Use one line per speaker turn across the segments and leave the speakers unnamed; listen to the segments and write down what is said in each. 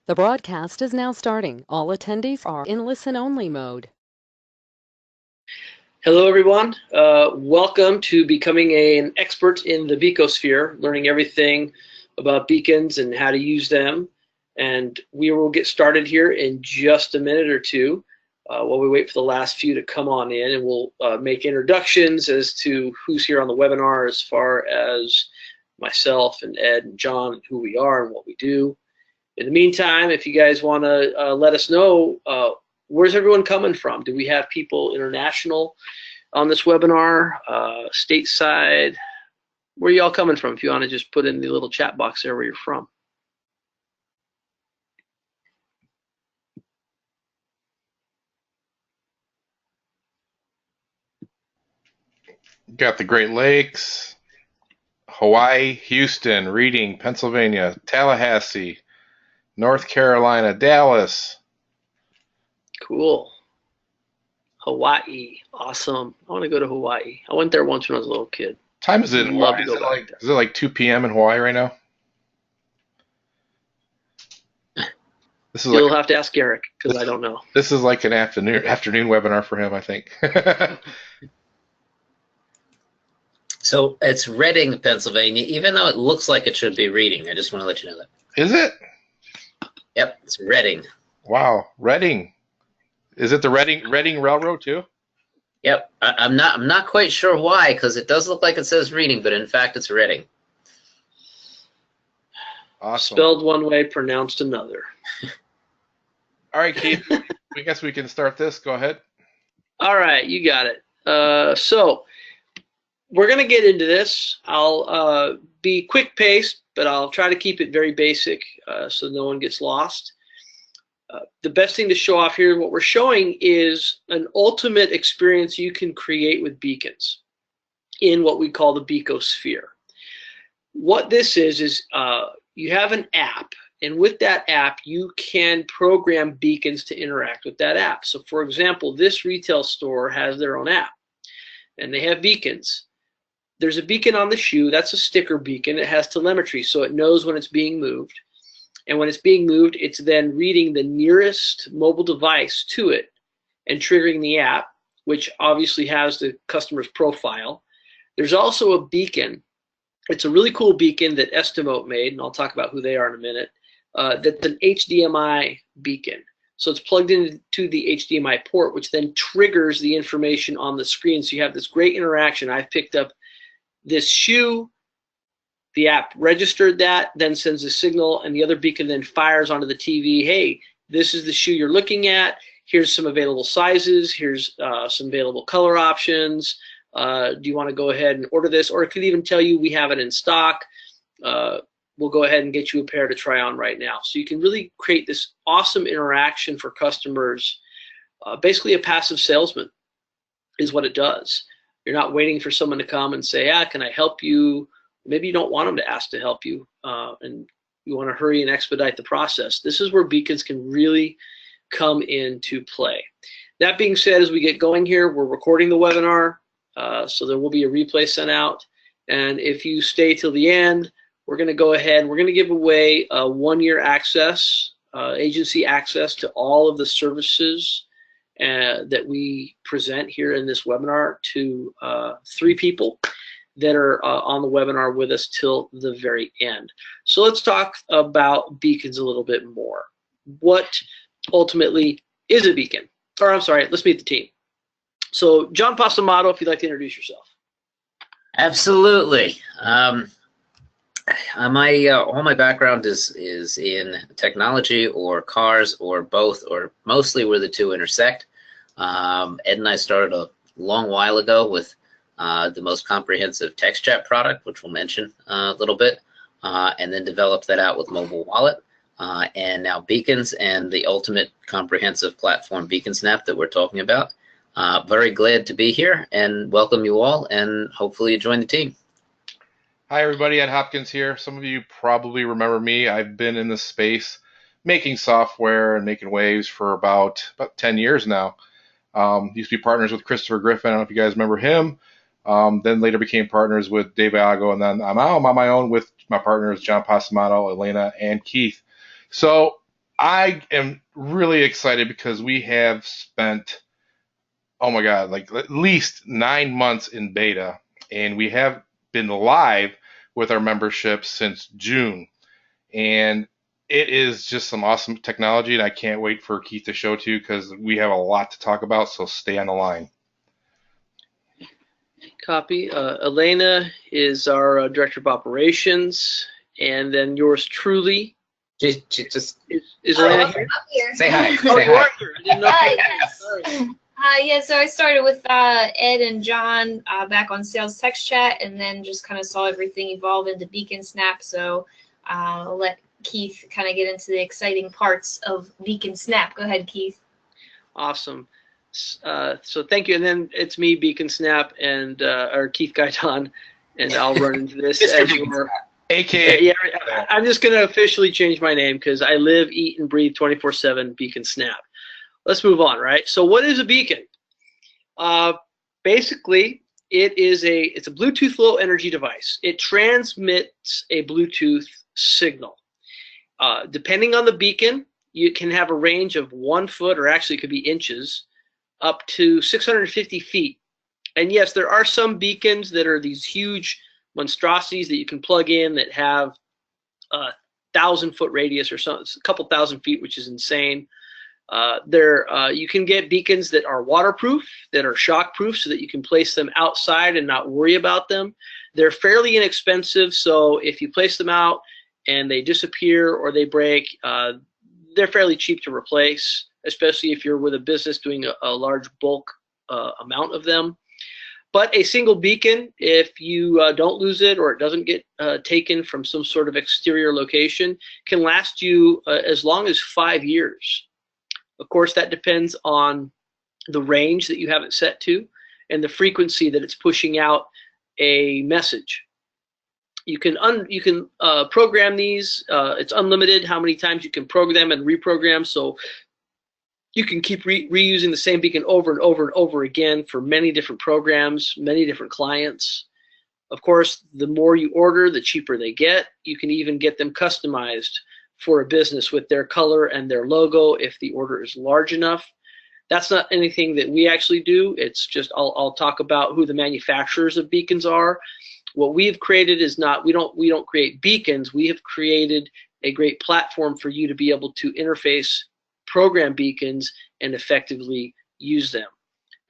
The broadcast is now starting. All attendees are in listen-only mode.
Hello, everyone. Welcome to becoming an expert in the Beaco sphere, learning everything about beacons and how to use them. And we will get started here in just a minute or two while we wait for the last few to come on in, and we'll make introductions as to who's here on the webinar as far as myself and Ed and John and who we are and what we do. In the meantime, if you guys want to let us know, where's everyone coming from? Do we have people international on this webinar, stateside? Where are y'all coming from? If you want to just put in the little chat box there where you're from.
Got the Great Lakes, Hawaii, Houston, Reading, Pennsylvania, Tallahassee, North Carolina, Dallas.
Cool. Hawaii, awesome. I want to go to Hawaii. I went there once when I was a little kid.
Time is it in
Love
Hawaii?
to go back there.
Is it like 2 p.m. in Hawaii right now?
You'll have to ask Eric because I don't know.
This is like an afternoon webinar for him, I think.
So it's Reading, Pennsylvania, even though it looks like it should be Reading. I just want to let you know that.
Is it?
Yep, it's Reading.
Wow, Reading. Is it the Reading Railroad too?
Yep, I'm not quite sure why, because it does look like it says Reading, but in fact it's Reading.
Awesome.
Spelled one way, pronounced another.
All right, Keith. I guess we can start this. Go ahead.
All right, you got it. So we're going to get into this. I'll be quick-paced, but I'll try to keep it very basic so no one gets lost. The best thing to show off here, what we're showing is an ultimate experience you can create with beacons in what we call the Beaco sphere. What this is you have an app, and with that app, you can program beacons to interact with that app. So for example, this retail store has their own app, and they have beacons. There's a beacon on the shoe. That's a sticker beacon. It has telemetry, so it knows when it's being moved. And when it's being moved, it's then reading the nearest mobile device to it and triggering the app, which obviously has the customer's profile. There's also a beacon. It's a really cool beacon that Estimote made, and I'll talk about who they are in a minute. That's an HDMI beacon. So it's plugged into the HDMI port, which then triggers the information on the screen. So you have this great interaction. I've picked up this shoe, the app registered that, then sends a signal, and the other beacon then fires onto the TV. Hey, this is the shoe you're looking at. Here's some available sizes. Here's some available color options. Do you want to go ahead and order this? Or it could even tell you we have it in stock. We'll go ahead and get you a pair to try on right now. So you can really create this awesome interaction for customers. Basically a passive salesman is what it does. You're not waiting for someone to come and say, can I help you? Maybe you don't want them to ask to help you, and you want to hurry and expedite the process. This is where beacons can really come into play. That being said, as we get going here, we're recording the webinar, so there will be a replay sent out. And if you stay till the end, we're going to go ahead. We're going to give away a 1-year access, agency access to all of the services that we present here in this webinar to 3 people that are on the webinar with us till the very end. So let's talk about beacons a little bit more. What ultimately is a beacon? Or I'm sorry, let's meet the team. So John Pasamato, if you'd like to introduce yourself.
Absolutely. All my background is in technology or cars or both, or mostly where the two intersect. Ed and I started a long while ago with the most comprehensive text chat product, which we'll mention a little bit, and then developed that out with Mobile Wallet, and now beacons and the ultimate comprehensive platform, Beacon Snap, that we're talking about. Very glad to be here and welcome you all, and hopefully you join the team.
Hi, everybody. Ed Hopkins here. Some of you probably remember me. I've been in this space making software and making waves for about 10 years now. Used to be partners with Christopher Griffin. I don't know if you guys remember him. Then later became partners with Dave Beaco, and then I'm on my own with my partners John Pasamato, Elena, and Keith. So I am really excited because we have spent, oh my God, like at least 9 months in beta, and we have been live with our membership since June. And it is just some awesome technology, and I can't wait for Keith to show to you because we have a lot to talk about, so stay on the line.
Copy. Elena is our Director of Operations, and then yours truly.
She just
Is Elena here?
I'm here.
say hi.
Oh,
Say
you
hi.
are here. I didn't know.
Yes.
Sorry.
Yeah, so I started with Ed and John back on Sales Text Chat, and then just kind of saw everything evolve into Beacon Snap. So I'll let Keith kind of get into the exciting parts of Beacon Snap. Go ahead, Keith.
Awesome. So thank you. And then it's me, Beacon Snap, and or Keith Gaitan, and I'll run into this
Mr.
as
Beacon
your.
AKA,
Yeah, I'm just going to officially change my name because I live, eat, and breathe 24/7 Beacon Snap. Let's move on, right? So what is a beacon? Basically, it's a Bluetooth low energy device. It transmits a Bluetooth signal. Depending on the beacon, you can have a range of 1 foot, or actually it could be inches, up to 650 feet. And yes, there are some beacons that are these huge monstrosities that you can plug in that have a 1,000-foot radius or something, a couple thousand feet, which is insane. You can get beacons that are waterproof, that are shockproof, so that you can place them outside and not worry about them. They're fairly inexpensive, so if you place them out and they disappear or they break, they're fairly cheap to replace, especially if you're with a business doing a large bulk amount of them. But a single beacon, if you don't lose it or it doesn't get taken from some sort of exterior location, can last you as long as 5 years. Of course, that depends on the range that you have it set to and the frequency that it's pushing out a message. You can program these. It's unlimited how many times you can program and reprogram, so you can keep reusing the same beacon over and over and over again for many different programs, many different clients. Of course, the more you order, the cheaper they get. You can even get them customized for a business with their color and their logo if the order is large enough. That's not anything that we actually do. It's just I'll talk about who the manufacturers of beacons are. What we've created is not, we don't create beacons. We have created a great platform for you to be able to interface program beacons and effectively use them.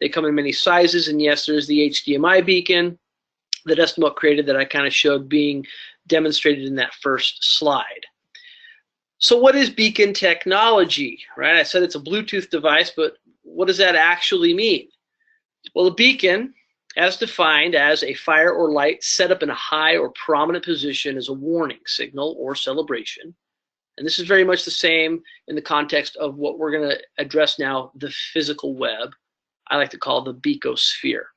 They come in many sizes, and yes, there's the HDMI beacon that Estimote created that I kind of showed being demonstrated in that first slide. So what is beacon technology, right? I said it's a Bluetooth device, but what does that actually mean? Well, a beacon, as defined as a fire or light set up in a high or prominent position as a warning signal or celebration. And this is very much the same in the context of what we're going to address now, the physical web. I like to call the Beaco sphere.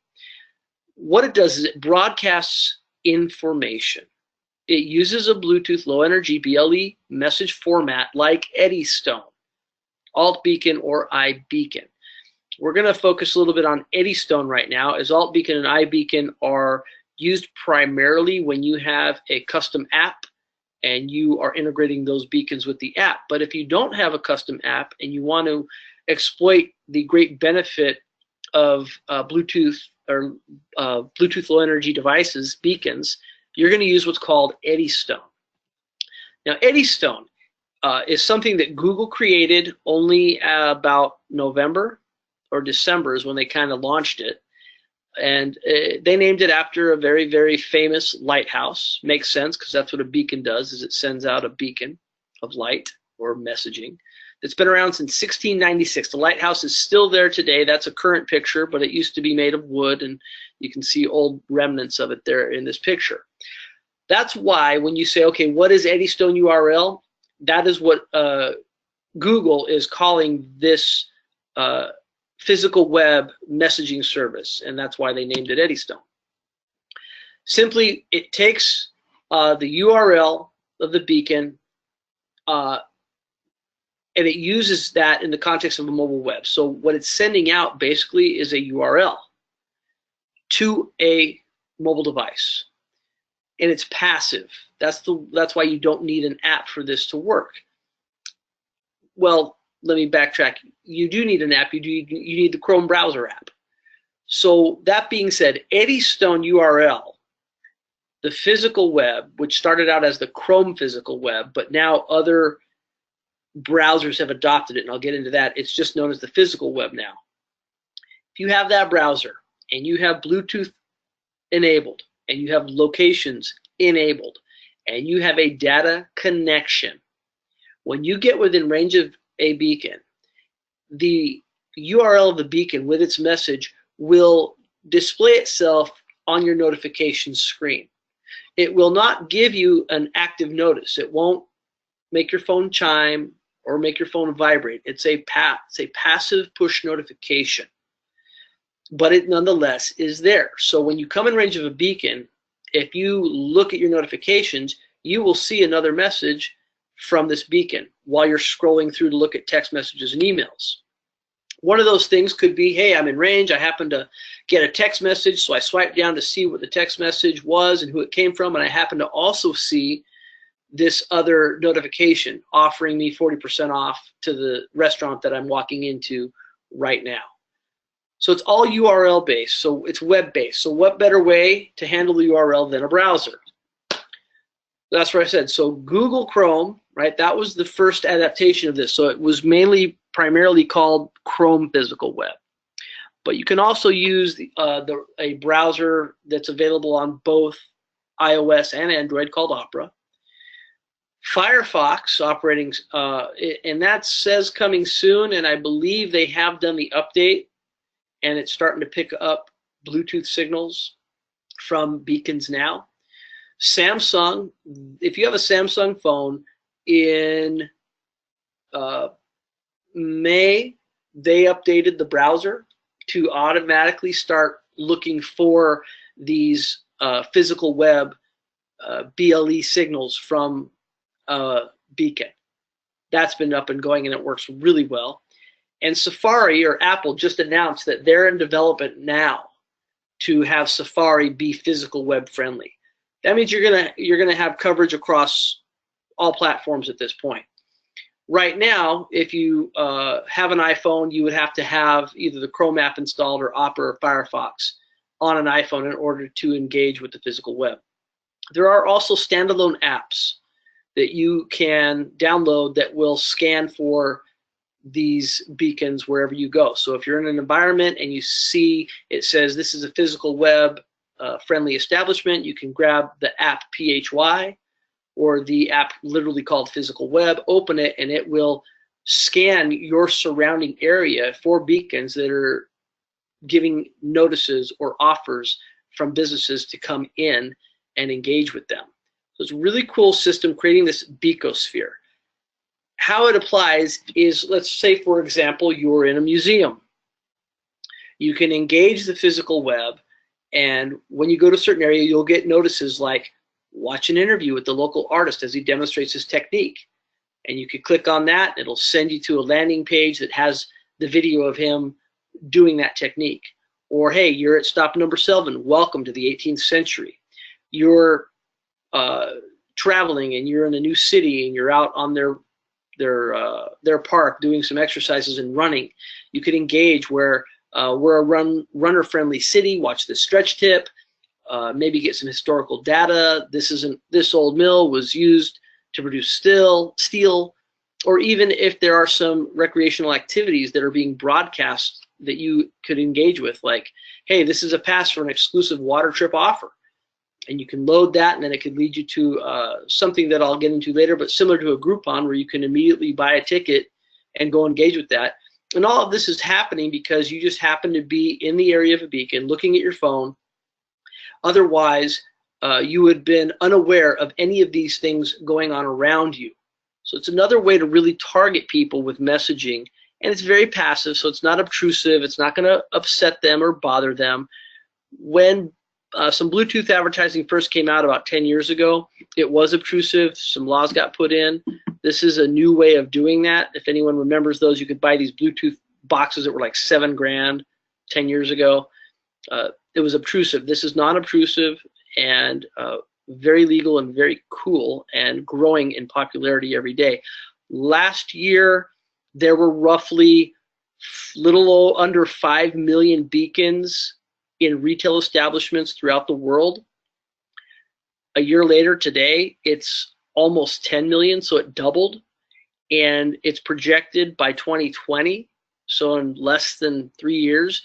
What it does is it broadcasts information. It uses a Bluetooth low energy BLE message format like Eddystone, Alt Beacon, or iBeacon. We're going to focus a little bit on Eddystone right now, as Alt Beacon and iBeacon are used primarily when you have a custom app and you are integrating those beacons with the app. But if you don't have a custom app and you want to exploit the great benefit of Bluetooth or Bluetooth low energy devices, beacons, you're going to use what's called Eddystone. Now, Eddystone is something that Google created only about November or December is when they kind of launched it. And they named it after a very, very famous lighthouse. Makes sense, because that's what a beacon does, is it sends out a beacon of light or messaging. It's been around since 1696. The lighthouse is still there today. That's a current picture, but it used to be made of wood, and you can see old remnants of it there in this picture. That's why when you say, okay, what is Eddystone URL? That is what Google is calling this physical web messaging service, and that's why they named it Eddystone. Simply, it takes the URL of the beacon and it uses that in the context of a mobile web. So what it's sending out basically is a URL to a mobile device, and it's passive. That's why you don't need an app for this to work. well, let me backtrack. You do need an app. You need the Chrome browser app. So that being said, Eddystone URL, the physical web, which started out as the Chrome physical web, but now other browsers have adopted it, and I'll get into that. It's just known as the physical web now. If you have that browser and you have Bluetooth enabled and you have locations enabled and you have a data connection, when you get within range of a beacon, the URL of the beacon with its message will display itself on your notification screen. It will not give you an active notice. It won't make your phone chime or make your phone vibrate. It's a passive push notification, but it nonetheless is there. So when you come in range of a beacon, if you look at your notifications, you will see another message from this beacon while you're scrolling through to look at text messages and emails. One of those things could be, hey, I'm in range. I happen to get a text message, so I swipe down to see what the text message was and who it came from, and I happen to also see this other notification offering me 40% off to the restaurant that I'm walking into right now. So it's all URL based, so it's web based. So what better way to handle the URL than a browser? That's what I said. So Google Chrome, right? That was the first adaptation of this. So it was primarily called Chrome Physical Web. But you can also use a browser that's available on both iOS and Android called Opera. Firefox operating, and that says coming soon, and I believe they have done the update, and it's starting to pick up Bluetooth signals from beacons now. Samsung, if you have a Samsung phone, in May, they updated the browser to automatically start looking for these physical web BLE signals from beacon. That's been up and going, and it works really well. And Safari, or Apple, just announced that they're in development now to have Safari be physical web friendly. That means you're gonna have coverage across all platforms at this point. Right now, if you have an iPhone, you would have to have either the Chrome app installed or Opera or Firefox on an iPhone in order to engage with the physical web. There are also standalone apps that you can download that will scan for these beacons wherever you go. So if you're in an environment and you see it says this is a physical web friendly establishment, you can grab the app PHY or the app literally called Physical Web, open it, and it will scan your surrounding area for beacons that are giving notices or offers from businesses to come in and engage with them. So it's a really cool system creating this Beacosphere. How it applies is, let's say, for example, you're in a museum. You can engage the physical web, and when you go to a certain area, you'll get notices like, watch an interview with the local artist as he demonstrates his technique. And you could click on that, it'll send you to a landing page that has the video of him doing that technique. Or, hey, you're at stop number 7, welcome to the 18th century. You're traveling and you're in a new city and you're out on their park doing some exercises and running. You could engage where we're a runner-friendly city, watch the stretch tip, maybe get some historical data. This old mill was used to produce steel, or even if there are some recreational activities that are being broadcast that you could engage with, like, hey, this is a pass for an exclusive water trip offer. And you can load that, and then it could lead you to something that I'll get into later, but similar to a Groupon where you can immediately buy a ticket and go engage with that. And all of this is happening because you just happen to be in the area of a beacon looking at your phone. Otherwise, you would have been unaware of any of these things going on around you. So it's another way to really target people with messaging, and it's very passive, so it's not obtrusive. It's not going to upset them or bother them. When some Bluetooth advertising first came out about 10 years ago, it was obtrusive. Some laws got put in. This is a new way of doing that. If anyone remembers those, you could buy these Bluetooth boxes that were like $7 grand 10 years ago. It was obtrusive. This is non-obtrusive and very legal and very cool and growing in popularity every day. Last year, there were roughly little under 5 million beacons in retail establishments throughout the world. A year later, today, it's almost 10 million, so it doubled. And it's projected by 2020, so in less than 3 years,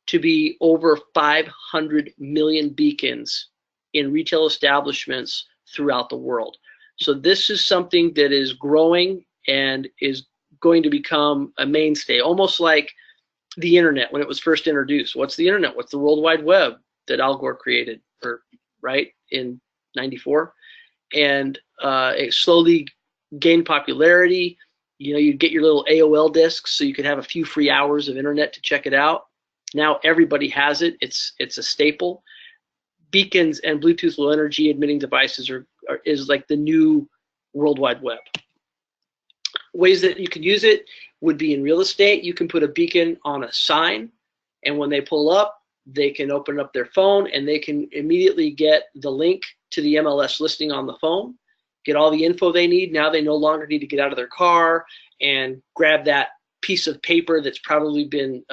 to be over 500 million beacons in retail establishments throughout the world. So this is something that is growing and is going to become a mainstay, almost like the internet when it was first introduced. What's the internet? What's the World Wide Web that Al Gore created, right, in '94? And it slowly gained popularity. You know, you'd get your little AOL discs so you could have a few free hours of internet to check it out. Now everybody has it. It's a staple. Beacons and Bluetooth Low Energy emitting devices is like the new World Wide Web. Ways that you can use it would be in real estate. You can put a beacon on a sign, and when they pull up, they can open up their phone and they can immediately get the link to the MLS listing on the phone, get all the info they need. Now they no longer need to get out of their car and grab that piece of paper that's probably been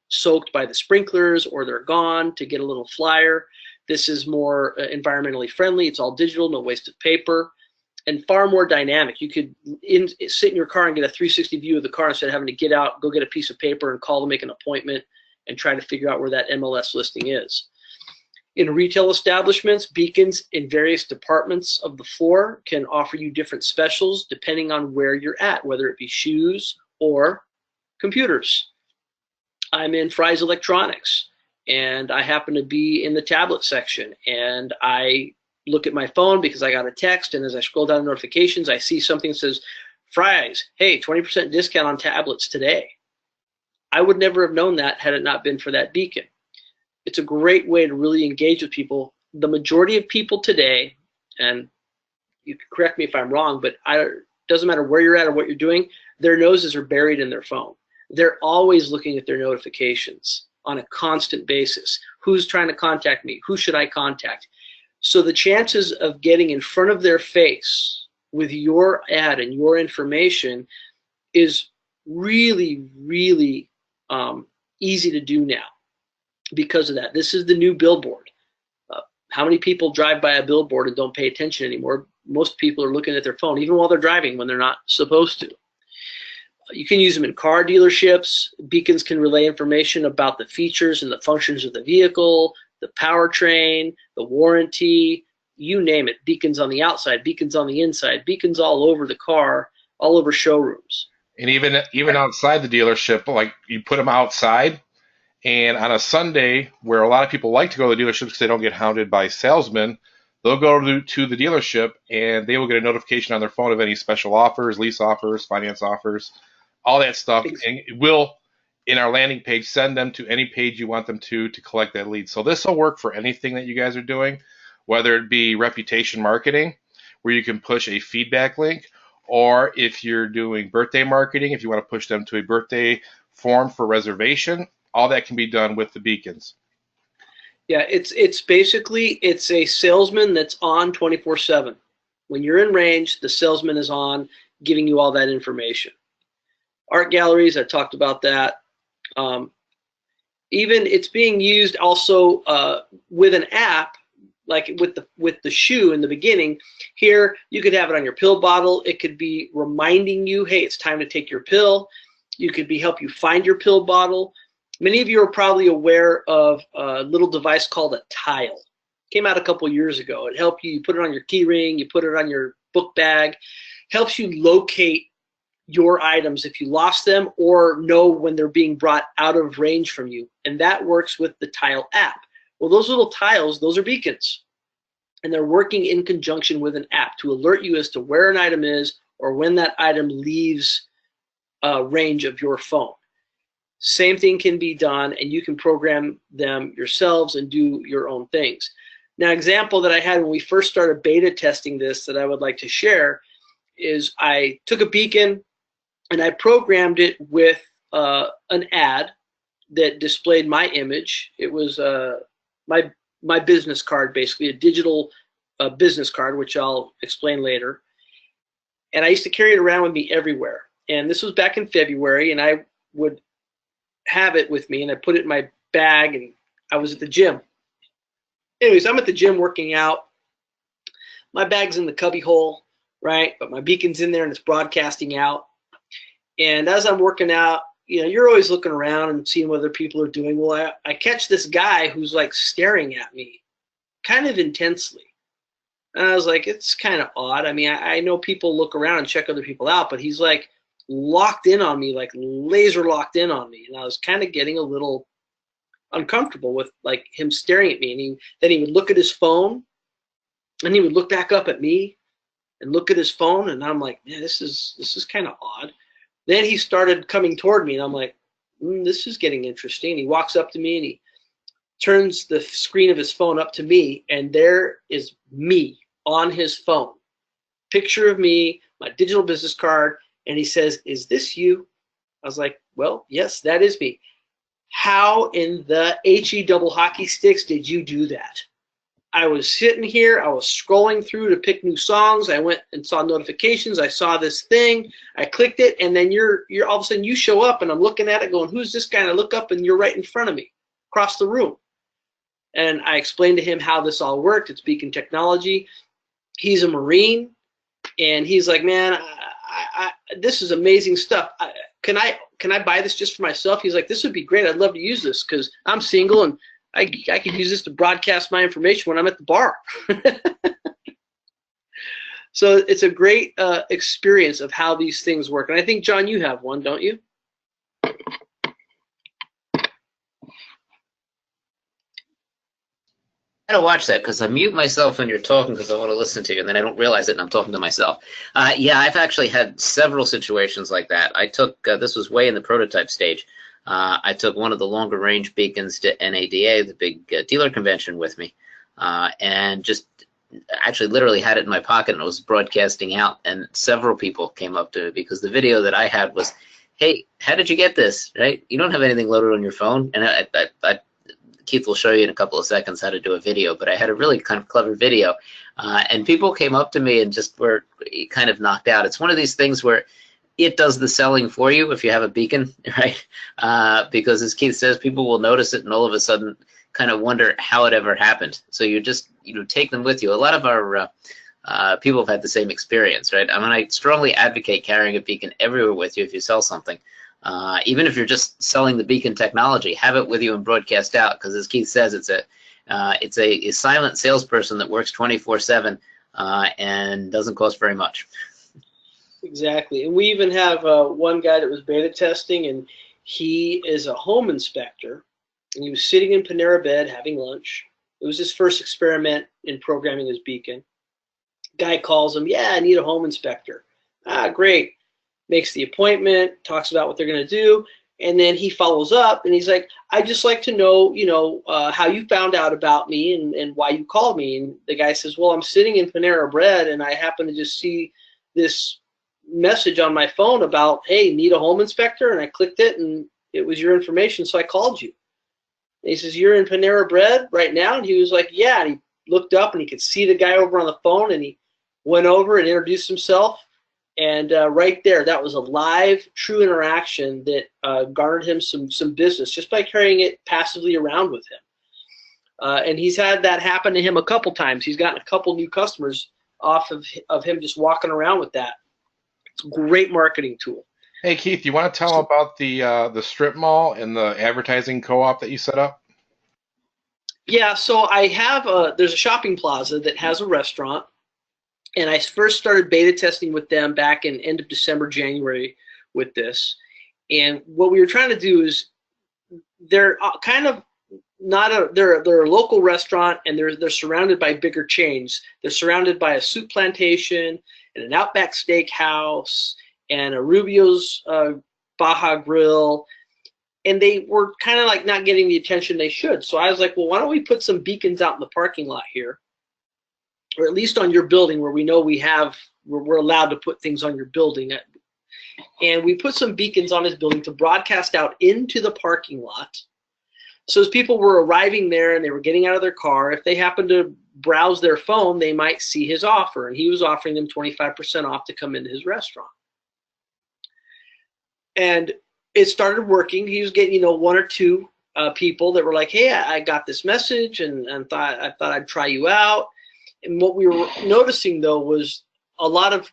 soaked by the sprinklers, or they're gone, to get a little flyer. This is more environmentally friendly. It's all digital, no waste of paper, and far more dynamic. You could sit in your car and get a 360 view of the car instead of having to get out, go get a piece of paper and call to make an appointment and try to figure out where that MLS listing is. In retail establishments, beacons in various departments of the floor can offer you different specials depending on where you're at, whether it be shoes or computers. I'm in Fry's Electronics, and I happen to be in the tablet section, and I look at my phone because I got a text, and as I scroll down the notifications, I see something that says, Fry's, hey, 20% discount on tablets today. I would never have known that had it not been for that beacon. It's a great way to really engage with people. The majority of people today, and you can correct me if I'm wrong, but it doesn't matter where you're at or what you're doing, their noses are buried in their phone. They're always looking at their notifications on a constant basis. Who's trying to contact me? Who should I contact? So the chances of getting in front of their face with your ad and your information is really, really easy to do now because of that. This is the new billboard. How many people drive by a billboard and don't pay attention anymore? Most people are looking at their phone, even while they're driving, when they're not supposed to. You can use them in car dealerships. Beacons can relay information about the features and the functions of the vehicle, the powertrain, the warranty, you name it. Beacons on the outside, beacons on the inside, beacons all over the car, all over showrooms.
And even outside the dealership, like you put them outside, and on a Sunday where a lot of people like to go to the dealership because they don't get hounded by salesmen, they'll go to the dealership and they will get a notification on their phone of any special offers, lease offers, finance offers, all that stuff, and it will, in our landing page, send them to any page you want them to collect that lead. So this will work for anything that you guys are doing, whether it be reputation marketing, where you can push a feedback link, or if you're doing birthday marketing, if you want to push them to a birthday form for reservation, all that can be done with the beacons.
Yeah, it's basically, it's a salesman that's on 24/7. When you're in range, the salesman is on giving you all that information. Art galleries, I talked about that. Even it's being used also with an app, like with the shoe in the beginning. Here, you could have it on your pill bottle. It could be reminding you, hey, it's time to take your pill. You could help you find your pill bottle. Many of you are probably aware of a little device called a tile. Came out a couple years ago. It helped you put it on your key ring, you put it on your book bag. Helps you locate your items if you lost them, or know when they're being brought out of range from you. And that works with the Tile app. Well, those little tiles, those are beacons. And they're working in conjunction with an app to alert you as to where an item is or when that item leaves range of your phone. Same thing can be done, and you can program them yourselves and do your own things. Now, example that I had when we first started beta testing this that I would like to share is I took a beacon and I programmed it with an ad that displayed my image. It was my business card, basically a digital business card, which I'll explain later. And I used to carry it around with me everywhere. And this was back in February, and I would have it with me, and I put it in my bag, and I was at the gym. Anyways, I'm at the gym working out. My bag's in the cubby hole, right? But my beacon's in there, and it's broadcasting out. And as I'm working out, you know, you're always looking around and seeing what other people are doing. Well, I catch this guy who's like staring at me kind of intensely. And I was like, it's kind of odd. I mean, I know people look around and check other people out, but he's like locked in on me, like laser locked in on me. And I was kind of getting a little uncomfortable with like him staring at me. And then he would look at his phone, and he would look back up at me and look at his phone. And I'm like, man, this is kind of odd. Then he started coming toward me, and I'm like, this is getting interesting. And he walks up to me, and he turns the screen of his phone up to me, and there is me on his phone. Picture of me, my digital business card, and he says, "Is this you?" I was like, well, yes, that is me. How in the HE double hockey sticks did you do that? I was sitting here, I was scrolling through to pick new songs. I went and saw notifications. I saw this thing. I clicked it, and then you're all of a sudden you show up, and I'm looking at it going, who's this guy? And I look up, and you're right in front of me, across the room. And I explained to him how this all worked. It's Beacon technology. He's a Marine, and he's like, man, this is amazing stuff. Can I buy this just for myself? He's like, this would be great. I'd love to use this because I'm single, and I could use this to broadcast my information when I'm at the bar. So it's a great experience of how these things work. And I think, John, you have one, don't you?
I gotta watch that because I mute myself when you're talking because I want to listen to you, and then I don't realize it, and I'm talking to myself. Yeah, I've actually had several situations like that. I took this was way in the prototype stage. I took one of the longer range beacons to NADA, the big dealer convention, with me, and just actually literally had it in my pocket, and it was broadcasting out. And several people came up to me because the video that I had was, "Hey, how did you get this? Right? You don't have anything loaded on your phone." And Keith will show you in a couple of seconds how to do a video, but I had a really kind of clever video, and people came up to me and just were kind of knocked out. It's one of these things where it does the selling for you if you have a beacon, right? Because as Keith says, people will notice it and all of a sudden kind of wonder how it ever happened. So you just, take them with you. A lot of our people have had the same experience, right? I mean, I strongly advocate carrying a beacon everywhere with you if you sell something. Even if you're just selling the beacon technology, have it with you and broadcast out, because as Keith says, it's a silent salesperson that works 24/7 and doesn't cost very much.
Exactly. And we even have one guy that was beta testing, and he is a home inspector, and he was sitting in Panera Bed having lunch. It was his first experiment in programming his beacon. Guy calls him, yeah, I need a home inspector. Ah, great. Makes the appointment, talks about what they're going to do, and then he follows up, and he's like, I'd just like to know, how you found out about me and why you called me. And the guy says, well, I'm sitting in Panera Bread, and I happen to just see this message on my phone about, hey, need a home inspector, and I clicked it, and it was your information, so I called you. And he says, you're in Panera Bread right now? And he was like, yeah. And he looked up, and he could see the guy over on the phone, and he went over and introduced himself. And right there, that was a live, true interaction that garnered him some business just by carrying it passively around with him. And he's had that happen to him a couple times. He's gotten a couple new customers off of him just walking around with that. It's a great marketing tool.
Hey, Keith, you want to tell about the strip mall and the advertising co-op that you set up?
Yeah, so I have there's a shopping plaza that has a restaurant. And I first started beta testing with them back in end of December, January with this. And what we were trying to do is they're kind of they're a local restaurant, and they're surrounded by bigger chains. They're surrounded by a soup plantation and an Outback Steakhouse and a Rubio's Baja Grill. And they were kind of like not getting the attention they should. So I was like, well, why don't we put some beacons out in the parking lot here? Or at least on your building, where we know we're allowed to put things on your building. And we put some beacons on his building to broadcast out into the parking lot. So as people were arriving there and they were getting out of their car, if they happened to browse their phone, they might see his offer. And he was offering them 25% off to come into his restaurant. And it started working. He was getting, one or two people that were like, hey, I got this message and I thought I'd try you out. And what we were noticing, though, was a lot of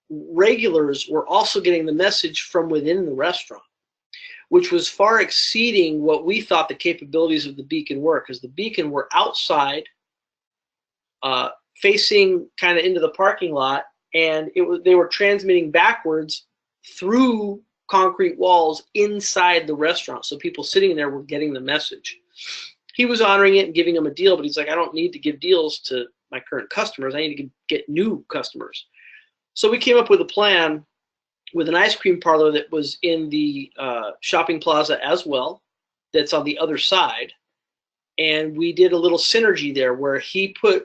regulars were also getting the message from within the restaurant, which was far exceeding what we thought the capabilities of the beacon were, because the beacon were outside, facing kind of into the parking lot, and they were transmitting backwards through concrete walls inside the restaurant. So people sitting there were getting the message. He was honoring it and giving them a deal, but he's like, I don't need to give deals to my current customers. I need to get new customers. So we came up with a plan with an ice cream parlor that was in the shopping plaza as well, that's on the other side. And we did a little synergy there where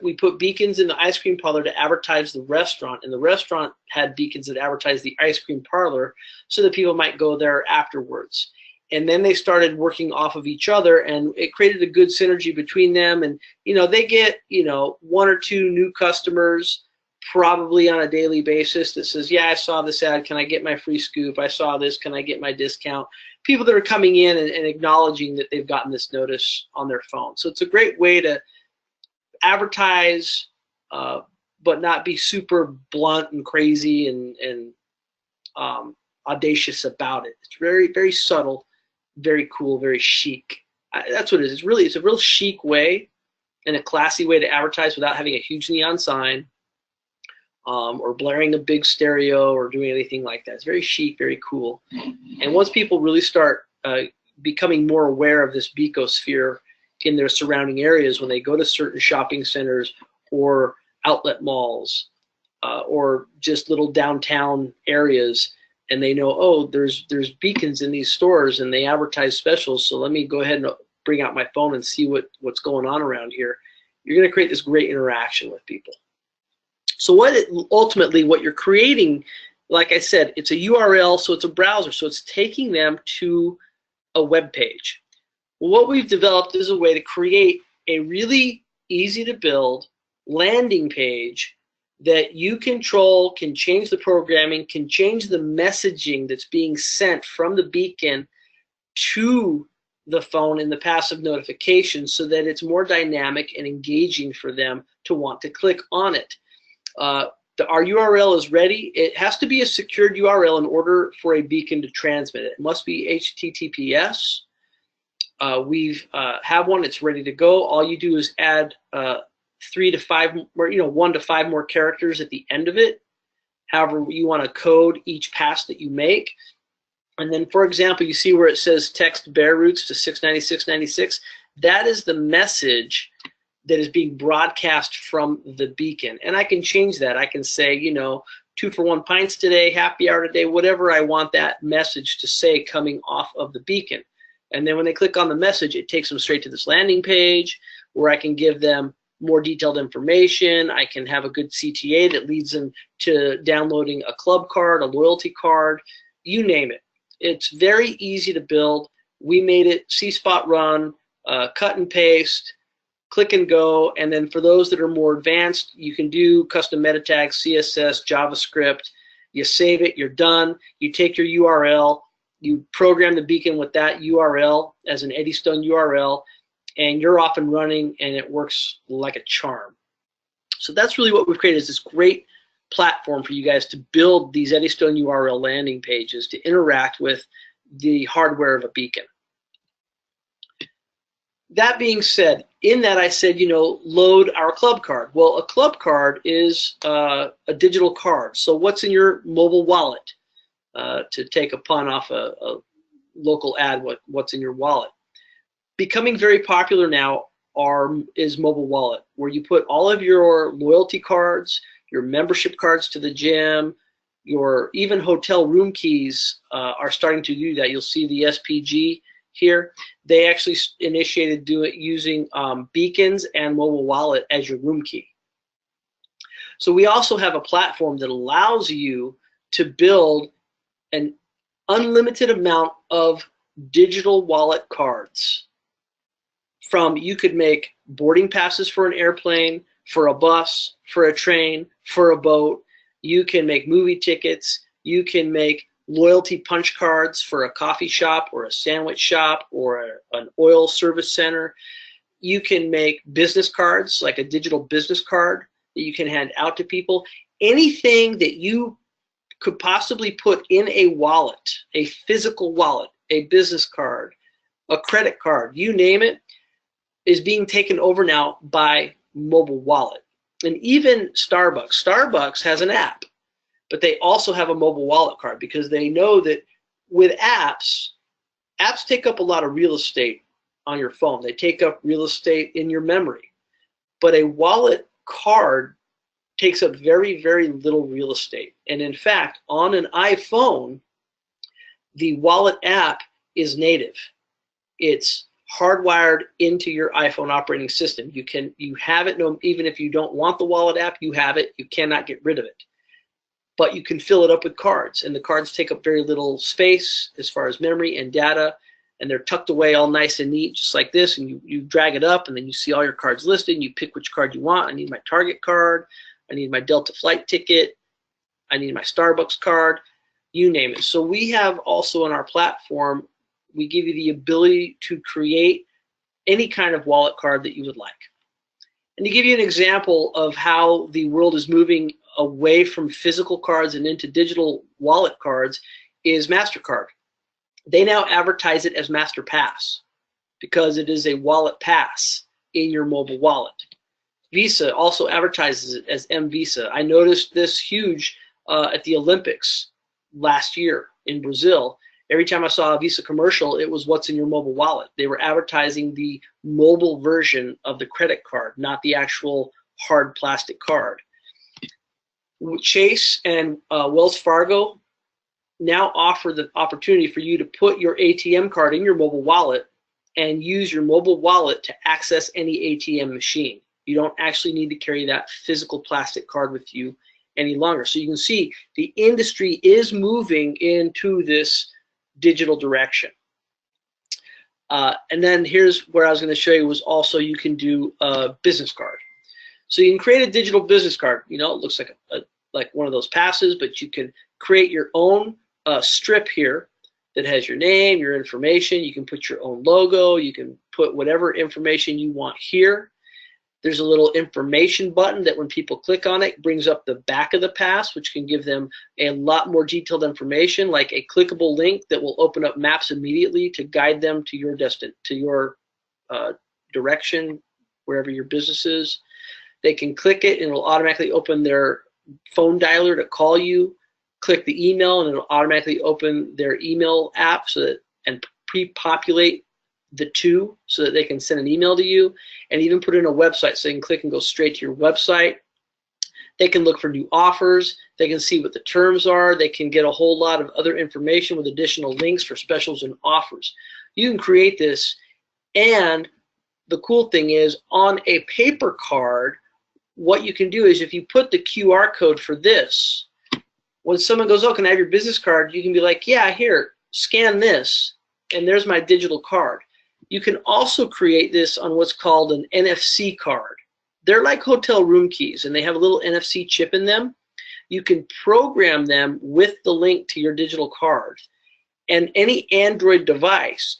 we put beacons in the ice cream parlor to advertise the restaurant, and the restaurant had beacons that advertised the ice cream parlor so that people might go there afterwards. And then they started working off of each other, and it created a good synergy between them. And they get one or two new customers probably on a daily basis that says, yeah, I saw this ad, can I get my free scoop? I saw this, can I get my discount? People that are coming in and acknowledging that they've gotten this notice on their phone. So it's a great way to advertise, but not be super blunt and crazy and audacious about it. It's very, very subtle, very cool, very chic. That's what it is. It's a real chic way and a classy way to advertise without having a huge neon sign, or blaring a big stereo or doing anything like that. It's very chic, very cool. And once people really start becoming more aware of this Beacosphere in their surrounding areas, when they go to certain shopping centers or outlet malls, or just little downtown areas, and they know, oh, there's beacons in these stores and they advertise specials, so let me go ahead and bring out my phone and see what's going on around here. You're going to create this great interaction with people. So ultimately what you're creating, like I said, it's a URL, so it's a browser, so it's taking them to a web page. What we've developed is a way to create a really easy to build landing page that you control, can change the programming, can change the messaging that's being sent from the beacon to the phone in the passive notification, so that it's more dynamic and engaging for them to want to click on it. Our URL is ready. It has to be a secured URL in order for a beacon to transmit it. It must be HTTPS. We have one. It's ready to go. All you do is add 3 to 5, or 1 to 5 more characters at the end of it. However you want to code each pass that you make. And then, for example, you see where it says text bear routes to 696.96. That is the message that is being broadcast from the beacon. And I can change that. I can say, 2 for 1 pints today, happy hour today, whatever I want that message to say coming off of the beacon. And then when they click on the message, it takes them straight to this landing page where I can give them more detailed information. I can have a good CTA that leads them to downloading a club card, a loyalty card, you name it. It's very easy to build. We made it C-spot run, cut and paste, click and go. And then for those that are more advanced, you can do custom meta tags, CSS, JavaScript. You save it, you're done. You take your URL, you program the beacon with that URL as an Eddystone URL, and you're off and running, and it works like a charm. So that's really what we've created, is this great platform for you guys to build these Eddystone URL landing pages to interact with the hardware of a beacon. That being said, in that I said, load our club card. Well, a club card is a digital card. So what's in your mobile wallet? To take a pun off a local ad, what's in your wallet? Becoming very popular now is mobile wallet, where you put all of your loyalty cards, your membership cards to the gym, your even hotel room keys are starting to do that. You'll see the SPG here. They actually initiated using beacons and mobile wallet as your room key. So we also have a platform that allows you to build an unlimited amount of digital wallet cards. You could make boarding passes for an airplane, for a bus, for a train, for a boat. You can make movie tickets. You can make loyalty punch cards for a coffee shop or a sandwich shop or an oil service center. You can make business cards, like a digital business card that you can hand out to people. Anything that you could possibly put in a wallet, a physical wallet, a business card, a credit card, you name it, is being taken over now by mobile wallet. And even Starbucks has an app, but they also have a mobile wallet card because they know that with apps take up a lot of real estate on your phone. They take up real estate in your memory. But a wallet card takes up very, very little real estate. And in fact, on an iPhone, the wallet app is native. It's hardwired into your iPhone operating system. You have it, even if you don't want the wallet app, you have it. You cannot get rid of it. But you can fill it up with cards, and the cards take up very little space as far as memory and data, and they're tucked away all nice and neat, just like this, and you drag it up, and then you see all your cards listed, and you pick which card you want. I need my Target card, I need my Delta flight ticket, I need my Starbucks card, you name it. So we have also on our platform, we give you the ability to create any kind of wallet card that you would like. And to give you an example of how the world is moving away from physical cards and into digital wallet cards is MasterCard. They now advertise it as MasterPass because it is a wallet pass in your mobile wallet. Visa also advertises it as M-Visa. I noticed this huge at the Olympics last year in Brazil. Every time I saw a Visa commercial, it was what's in your mobile wallet. They were advertising the mobile version of the credit card, not the actual hard plastic card. Chase and Wells Fargo now offer the opportunity for you to put your ATM card in your mobile wallet and use your mobile wallet to access any ATM machine. You don't actually need to carry that physical plastic card with you any longer. So you can see the industry is moving into this digital direction. And then here's where I was going to show you was also you can do a business card. So you can create a digital business card. You know, it looks like one of those passes, but you can create your own strip here that has your name, your information. You can put your own logo. You can put whatever information you want here. There's a little information button that when people click on it, brings up the back of the pass, which can give them a lot more detailed information, like a clickable link that will open up maps immediately to guide them to your direction, wherever your business is. They can click it and it will automatically open their phone dialer to call you. Click the email and it'll automatically open their email app and pre-populate the two so that they can send an email to you, and even put in a website so they can click and go straight to your website. They can look for new offers. They can see what the terms are. They can get a whole lot of other information with additional links for specials and offers. You can create this, and the cool thing is on a paper card, what you can do is if you put the QR code for this, when someone goes, oh, can I have your business card? You can be like, yeah, here, scan this, and there's my digital card. You can also create this on what's called an NFC card. They're like hotel room keys, and they have a little NFC chip in them. You can program them with the link to your digital card. And any Android device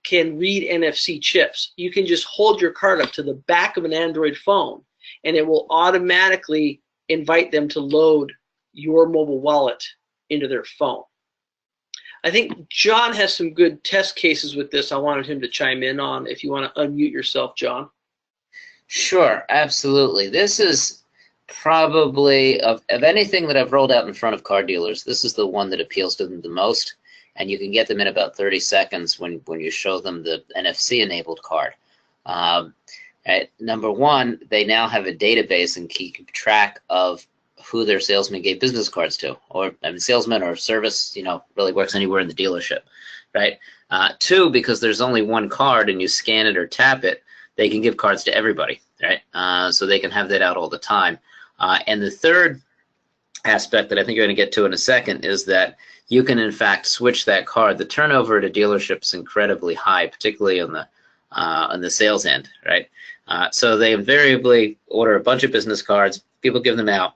can read NFC chips. You can just hold your card up to the back of an Android phone, and it will automatically invite them to load your mobile wallet into their phone. I think John has some good test cases with this I wanted him to chime in on. If you want to unmute yourself, John.
Sure, absolutely. This is probably, of anything that I've rolled out in front of car dealers, this is the one that appeals to them the most, and you can get them in about 30 seconds when you show them the NFC-enabled card. Number one, they now have a database and keep track of who their salesman gave business cards to, or salesman or service, really works anywhere in the dealership, right? Two, because there's only one card and you scan it or tap it, they can give cards to everybody, right? So they can have that out all the time. And the third aspect that I think you're going to get to in a second is that you can in fact switch that card. The turnover at a dealership is incredibly high, particularly on the sales end, right? So they invariably order a bunch of business cards, people give them out.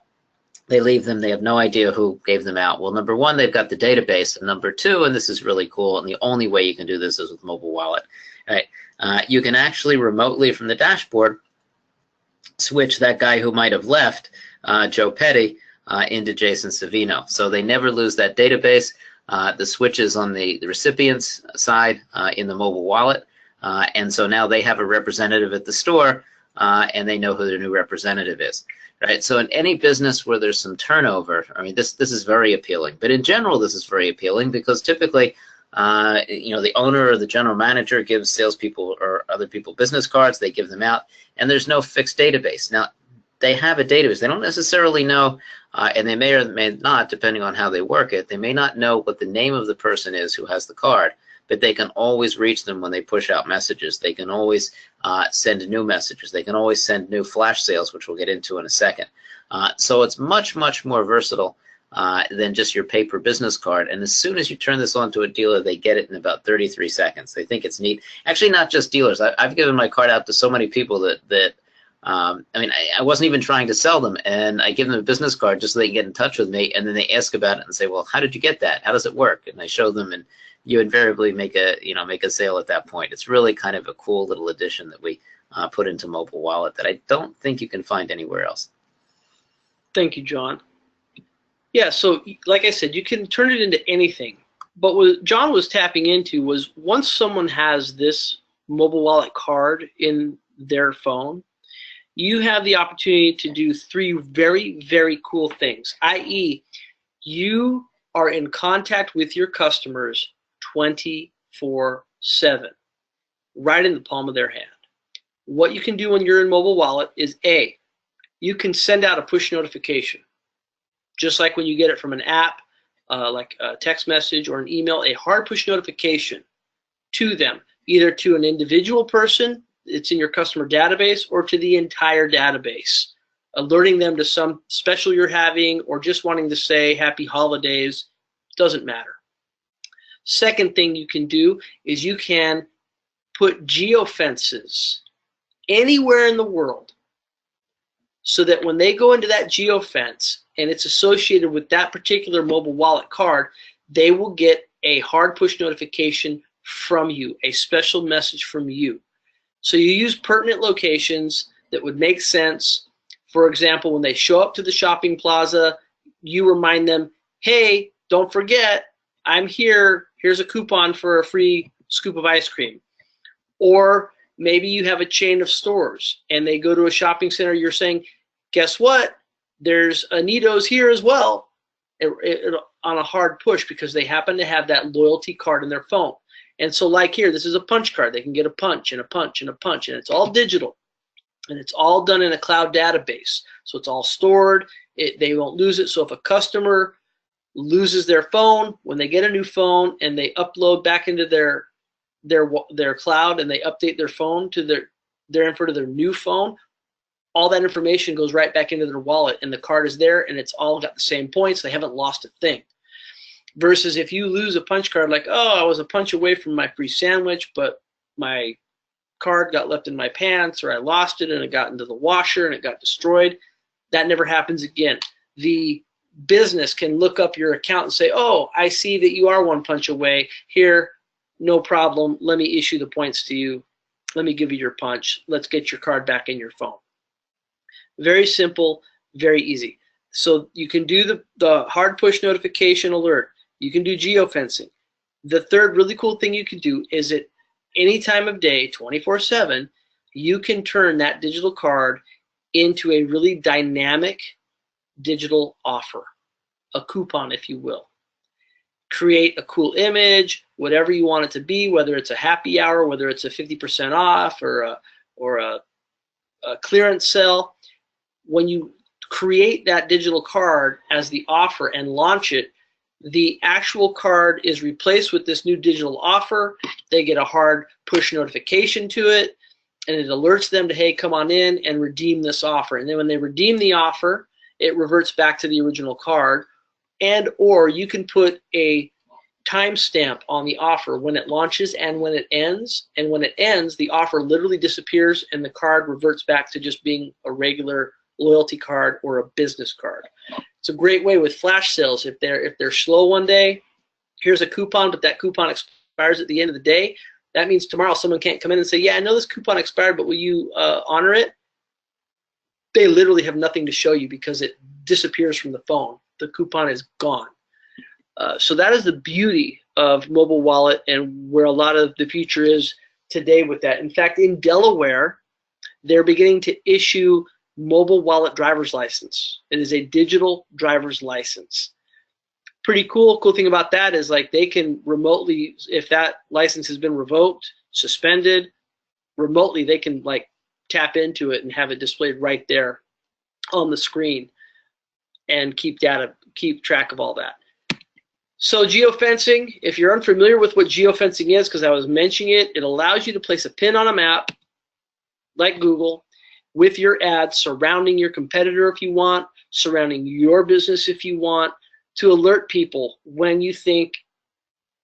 They leave them, they have no idea who gave them out. Well, number one, they've got the database, and number two, and this is really cool, and the only way you can do this is with mobile wallet, right? You can actually remotely from the dashboard switch that guy who might have left, Joe Petty, into Jason Savino. So they never lose that database. The switch is on the recipient's side in the mobile wallet, and so now they have a representative at the store, and they know who their new representative is. Right, so in any business where there's some turnover, I mean, this is very appealing. But in general, this is very appealing because typically, the owner or the general manager gives salespeople or other people business cards. They give them out, and there's no fixed database. Now, they have a database. They don't necessarily know, and they may or may not, depending on how they work it. They may not know what the name of the person is who has the card, but they can always reach them when they push out messages. They can always send new messages. They can always send new flash sales, which we'll get into in a second. So it's much, much more versatile than just your paper business card. And as soon as you turn this on to a dealer, they get it in about 33 seconds. They think it's neat. Actually, not just dealers. I've given my card out to so many people that I wasn't even trying to sell them, and I give them a business card just so they can get in touch with me, and then they ask about it and say, well, how did you get that? How does it work? And I show them, and you invariably make a sale at that point. It's really kind of a cool little addition that we put into mobile wallet that I don't think you can find anywhere else.
Thank you, John. Yeah, so like I said, you can turn it into anything. But what John was tapping into was once someone has this mobile wallet card in their phone, you have the opportunity to do three very, very cool things, i.e., you are in contact with your customers 24/7, right in the palm of their hand. What you can do when you're in mobile wallet is A, you can send out a push notification. Just like when you get it from an app, like a text message or an email, a hard push notification to them, either to an individual person, it's in your customer database, or to the entire database, alerting them to some special you're having or just wanting to say happy holidays, doesn't matter. Second thing you can do is you can put geofences anywhere in the world so that when they go into that geofence and it's associated with that particular mobile wallet card, they will get a hard push notification from you, a special message from you. So you use pertinent locations that would make sense. For example, when they show up to the shopping plaza, you remind them, hey, don't forget, I'm here. Here's a coupon for a free scoop of ice cream. Or maybe you have a chain of stores and they go to a shopping center. You're saying, guess what? There's a Nido's here as well on a hard push because they happen to have that loyalty card in their phone. And so like here, this is a punch card. They can get a punch and a punch and a punch, and it's all digital. And it's all done in a cloud database. So it's all stored. They won't lose it. So if a customer loses their phone, when they get a new phone and they upload back into their cloud and they update their phone to their info to their new phone, all that information goes right back into their wallet, and the card is there, and it's all got the same points. They haven't lost a thing. Versus if you lose a punch card, like, oh, I was a punch away from my free sandwich, but my card got left in my pants, or I lost it and it got into the washer and it got destroyed, that never happens again. The business can look up your account and say, oh, I see that you are one punch away. Here, no problem. Let me issue the points to you. Let me give you your punch. Let's get your card back in your phone. Very simple, very easy. So you can do the hard push notification alert. You can do geofencing. The third really cool thing you can do is at any time of day, 24/7, you can turn that digital card into a really dynamic digital offer, a coupon, if you will. Create a cool image, whatever you want it to be, whether it's a happy hour, whether it's a 50% off or a clearance sale. When you create that digital card as the offer and launch it, the actual card is replaced with this new digital offer. They get a hard push notification to it, and it alerts them to, hey, come on in and redeem this offer. And then when they redeem the offer, it reverts back to the original card. And or you can put a timestamp on the offer when it launches and when it ends. And when it ends, the offer literally disappears and the card reverts back to just being a regular loyalty card or a business card. It's a great way with flash sales. If they're slow one day, here's a coupon, but that coupon expires at the end of the day. That means tomorrow someone can't come in and say, yeah, I know this coupon expired, but will you honor it? They literally have nothing to show you because it disappears from the phone. The coupon is gone. So that is the beauty of mobile wallet and where a lot of the future is today with that. In fact, in Delaware, they're beginning to issue mobile wallet driver's license. It is a digital driver's license. Pretty cool. Cool thing about that is like they can remotely, if that license has been revoked, suspended, remotely they can like tap into it and have it displayed right there on the screen and keep track of all that. So geofencing, if you're unfamiliar with what geofencing is, because I was mentioning it, it allows you to place a pin on a map, like Google, with your ads surrounding your competitor if you want, surrounding your business if you want, to alert people when you think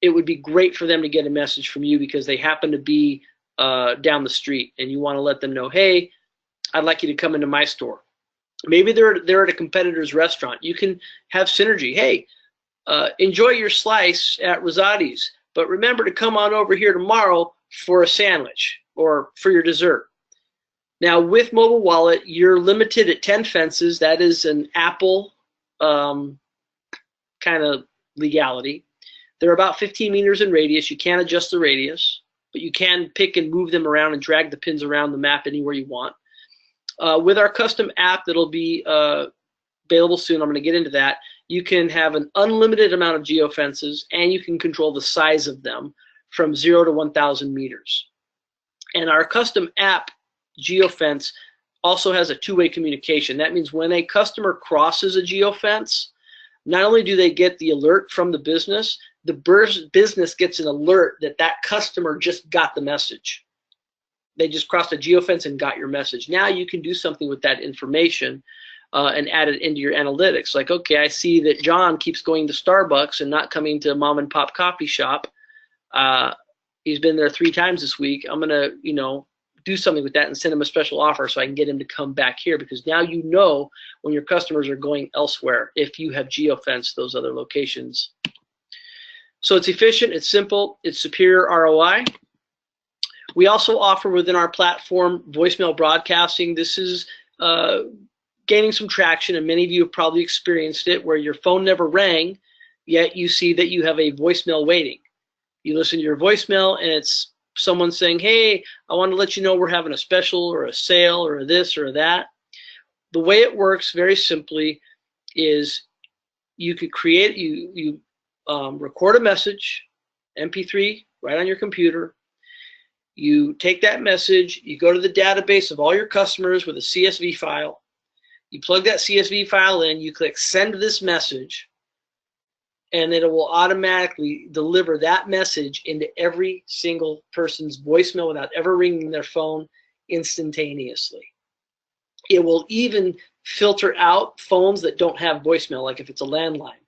it would be great for them to get a message from you because they happen to be down the street and you want to let them know, hey, I'd like you to come into my store. Maybe they're at a competitor's restaurant. You can have synergy. Hey, enjoy your slice at Rosati's, but remember to come on over here tomorrow for a sandwich or for your dessert. Now, with mobile wallet, you're limited at 10 fences. That is an Apple kind of legality. They're about 15 meters in radius. You can't adjust the radius, but you can pick and move them around and drag the pins around the map anywhere you want. With our custom app that'll be available soon, I'm going to get into that, you can have an unlimited amount of geofences and you can control the size of them from 0 to 1,000 meters. And our custom app geofence also has a two-way communication. That means when a customer crosses a geofence, not only do they get the alert from the business gets an alert that that customer just got the message. They just crossed a geofence and got your message. Now you can do something with that information and add it into your analytics. Like, okay, I see that John keeps going to Starbucks and not coming to mom and pop coffee shop. He's been there 3 times this week. I'm gonna, do something with that and send him a special offer so I can get him to come back here, because now you know when your customers are going elsewhere if you have geofenced those other locations. So it's efficient, it's simple, it's superior ROI. We also offer within our platform voicemail broadcasting. This is gaining some traction, and many of you have probably experienced it, where your phone never rang, yet you see that you have a voicemail waiting. You listen to your voicemail and it's someone saying, hey, I want to let you know we're having a special or a sale or this or that. The way it works very simply is you could create, you record a message, MP3, right on your computer. You take that message, you go to the database of all your customers with a CSV file. You plug that CSV file in, you click send this message, and it will automatically deliver that message into every single person's voicemail without ever ringing their phone instantaneously. It will even filter out phones that don't have voicemail, like if it's a landline,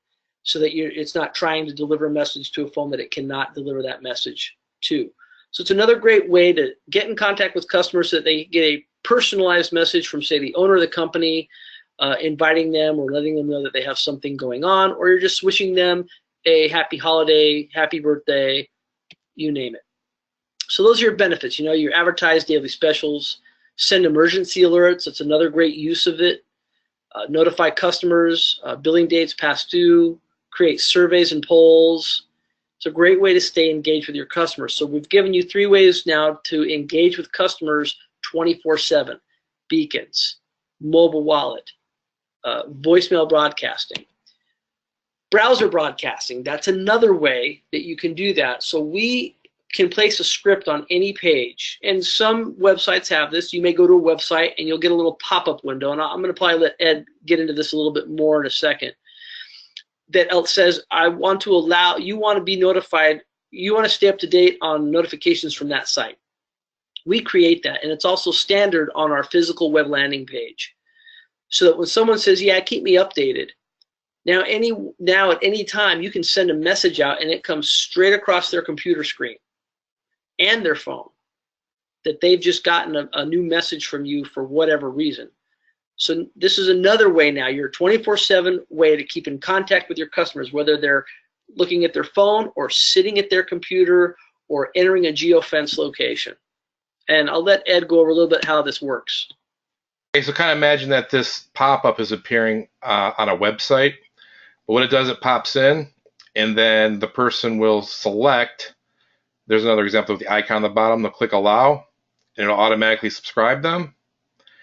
so that it's not trying to deliver a message to a phone that it cannot deliver that message to. So it's another great way to get in contact with customers so that they get a personalized message from, say, the owner of the company, inviting them or letting them know that they have something going on, or you're just wishing them a happy holiday, happy birthday, you name it. So those are your benefits. You advertise daily specials, send emergency alerts. That's another great use of it. Notify customers, billing dates past due, create surveys and polls. It's a great way to stay engaged with your customers. So we've given you 3 ways now to engage with customers 24/7. Beacons, mobile wallet, voicemail broadcasting. Browser broadcasting, that's another way that you can do that. So we can place a script on any page, and some websites have this. You may go to a website and you'll get a little pop-up window, and I'm going to probably let Ed get into this a little bit more in a second, that says, I want to allow, you want to be notified, you want to stay up to date on notifications from that site. We create that, and it's also standard on our physical web landing page, so that when someone says, yeah, keep me updated, now at any time you can send a message out and it comes straight across their computer screen and their phone that they've just gotten a new message from you for whatever reason. So this is another way now, your 24/7 way to keep in contact with your customers, whether they're looking at their phone or sitting at their computer or entering a geofence location. And I'll let Ed go over a little bit how this works.
Okay, so kind of imagine that this pop-up is appearing on a website. But what it does, it pops in, and then the person will select. There's another example of the icon on the bottom. They'll click allow, and it'll automatically subscribe them.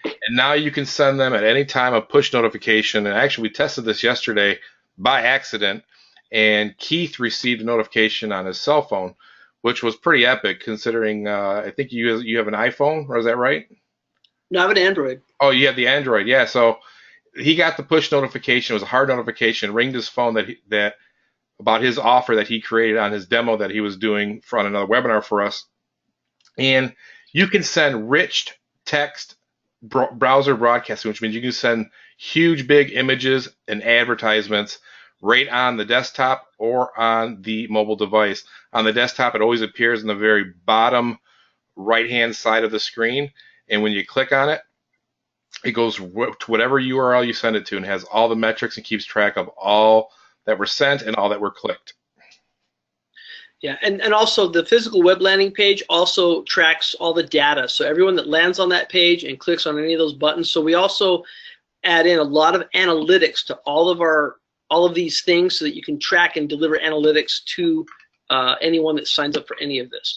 And now you can send them at any time a push notification. And actually, we tested this yesterday by accident, and Keith received a notification on his cell phone, which was pretty epic considering I think you have an iPhone, or is that right?
No, I have an Android.
Oh, you have the Android, yeah. So he got the push notification. It was a hard notification. Ringed his phone that about his offer that he created on his demo that he was doing on another webinar for us. And you can send rich text browser broadcasting, which means you can send huge, big images and advertisements right on the desktop or on the mobile device. On the desktop, it always appears in the very bottom right-hand side of the screen. And when you click on it, it goes to whatever URL you send it to and has all the metrics and keeps track of all that were sent and all that were clicked.
Yeah, and also the physical web landing page also tracks all the data. So everyone that lands on that page and clicks on any of those buttons. So we also add in a lot of analytics to all of these things so that you can track and deliver analytics to anyone that signs up for any of this.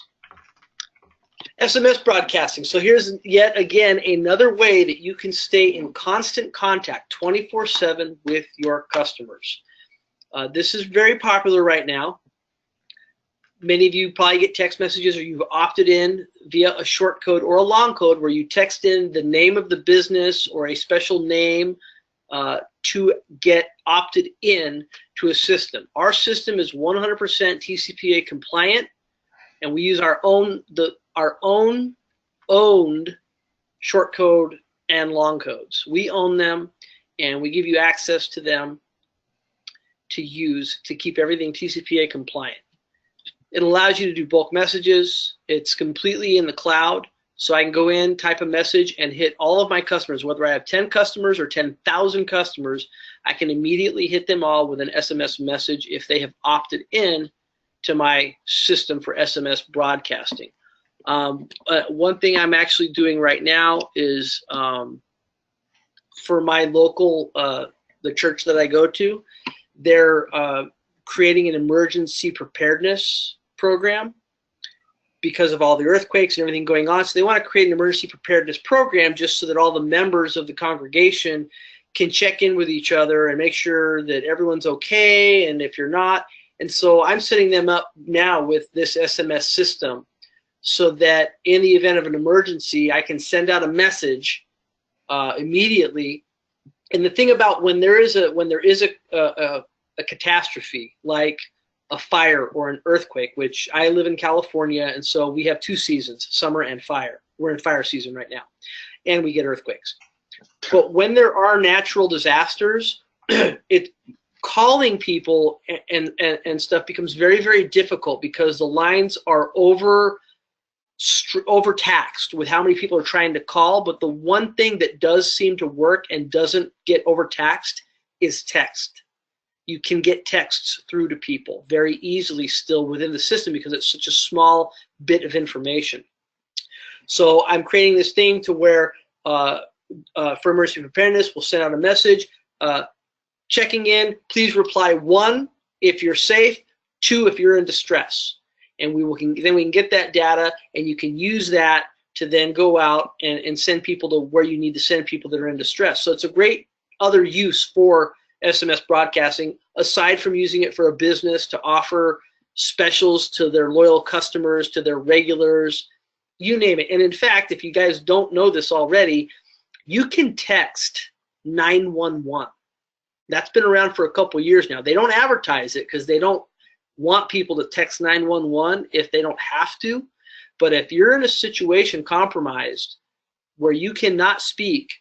SMS broadcasting. So here's yet again another way that you can stay in constant contact 24/7 with your customers. This is very popular right now. Many of you probably get text messages or you've opted in via a short code or a long code where you text in the name of the business or a special name to get opted in to a system. Our system is 100% TCPA compliant, and we use our own owned short code and long codes. We own them, and we give you access to them to use to keep everything TCPA compliant. It allows you to do bulk messages. It's completely in the cloud, so I can go in, type a message, and hit all of my customers. Whether I have 10 customers or 10,000 customers, I can immediately hit them all with an SMS message if they have opted in to my system for SMS broadcasting. One thing I'm actually doing right now is for my local, the church that I go to, they're creating an emergency preparedness program because of all the earthquakes and everything going on. So they want to create an emergency preparedness program just so that all the members of the congregation can check in with each other and make sure that everyone's okay, and if you're not. And so I'm setting them up now with this SMS system so that in the event of an emergency, I can send out a message immediately. And the thing about when there is a catastrophe like a fire or an earthquake, which I live in California, and so we have two seasons, summer and fire. We're in fire season right now, and we get earthquakes. But when there are natural disasters, calling people and stuff becomes very, very difficult because the lines are overtaxed with how many people are trying to call. But the one thing that does seem to work and doesn't get overtaxed is text. You can get texts through to people very easily still within the system because it's such a small bit of information. So I'm creating this thing to where for emergency preparedness, we'll send out a message, checking in, please reply 1 if you're safe, 2 if you're in distress. And then we can get that data, and you can use that to then go out and send people to where you need to send people that are in distress. So it's a great other use for SMS broadcasting, aside from using it for a business to offer specials to their loyal customers, to their regulars, you name it. And in fact, if you guys don't know this already, you can text 911. That's been around for a couple years now. They don't advertise it because they don't want people to text 911 if they don't have to. But if you're in a situation compromised where you cannot speak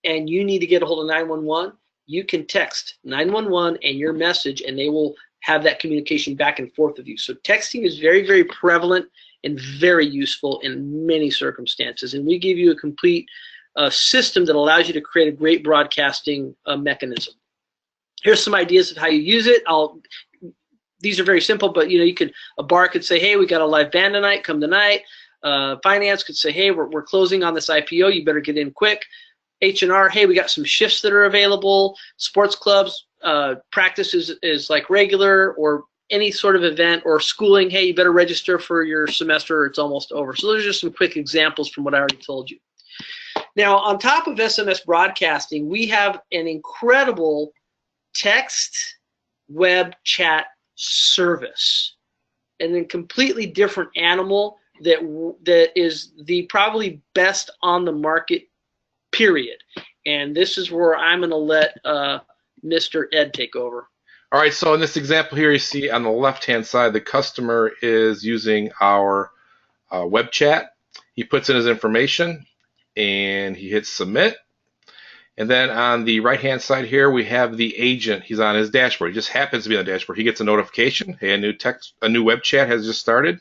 and you need to get a hold of 911, you can text 911 and your message, and they will have that communication back and forth with you. So texting is very, very prevalent and very useful in many circumstances. And we give you a complete system that allows you to create a great broadcasting mechanism. Here's some ideas of how you use it. These are very simple, but a bar could say, hey, we got a live band tonight, come tonight. Finance could say, hey, we're closing on this IPO, you better get in quick. H&R, hey, we got some shifts that are available. Sports clubs, practice is like regular, or any sort of event, or schooling, hey, you better register for your semester or it's almost over. So those are just some quick examples from what I already told you. Now, on top of SMS broadcasting, we have an incredible text web chat service, and then completely different animal that is the probably best on the market, period. And this is where I'm going to let Mr. Ed take over.
All right, so in this example here, you see on the left-hand side, the customer is using our web chat. He puts in his information, and he hits submit. And then on the right-hand side here, we have the agent. He's on his dashboard. He just happens to be on the dashboard. He gets a notification. Hey, a new web chat has just started.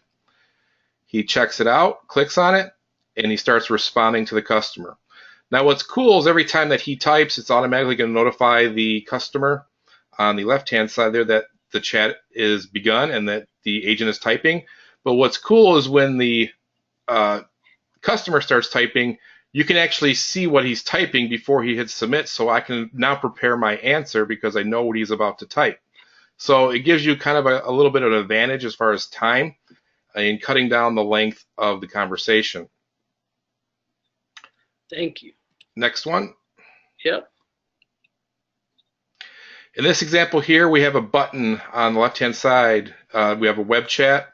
He checks it out, clicks on it, and he starts responding to the customer. Now, what's cool is every time that he types, it's automatically going to notify the customer on the left-hand side there that the chat is begun and that the agent is typing. But what's cool is when the customer starts typing, you can actually see what he's typing before he hits submit, so I can now prepare my answer because I know what he's about to type. So it gives you kind of a little bit of an advantage as far as time in cutting down the length of the conversation.
Thank you.
Next one.
Yep.
In this example here, we have a button on the left-hand side. We have a web chat.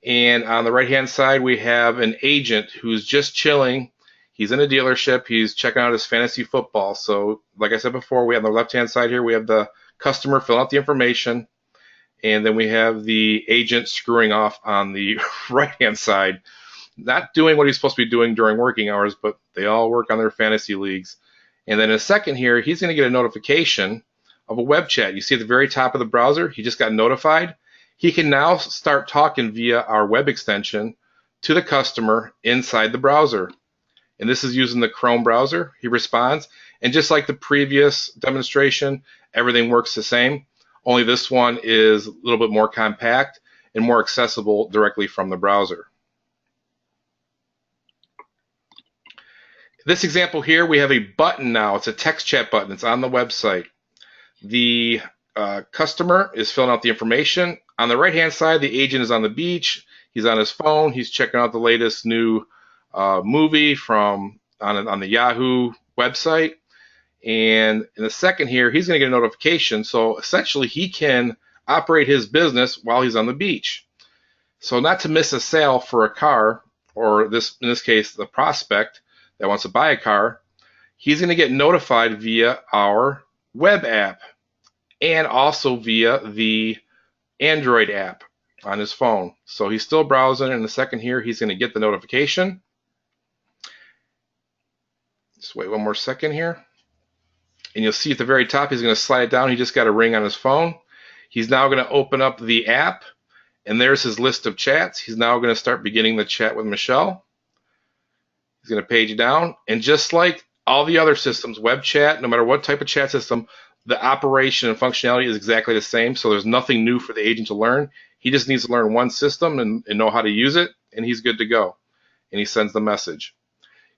And on the right-hand side, we have an agent who's just chilling. He's in a dealership. He's checking out his fantasy football. So like I said before, we have on the left-hand side here, we have the customer filling out the information. And then we have the agent screwing off on the right-hand side, not doing what he's supposed to be doing during working hours, but they all work on their fantasy leagues. And then in a second here, he's going to get a notification of a web chat. You see at the very top of the browser, he just got notified. He can now start talking via our web extension to the customer inside the browser. And this is using the Chrome browser. He responds. And just like the previous demonstration, everything works the same. Only this one is a little bit more compact and more accessible directly from the browser. This example here, we have a button now. It's a text chat button. It's on the website. The customer is filling out the information. On the right-hand side, the agent is on the beach. He's on his phone. He's checking out the latest new movie from on the Yahoo website. And in a second here, he's going to get a notification. So essentially, he can operate his business while he's on the beach. So not to miss a sale for a car, or in this case, the prospect that wants to buy a car, he's going to get notified via our web app and also via the Android app on his phone. So he's still browsing. In a second here, he's going to get the notification. Just wait one more second here. And you'll see at the very top, he's going to slide it down. He just got a ring on his phone. He's now going to open up the app, and there's his list of chats. He's now going to start beginning the chat with Michelle. He's going to page down. And just like all the other systems, web chat, no matter what type of chat system, the operation and functionality is exactly the same. So there's nothing new for the agent to learn. He just needs to learn one system and know how to use it, and he's good to go. And he sends the message.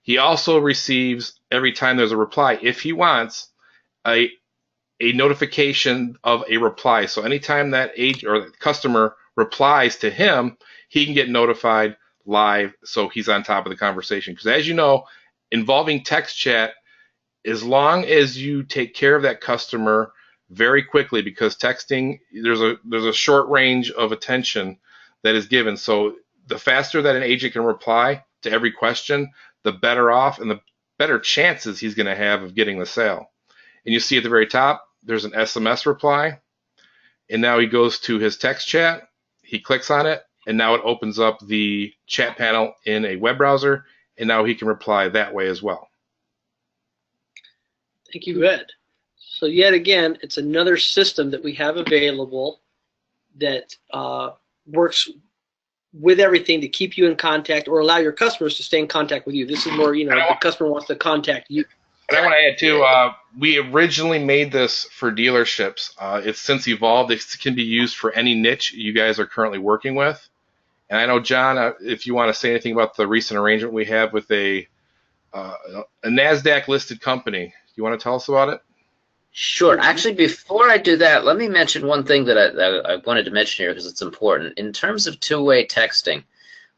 He also receives, every time there's a reply, if he wants, a notification of a reply. So anytime that agent or customer replies to him, he can get notified live, so he's on top of the conversation. Because as you know, involving text chat, as long as you take care of that customer very quickly, because texting, there's a short range of attention that is given. So the faster that an agent can reply to every question, the better off and the better chances he's going to have of getting the sale. And you see at the very top, there's an SMS reply. And now he goes to his text chat. He clicks on it, and now it opens up the chat panel in a web browser, and now he can reply that way as well.
Thank you, Ed. So yet again, it's another system that we have available that works with everything to keep you in contact or allow your customers to stay in contact with you. This is more, the customer wants to contact you.
And I want to add too, we originally made this for dealerships. It's since evolved. It can be used for any niche you guys are currently working with. And I know, John, if you want to say anything about the recent arrangement we have with a NASDAQ-listed company, you want to tell us about it?
Sure. Actually, before I do that, let me mention one thing that I wanted to mention here because it's important. In terms of two-way texting,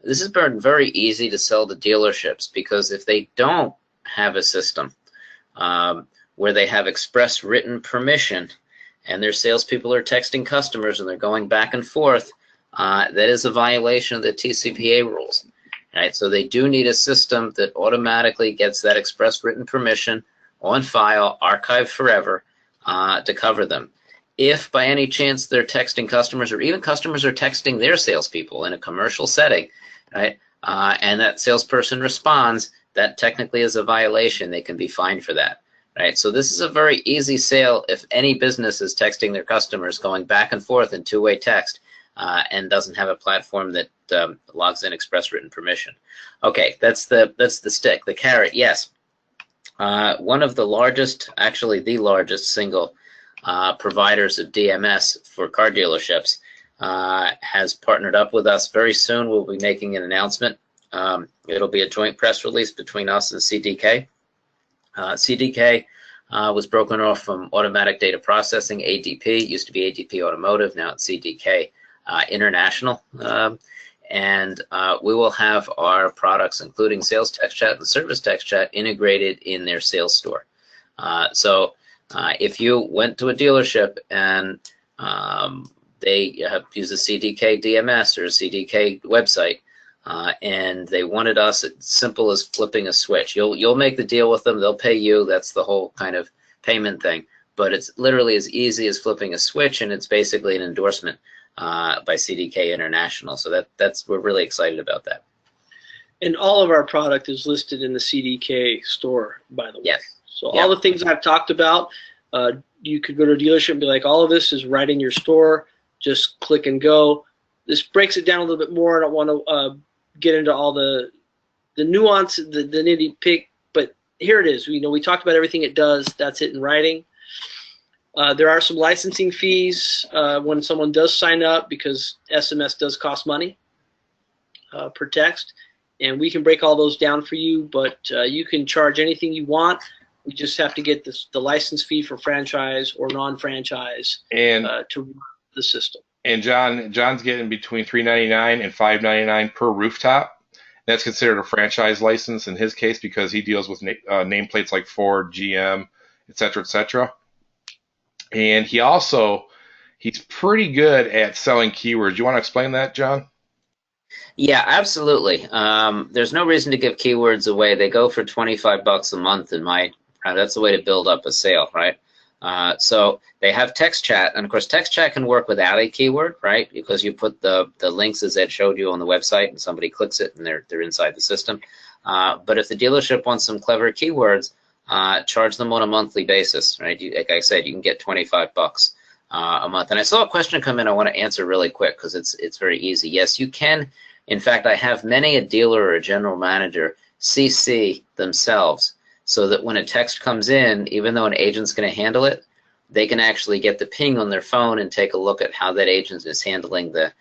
this has been very easy to sell to dealerships because if they don't have a system where they have express written permission and their salespeople are texting customers and they're going back and forth, that is a violation of the TCPA rules. Right? So they do need a system that automatically gets that express written permission on file, archived forever, to cover them. If by any chance they're texting customers, or even customers are texting their salespeople in a commercial setting, right, and that salesperson responds, that technically is a violation. They can be fined for that. Right? So this is a very easy sale if any business is texting their customers, going back and forth in two-way text, and doesn't have a platform that logs in express written permission. Okay, that's the stick. The carrot, yes. One of the largest, actually the largest single providers of DMS for car dealerships has partnered up with us. Very soon we'll be making an announcement. It'll be a joint press release between us and CDK. CDK was broken off from Automatic Data Processing, ADP. It used to be ADP Automotive, now it's CDK International. And we will have our products, including sales text chat and service text chat, integrated in their sales store. So if you went to a dealership and they use a CDK DMS or a CDK website, and they wanted us, it's simple as flipping a switch. You'll make the deal with them. They'll pay you. That's the whole kind of payment thing. But it's literally as easy as flipping a switch, and it's basically an endorsement by CDK International. So we're really excited about that.
And all of our product is listed in the CDK store, by the way.
Yes.
So
Yep.
all the things I've talked about, you could go to a dealership and be like, all of this is right in your store. Just click and go. This breaks it down a little bit more. I don't want to get into all the nuance, the nitty-pick, but here it is. We talked about everything it does. That's it in writing. There are some licensing fees when someone does sign up because SMS does cost money per text, and we can break all those down for you, but you can charge anything you want. We just have to get the license fee for franchise or non-franchise to run the system.
And John's getting between $3.99 and $5.99 per rooftop. That's considered a franchise license in his case because he deals with nameplates like Ford, GM, et cetera, and he's pretty good at selling keywords. You want to explain that, John?
Yeah, absolutely. There's no reason to give keywords away. They go for $25 a month in my. That's the way to build up a sale, right? So they have text chat, and of course text chat can work without a keyword, right? Because you put the links as Ed showed you on the website, and somebody clicks it, and they're inside the system. But if the dealership wants some clever keywords, charge them on a monthly basis, right? Like I said, you can get $25 a month. And I saw a question come in. I want to answer really quick because it's very easy. Yes, you can. In fact, I have many a dealer or a general manager CC themselves, so that when a text comes in, even though an agent's going to handle it, they can actually get the ping on their phone and take a look at how that agent is handling the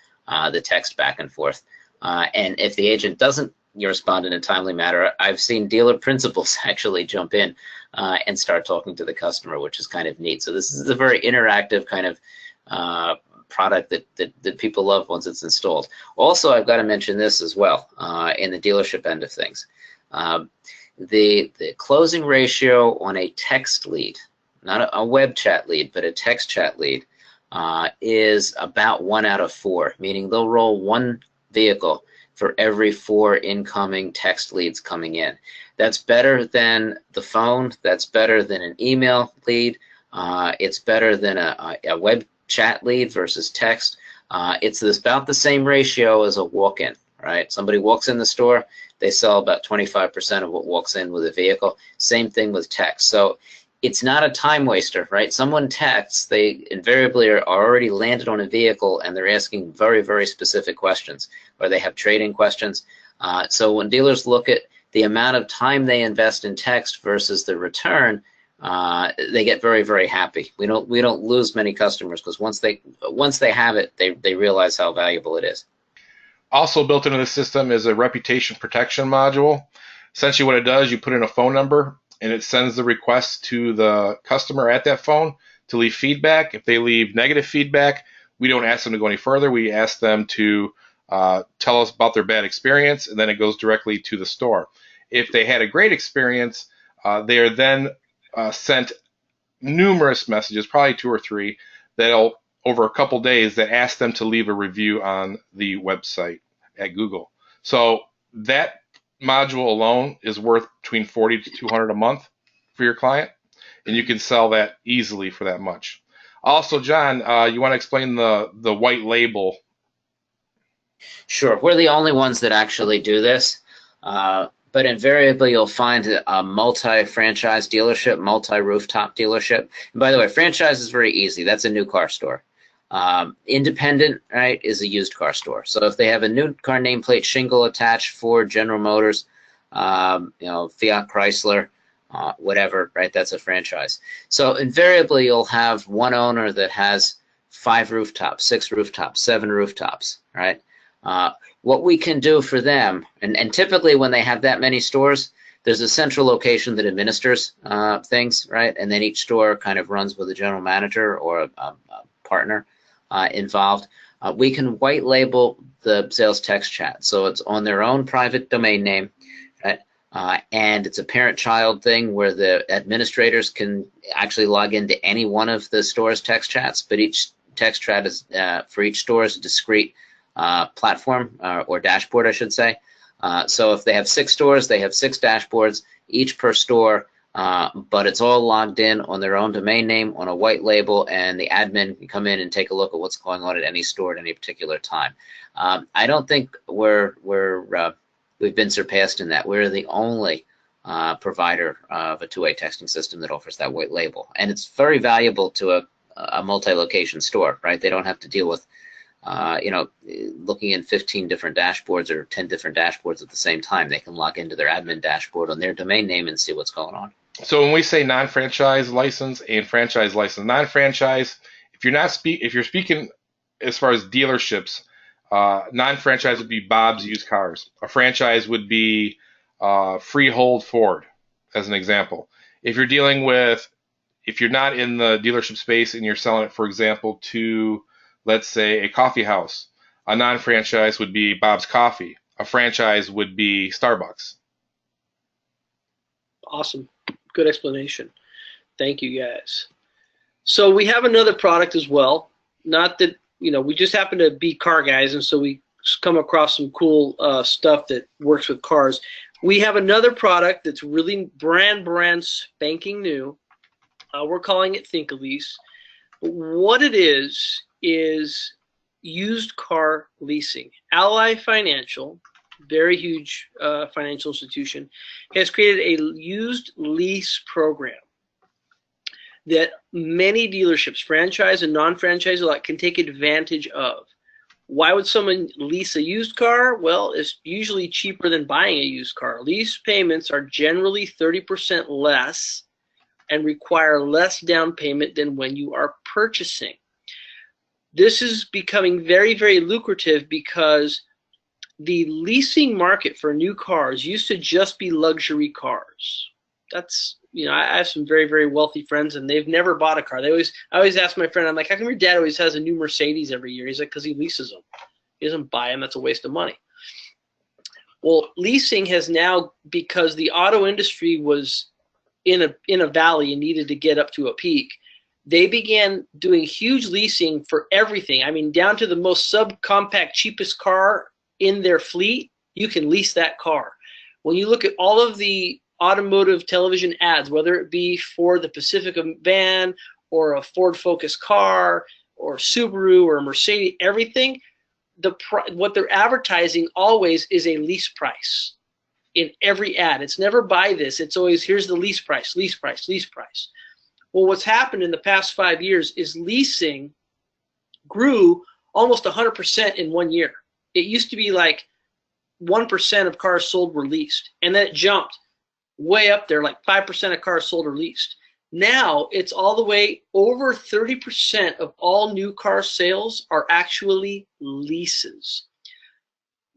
text back and forth. And if the agent doesn't respond in a timely manner, I've seen dealer principals actually jump in and start talking to the customer, which is kind of neat. So this is a very interactive kind of product that people love once it's installed. Also, I've got to mention this as well in the dealership end of things. The closing ratio on a text lead, not a web chat lead, but a text chat lead, is about 1 out of 4, meaning they'll roll one vehicle for every 4 incoming text leads coming in. That's better than the phone. That's better than an email lead. It's better than a web chat lead versus text. It's about the same ratio as a walk-in, right? Somebody walks in the store, they sell about 25% of what walks in with a vehicle. Same thing with text. So it's not a time waster, right? Someone texts, they invariably are already landed on a vehicle and they're asking very, very specific questions, or they have trading questions. So when dealers look at the amount of time they invest in text versus the return, they get very, very happy. We don't lose many customers because once they have it, they realize how valuable it is.
Also built into the system is a reputation protection module. Essentially what it does, you put in a phone number and it sends the request to the customer at that phone to leave feedback. If they leave negative feedback, we don't ask them to go any further. We ask them to tell us about their bad experience, and then it goes directly to the store. If they had a great experience, they are then sent numerous messages, probably 2 or 3, that'll over a couple days that ask them to leave a review on the website at Google. So that module alone is worth between $40 to $200 a month for your client, and you can sell that easily for that much. Also, John, you want to explain the white label?
Sure, we're the only ones that actually do this, but invariably you'll find a multi-franchise dealership, multi-rooftop dealership. And by the way, franchise is very easy. That's a new car store. Independent, right, is a used car store. So if they have a new car nameplate shingle attached, Ford, General Motors, Fiat Chrysler, whatever, right, that's a franchise. So invariably you'll have one owner that has 5 rooftops, 6 rooftops, 7 rooftops, right? What we can do for them, and typically when they have that many stores, there's a central location that administers things, right? And then each store kind of runs with a general manager or a partner involved. We can white label the sales text chat, so it's on their own private domain name, right? And it's a parent-child thing where the administrators can actually log into any one of the store's text chats, but each text chat is for each store is a discrete platform or dashboard, I should say. So if they have 6 stores, they have 6 dashboards, each per store, but it's all logged in on their own domain name on a white label, and the admin can come in and take a look at what's going on at any store at any particular time. I don't think we've been surpassed in that. We're the only provider of a two-way texting system that offers that white label, and it's very valuable to a multi-location store, right? They don't have to deal with looking in 15 different dashboards or 10 different dashboards at the same time. They can log into their admin dashboard on their domain name and see what's going on.
So when we say non-franchise license and franchise license, non-franchise, if you're speaking as far as dealerships, non-franchise would be Bob's Used Cars. A franchise would be Freehold Ford, as an example. If you're not in the dealership space and you're selling it, for example, to, let's say, a coffee house, a non-franchise would be Bob's Coffee. A franchise would be Starbucks.
Awesome. Good explanation. Thank you, guys. So we have another product as well. Not that, we just happen to be car guys, and so we come across some cool stuff that works with cars. We have another product that's really brand spanking new. We're calling it Think-A-Lease. What it is used car leasing. Ally Financial, very huge financial institution, has created a used lease program that many dealerships, franchise and non-franchise alike, can take advantage of. Why would someone lease a used car? Well, it's usually cheaper than buying a used car. Lease payments are generally 30% less and require less down payment than when you are purchasing. This is becoming very, very lucrative because the leasing market for new cars used to just be luxury cars. That's, I have some very, very wealthy friends, and they've never bought a car. I always ask my friend, I'm like, how come your dad always has a new Mercedes every year? He's like, because he leases them. He doesn't buy them. That's a waste of money. Well, leasing has now, because the auto industry was in a valley and needed to get up to a peak, they began doing huge leasing for everything. I mean, down to the most subcompact, cheapest car in their fleet, you can lease that car. When you look at all of the automotive television ads, whether it be for the Pacifica van or a Ford Focus car or Subaru or a Mercedes, everything, what they're advertising always is a lease price in every ad. It's never buy this. It's always, here's the lease price, lease price, lease price. Well, what's happened in the past 5 years is leasing grew almost 100% in 1 year. It used to be like 1% of cars sold were leased, and then it jumped way up there, like 5% of cars sold or leased. Now it's all the way over 30% of all new car sales are actually leases.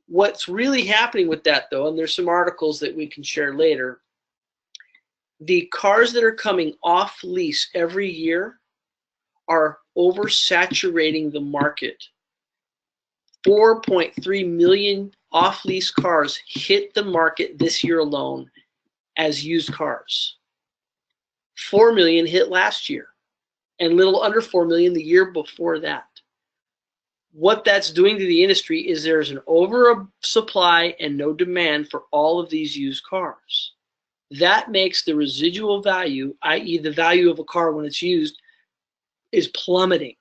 What's really happening with that, though, and there's some articles that we can share later, the cars that are coming off lease every year are oversaturating the market. 4.3 million off-lease cars hit the market this year alone as used cars. 4 million hit last year, and little under 4 million the year before that. What that's doing to the industry is there's an oversupply and no demand for all of these used cars. That makes the residual value, i.e. the value of a car when it's used, is plummeting.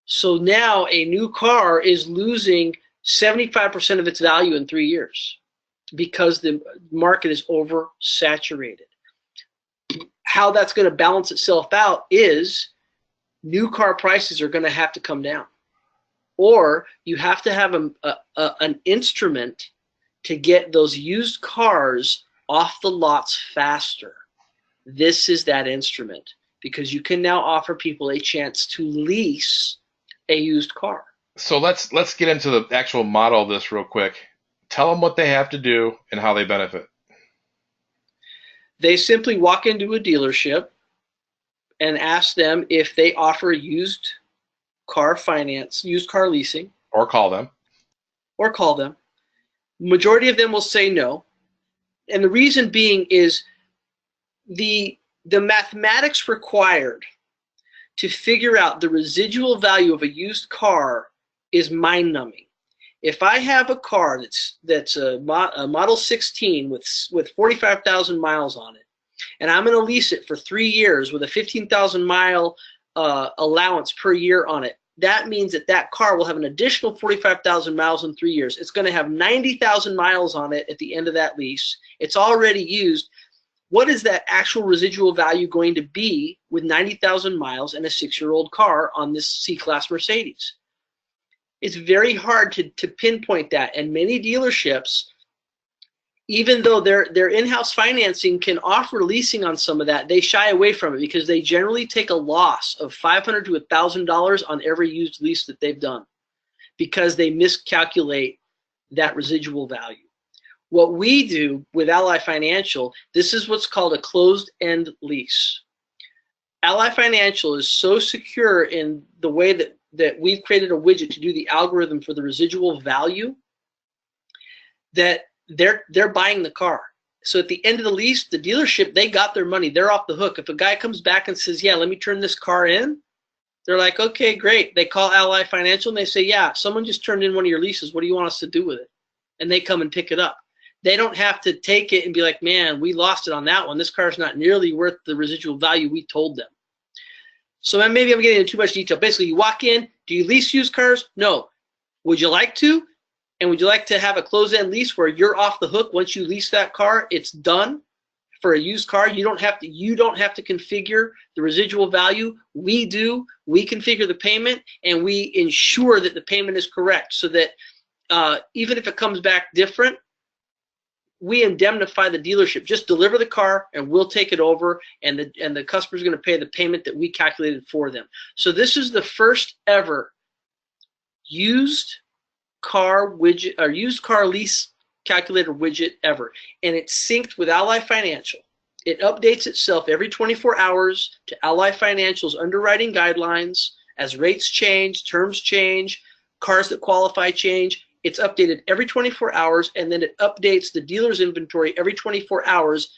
So now a new car is losing 75% of its value in 3 years because the market is oversaturated. How that's going to balance itself out is new car prices are going to have to come down, or you have to have an instrument to get those used cars off the lots faster. This is that instrument, because you can now offer people a chance to lease a used car.
So let's get into the actual model of this real quick. Tell them what they have to do and how they benefit.
They simply walk into a dealership and ask them if they offer used car finance, used car leasing.
Or call them.
Majority of them will say no. And the reason being is the mathematics required to figure out the residual value of a used car is mind-numbing. If I have a car that's a Model 16 with 45,000 miles on it, and I'm going to lease it for 3 years with a 15,000 mile allowance per year on it, that means that car will have an additional 45,000 miles in 3 years. It's going to have 90,000 miles on it at the end of that lease. It's already used. What is that actual residual value going to be with 90,000 miles and a 6-year-old car on this C-Class Mercedes? It's very hard to pinpoint that, and many dealerships, even though their in-house financing can offer leasing on some of that, they shy away from it because they generally take a loss of $500 to $1,000 on every used lease that they've done because they miscalculate that residual value. What we do with Ally Financial, this is what's called a closed-end lease. Ally Financial is so secure in the way that we've created a widget to do the algorithm for the residual value that they're buying the car. So at the end of the lease, the dealership, they got their money. They're off the hook. If a guy comes back and says, yeah, let me turn this car in, they're like, okay, great. They call Ally Financial and they say, yeah, someone just turned in one of your leases. What do you want us to do with it? And they come and pick it up. They don't have to take it and be like, man, we lost it on that one. This car's not nearly worth the residual value we told them. So maybe I'm getting into too much detail. Basically, you walk in, do you lease used cars? No. Would you like to? And would you like to have a closed-end lease where you're off the hook once you lease that car? It's done. For a used car, you don't have to configure the residual value. We do. We configure the payment, and we ensure that the payment is correct so that even if it comes back different, we indemnify the dealership. Just deliver the car and we'll take it over, and the customer's going to pay the payment that we calculated for them. So this is the first ever used car widget or used car lease calculator widget ever, and it's synced with Ally Financial. It updates itself every 24 hours to Ally Financial's underwriting guidelines. As rates change, terms change, cars that qualify change, it's updated every 24 hours, and then it updates the dealer's inventory every 24 hours,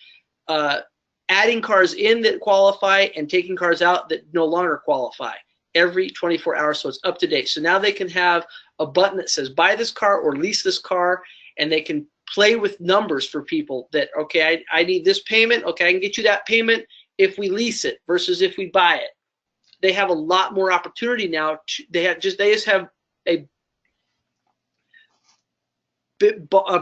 adding cars in that qualify and taking cars out that no longer qualify every 24 hours, so it's up to date. So now they can have a button that says buy this car or lease this car, and they can play with numbers for people that, okay, I need this payment, okay, I can get you that payment if we lease it versus if we buy it. They have a lot more opportunity now. They just have a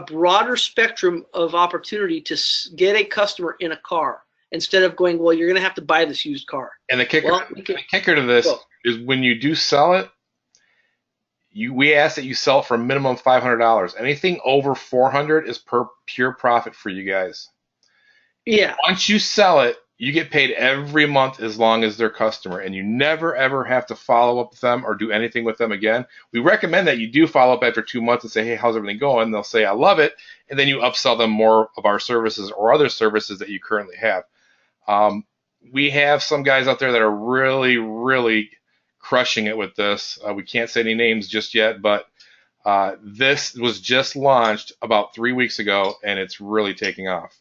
broader spectrum of opportunity to get a customer in a car. instead of going, well, you're going to have to buy this used car.
And the kicker,
Well,
the kicker to this is when you do sell it, we ask that you sell it for a minimum of $500. Anything over $400 is pure profit for you guys.
Yeah.
Once you sell it, you get paid every month as long as their customer, and you never ever have to follow up with them or do anything with them again. We recommend that you do follow up after 2 months and say, hey, how's everything going? And they'll say, I love it, and then you upsell them more of our services or other services that you currently have. We have some guys out there that are really, really crushing it with this. We can't say any names just yet, but this was just launched about 3 weeks ago, and it's really taking off.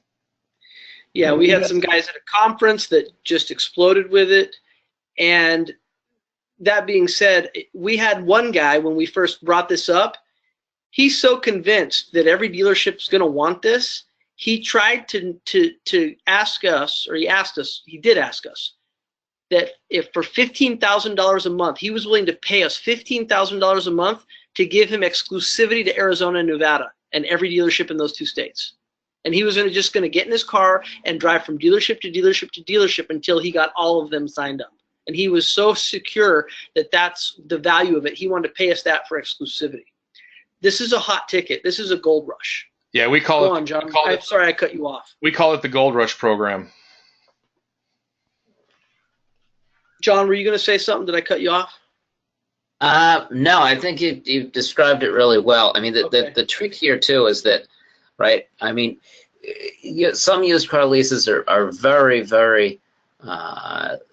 Yeah, we had some guys at a conference that just exploded with it. And that being said, we had one guy when we first brought this up, he's so convinced that every dealership is going to want this. He tried to ask us, or he did ask us, that if for $15,000 a month, he was willing to pay us $15,000 a month to give him exclusivity to Arizona and Nevada and every dealership in those 2 states. And he was just going to get in his car and drive from dealership to dealership to dealership until he got all of them signed up. And he was so secure that that's the value of it. He wanted to pay us that for exclusivity. This is a hot ticket. This is a gold rush.
Yeah, we call it.
Go on, John. I'm sorry I cut you off.
We call it the Gold Rush program.
John, were you going to say something? Did I cut you off?
No, I think you described it really well. I mean, the trick here too is that, right? I mean, some used car leases are very, very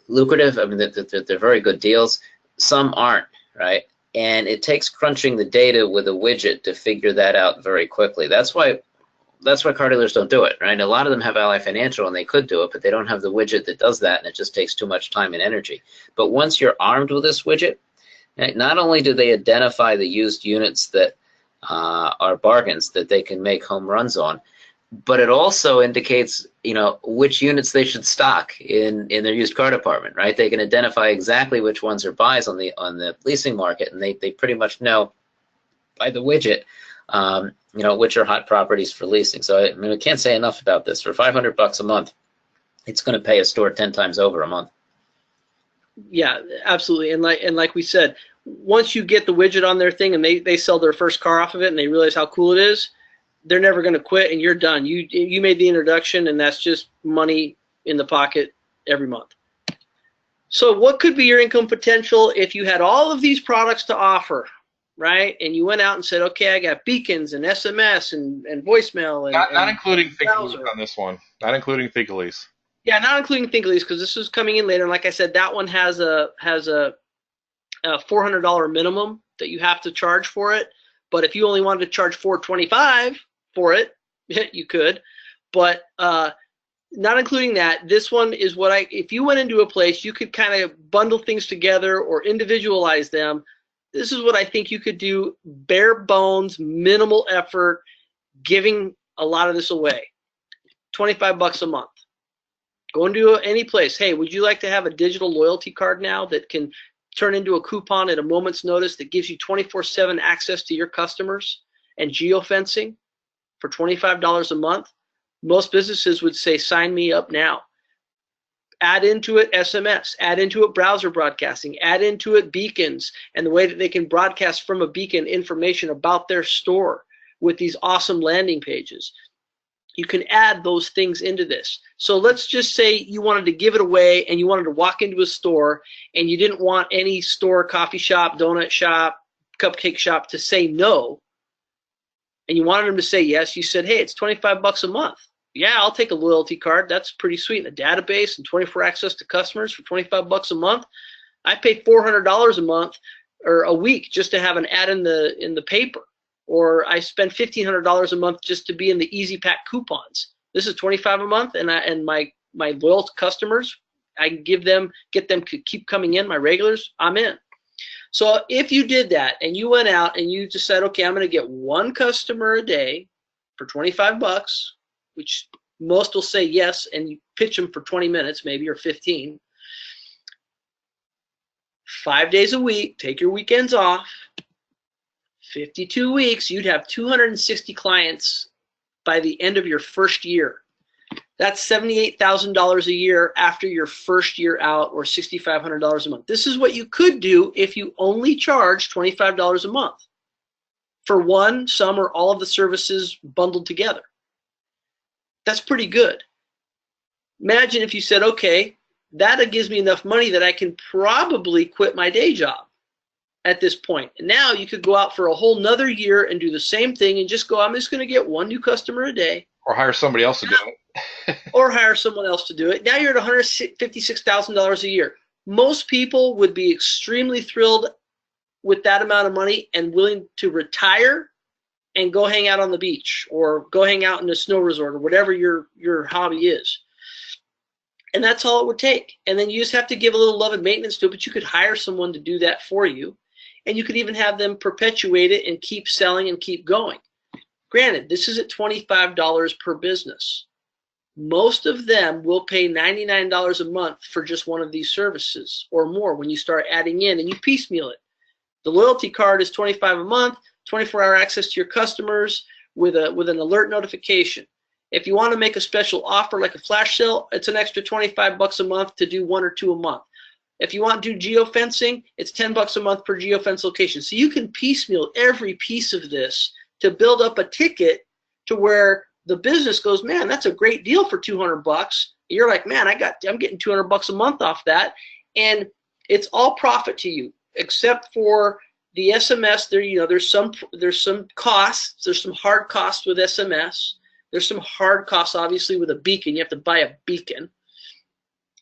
lucrative. I mean, they're very good deals. Some aren't, right? And it takes crunching the data with a widget to figure that out very quickly. That's why car dealers don't do it, right? A lot of them have Ally Financial and they could do it, but they don't have the widget that does that, and it just takes too much time and energy. But once you're armed with this widget, not only do they identify the used units that are bargains that they can make home runs on, but it also indicates, which units they should stock in their used car department, right? They can identify exactly which ones are buys on the leasing market, and they pretty much know by the widget, which are hot properties for leasing. So I mean, we can't say enough about this. For $500 a month, it's going to pay a store 10 times over a month.
Yeah, absolutely. And like we said, once you get the widget on their thing and they sell their first car off of it and they realize how cool it is, they're never going to quit, and you're done. You made the introduction, and that's just money in the pocket every month. So what could be your income potential if you had all of these products to offer, right? And you went out and said, okay, I got beacons and SMS and voicemail. And
not including ThinkLease on this one. Not including ThinkLease.
Yeah, not including ThinkLease, because this is coming in later. And like I said, that one has a $400 minimum that you have to charge for it. But if you only wanted to charge $425 for it, you could. But not including that, this one is if you went into a place, you could kind of bundle things together or individualize them. This is what I think you could do, bare bones, minimal effort, giving a lot of this away. $25 a month. Go into any place. Hey, would you like to have a digital loyalty card now that can turn into a coupon at a moment's notice that gives you 24/7 access to your customers and geofencing for $25 a month? Most businesses would say, sign me up now. Add into it SMS, add into it browser broadcasting, add into it beacons, and the way that they can broadcast from a beacon information about their store with these awesome landing pages. You can add those things into this. So let's just say you wanted to give it away and you wanted to walk into a store and you didn't want any store, coffee shop, donut shop, cupcake shop to say no, and you wanted them to say yes. You said, hey, it's $25 a month. Yeah, I'll take a loyalty card. That's pretty sweet. And a database and 24 access to customers for $25 a month. I pay $400 a month or a week just to have an ad in the paper. Or I spend $1,500 a month just to be in the Easy Pack coupons. This is $25 a month, and my loyal customers, I can get them to keep coming in. My regulars, I'm in. So if you did that and you went out and you just said, okay, I'm going to get one customer a day for $25, which most will say yes, and you pitch them for 20 minutes maybe, or 15. 5 days a week, take your weekends off. 52 weeks, you'd have 260 clients by the end of your first year. That's $78,000 a year after your first year out, or $6,500 a month. This is what you could do if you only charge $25 a month for one, some, or all of the services bundled together. That's pretty good. Imagine if you said, okay, that gives me enough money that I can probably quit my day job at this point. And now you could go out for a whole nother year and do the same thing and just go, I'm just going to get one new customer a day.
Or hire somebody else to do it.
Or hire someone else to do it. Now you're at $156,000 a year. Most people would be extremely thrilled with that amount of money and willing to retire and go hang out on the beach or go hang out in a snow resort or whatever your hobby is. And that's all it would take. And then you just have to give a little love and maintenance to it, but you could hire someone to do that for you. And you could even have them perpetuate it and keep selling and keep going. Granted, this is at $25 per business. Most of them will pay $99 a month for just one of these services or more when you start adding in and you piecemeal it. The loyalty card is $25 a month, 24-hour access to your customers with an alert notification. If you want to make a special offer like a flash sale, it's an extra $25 a month to do 1 or 2 a month. If you want to do geofencing, it's $10 a month per geofence location. So you can piecemeal every piece of this to build up a ticket to where the business goes, man, that's a great deal for $200. You're like, man, I'm getting $200 a month off that, and it's all profit to you, except for the SMS. There's some costs. There's some hard costs with SMS. There's some hard costs, obviously, with a beacon. You have to buy a beacon,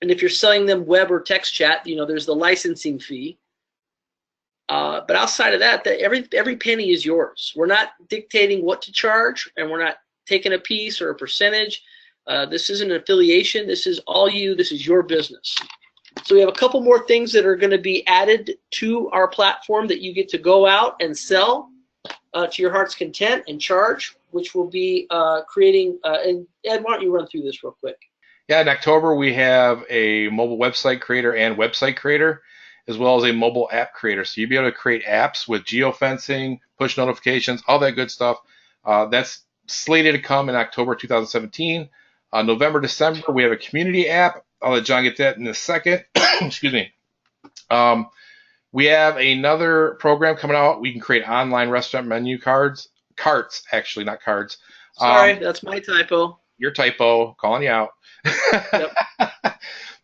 and if you're selling them web or text chat, there's the licensing fee. But outside of that, every penny is yours. We're not dictating what to charge, and we're not taking a piece or a percentage. This isn't an affiliation. This is all you. This is your business. So we have a couple more things that are going to be added to our platform that you get to go out and sell to your heart's content and charge, which will be creating. And Ed, why don't you run through this real quick?
Yeah, in October we have a mobile website creator and website creator, as well as a mobile app creator. So you'll be able to create apps with geofencing, push notifications, all that good stuff. That's slated to come in October 2017. November, December, we have a community app. I'll let John get that in a second. Excuse me. We have another program coming out. We can create online restaurant menu carts, actually, not cards.
Sorry, that's my typo.
Your typo, calling you out.
Yep.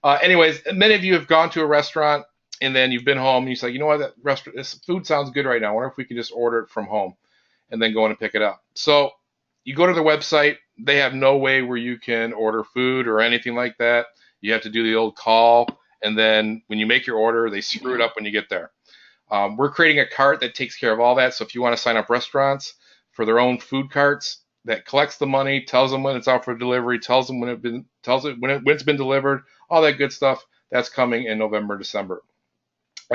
Anyways, many of you have gone to a restaurant and then you've been home and you say, you know what, this food sounds good right now. I wonder if we could just order it from home and then go in and pick it up. So you go to their website. They have no way where you can order food or anything like that. You have to do the old call, and then when you make your order, they screw it up when you get there. We're creating a cart that takes care of all that. So if you want to sign up restaurants for their own food carts, that collects the money, tells them when it's out for delivery, tells them when it's been delivered, all that good stuff. That's coming in November, December.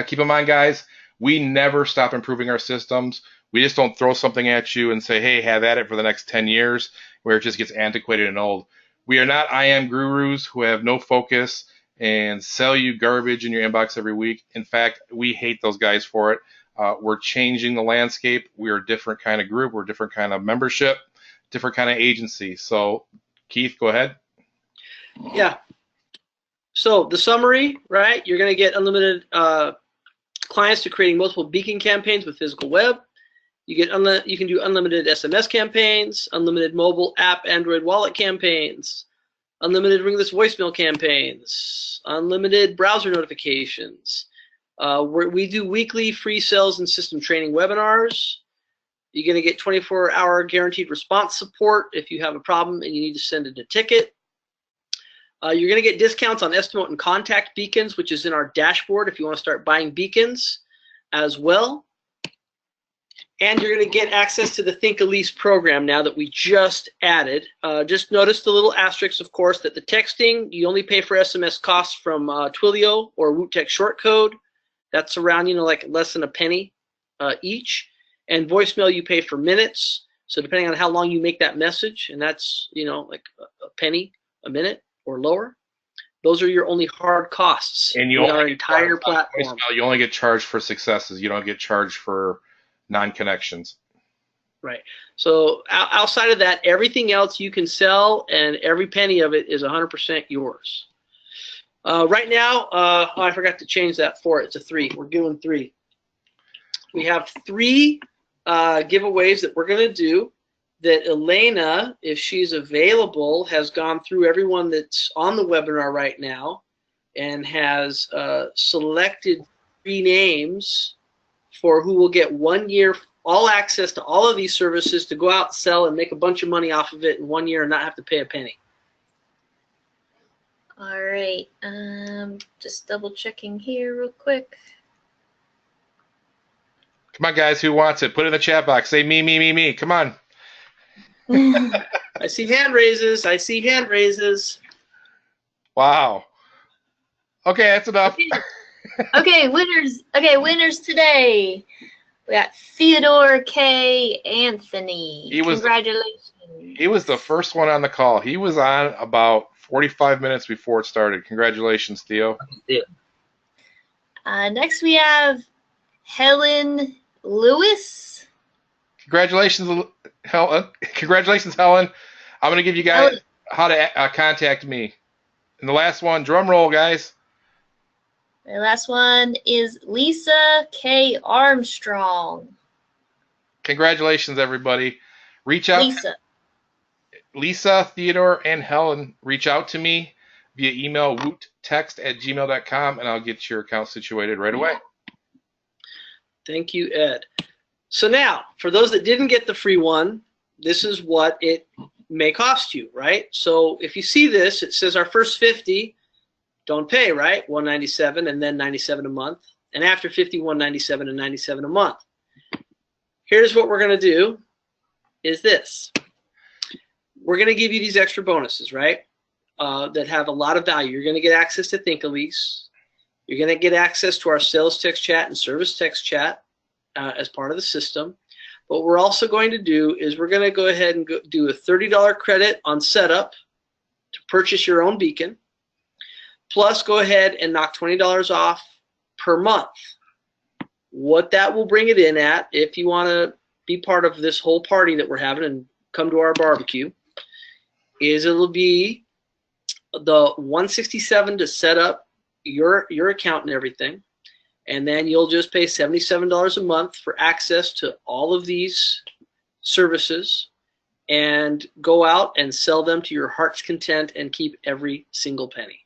Keep in mind, guys, we never stop improving our systems. We just don't throw something at you and say, hey, have at it for the next 10 years, where it just gets antiquated and old. We are not IM gurus who have no focus and sell you garbage in your inbox every week. In fact, we hate those guys for it. We're changing the landscape. We're a different kind of group. We're a different kind of membership, different kind of agency. So, Keith, go ahead.
Yeah. So the summary, right? You're going to get unlimited clients to creating multiple beacon campaigns with physical web. You can do unlimited SMS campaigns, unlimited mobile app Android wallet campaigns, unlimited ringless voicemail campaigns, unlimited browser notifications. We do weekly free sales and system training webinars. You're going to get 24-hour guaranteed response support if you have a problem and you need to send in a ticket. You're going to get discounts on estimate and contact beacons, which is in our dashboard if you want to start buying beacons as well. And you're going to get access to the Think Elise program now that we just added. Just notice the little asterisks, of course, that the texting, you only pay for SMS costs from Twilio or WootTech shortcode. That's around, like less than a penny each. And voicemail, you pay for minutes. So depending on how long you make that message, and that's, like a penny a minute or lower, those are your only hard costs.
And you
our entire platform.
Voicemail, you only get charged for successes. You don't get charged for non-connections.
Right. So outside of that, everything else you can sell, and every penny of it is 100% yours. Right now, oh, I forgot to change that for it. It's a 3. We're doing 3. We have 3 giveaways that we're going to do that Elena, if she's available, has gone through everyone that's on the webinar right now and has selected 3 names for who will get 1 year all access to all of these services to go out, sell, and make a bunch of money off of it in 1 year and not have to pay a penny.
All right. Just double checking here real quick.
Come on, guys. Who wants it? Put it in the chat box. Say me, me, me, me. Come on.
I see hand raises. I see hand raises.
Wow. Okay, that's enough.
Okay, winners. Okay, winners today. We got Theodore K. Anthony. Congratulations.
He was the first one on the call. He was on about 45 minutes before it started. Congratulations, Theo.
Next we have Helen Lewis.
Congratulations, Helen. Congratulations, Helen. I'm going to give you guys how to contact me. And the last one, drum roll, guys.
The last one is Lisa K. Armstrong.
Congratulations, everybody. Reach out. Lisa, Theodore, and Helen, reach out to me via email, woottext@gmail.com, and I'll get your account situated right away.
Thank you, Ed. So now, for those that didn't get the free one, this is what it may cost you, right? So if you see this, it says our first 50, don't pay, right? $197 and then $97 a month. And after 50, $197 and $97 a month. Here's what we're going to do is this. We're going to give you these extra bonuses, right? That have a lot of value. You're going to get access to ThinkElease. You're going to get access to our sales text chat and service text chat as part of the system. What we're also going to do is we're going to go ahead and do a $30 credit on setup to purchase your own beacon. Plus, go ahead and knock $20 off per month. What that will bring it in at, if you want to be part of this whole party that we're having and come to our barbecue, is it'll be the $167 to set up your account and everything, and then you'll just pay $77 a month for access to all of these services and go out and sell them to your heart's content and keep every single penny.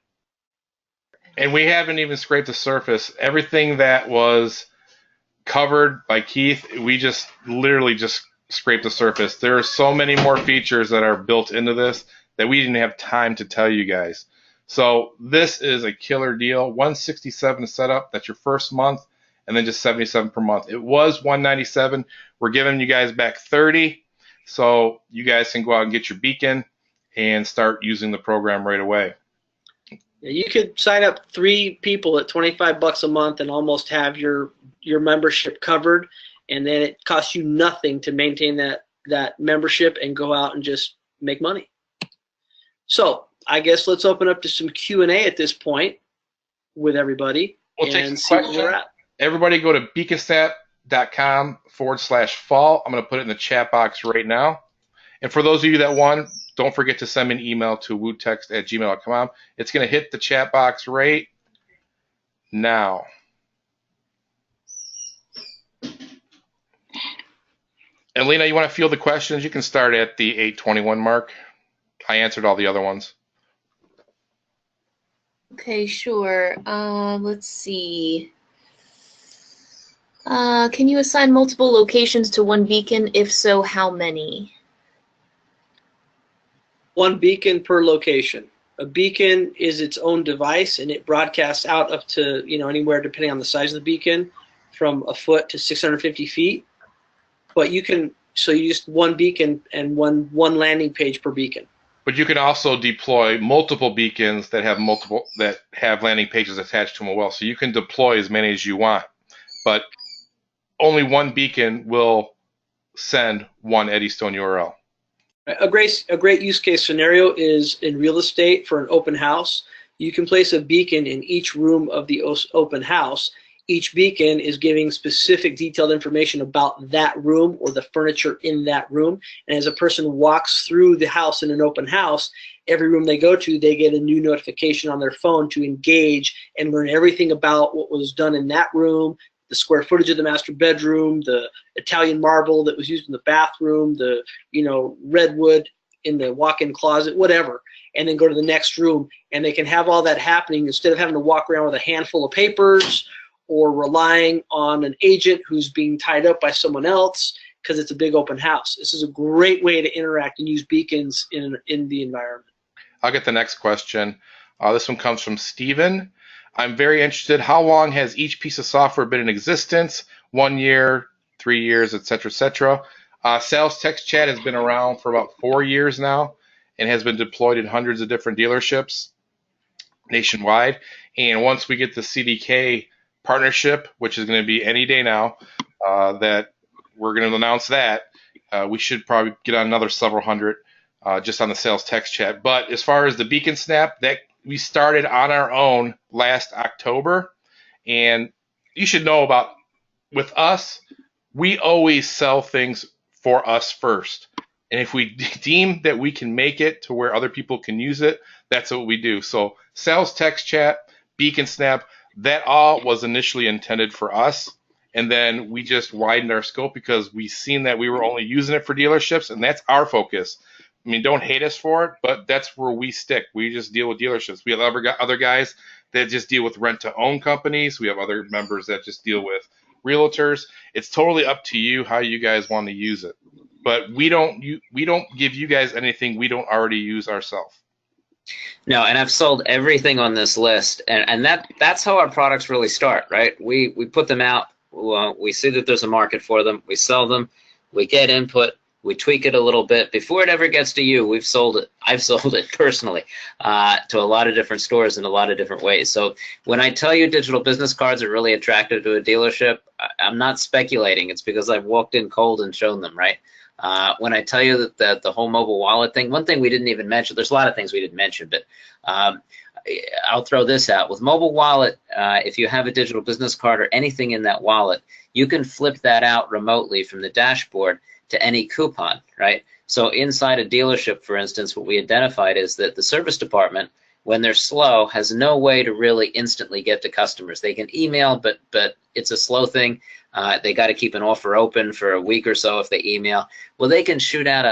And we haven't even scraped the surface. Everything that was covered by Keith, we just literally just scraped the surface. There are so many more features that are built into this that we didn't have time to tell you guys. So this is a killer deal. $167 to set up. That's your first month, and then just $77 per month. It was $197. We're giving you guys back $30, so you guys can go out and get your beacon and start using the program right away.
You could sign up 3 people at $25 a month and almost have your membership covered, and then it costs you nothing to maintain that membership and go out and just make money. So I guess let's open up to some Q&A at this point with everybody.
We'll take some questions. Where we're at. Everybody go to beaconsnap.com/fall. I'm going to put it in the chat box right now. And for those of you that won, don't forget to send me an email to woottext@gmail.com. It's going to hit the chat box right now. And Lena, you want to field the questions? You can start at the 8:21 mark. I answered all the other ones.
Okay, sure. Let's see. Can you assign multiple locations to one beacon? If so, how many?
1 beacon per location. A beacon is its own device, and it broadcasts out up to, anywhere depending on the size of the beacon, from a foot to 650 feet. But you just 1 beacon and one landing page per beacon.
But you can also deploy multiple beacons that have landing pages attached to them as well. So you can deploy as many as you want, but only 1 beacon will send 1 Eddystone URL.
A great use case scenario is in real estate for an open house. You can place a beacon in each room of the open house. each beacon is giving specific detailed information about that room or the furniture in that room. And as a person walks through the house in an open house, every room they go to, they get a new notification on their phone to engage and learn everything about what was done in that room, the square footage of the master bedroom, the Italian marble that was used in the bathroom, the redwood in the walk-in closet, whatever, and then go to the next room. And they can have all that happening instead of having to walk around with a handful of papers or relying on an agent who's being tied up by someone else because it's a big open house. This is a great way to interact and use beacons in the environment.
I'll get the next question. This one comes from Steven. I'm very interested. How long has each piece of software been in existence? 1 year, 3 years, et cetera, et cetera. Sales Text Chat has been around for about 4 years now and has been deployed in hundreds of different dealerships nationwide. And once we get the CDK partnership, which is going to be any day now, that we're going to announce that, we should probably get on another several hundred just on the Sales Text Chat. But as far as the Beacon Snap, that we started on our own last October, and you should know about, with us, we always sell things for us first. And if we deem that we can make it to where other people can use it, that's what we do. So Sales Text Chat, Beacon Snap, that all was initially intended for us. And then we just widened our scope because we seen that we were only using it for dealerships, and that's our focus. I mean, don't hate us for it, but that's where we stick. We just deal with dealerships. We have other guys that just deal with rent-to-own companies. We have other members that just deal with realtors. It's totally up to you how you guys want to use it. But we don't give you guys anything we don't already use ourselves.
No, and I've sold everything on this list, and that's how our products really start, right? We put them out, we see that there's a market for them, we sell them, we get input, we tweak it a little bit. Before it ever gets to you, we've sold it. I've sold it personally to a lot of different stores in a lot of different ways. So when I tell you digital business cards are really attractive to a dealership, I'm not speculating. It's because I've walked in cold and shown them, right? When I tell you that the whole mobile wallet thing, one thing we didn't even mention, there's a lot of things we didn't mention, but I'll throw this out. With mobile wallet, if you have a digital business card or anything in that wallet, you can flip that out remotely from the dashboard to any coupon, right? So inside a dealership, for instance, what we identified is that the service department, when they're slow, has no way to really instantly get to customers. They can email, but it's a slow thing. They got to keep an offer open for a week or so if they email. Well, they can shoot out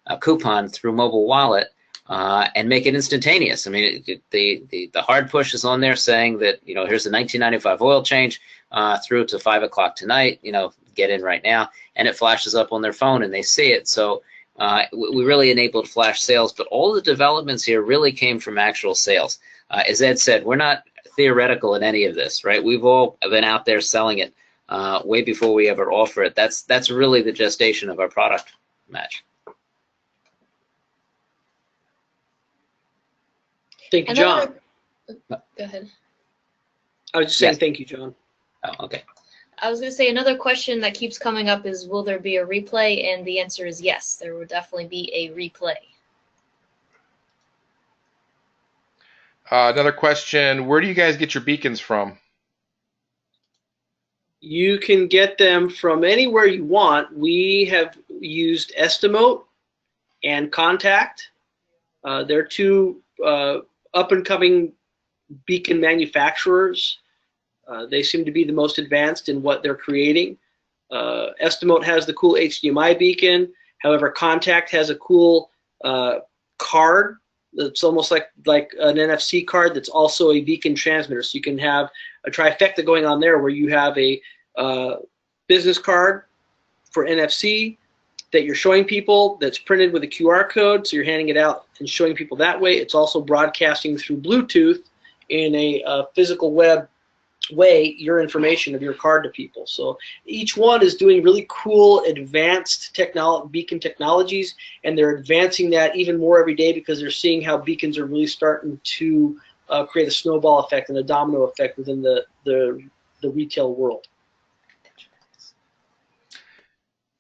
a coupon through mobile wallet and make it instantaneous. I mean, the hard push is on there saying that, here's the 1995 oil change through to 5 o'clock tonight, get in right now, and it flashes up on their phone and they see it. So we really enabled flash sales, but all the developments here really came from actual sales. As Ed said, we're not theoretical in any of this, right? We've all been out there selling it way before we ever offer it. That's really the gestation of our product match.
Thank you, John.
Go ahead.
I was just saying thank you, John.
Oh, okay.
I was going to say another question that keeps coming up is, will there be a replay? And the answer is yes, there will definitely be a replay.
Another question, where do you guys get your beacons from?
You can get them from anywhere you want. We have used Estimote and Contact. They're two up-and-coming beacon manufacturers. They seem to be the most advanced in what they're creating. Estimote has the cool HDMI beacon. However, Contact has a cool card that's almost like an NFC card that's also a beacon transmitter. So you can have a trifecta going on there where you have a business card for NFC that you're showing people that's printed with a QR code, so you're handing it out and showing people that way. It's also broadcasting through Bluetooth in a physical web way your information of your card to people. So each one is doing really cool advanced beacon technologies, and they're advancing that even more every day because they're seeing how beacons are really starting to create a snowball effect and a domino effect within the retail world.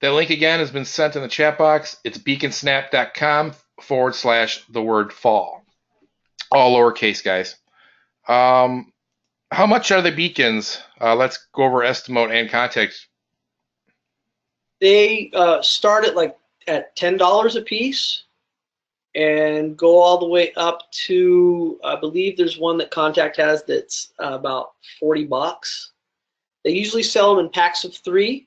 That link again has been sent in the chat box. It's beaconsnap.com/the word fall. All lowercase, guys. How much are the beacons? Let's go over estimate and context.
They start at $10 a piece and go all the way up to, I believe there's one that Contact has that's about $40. They usually sell them in packs of 3.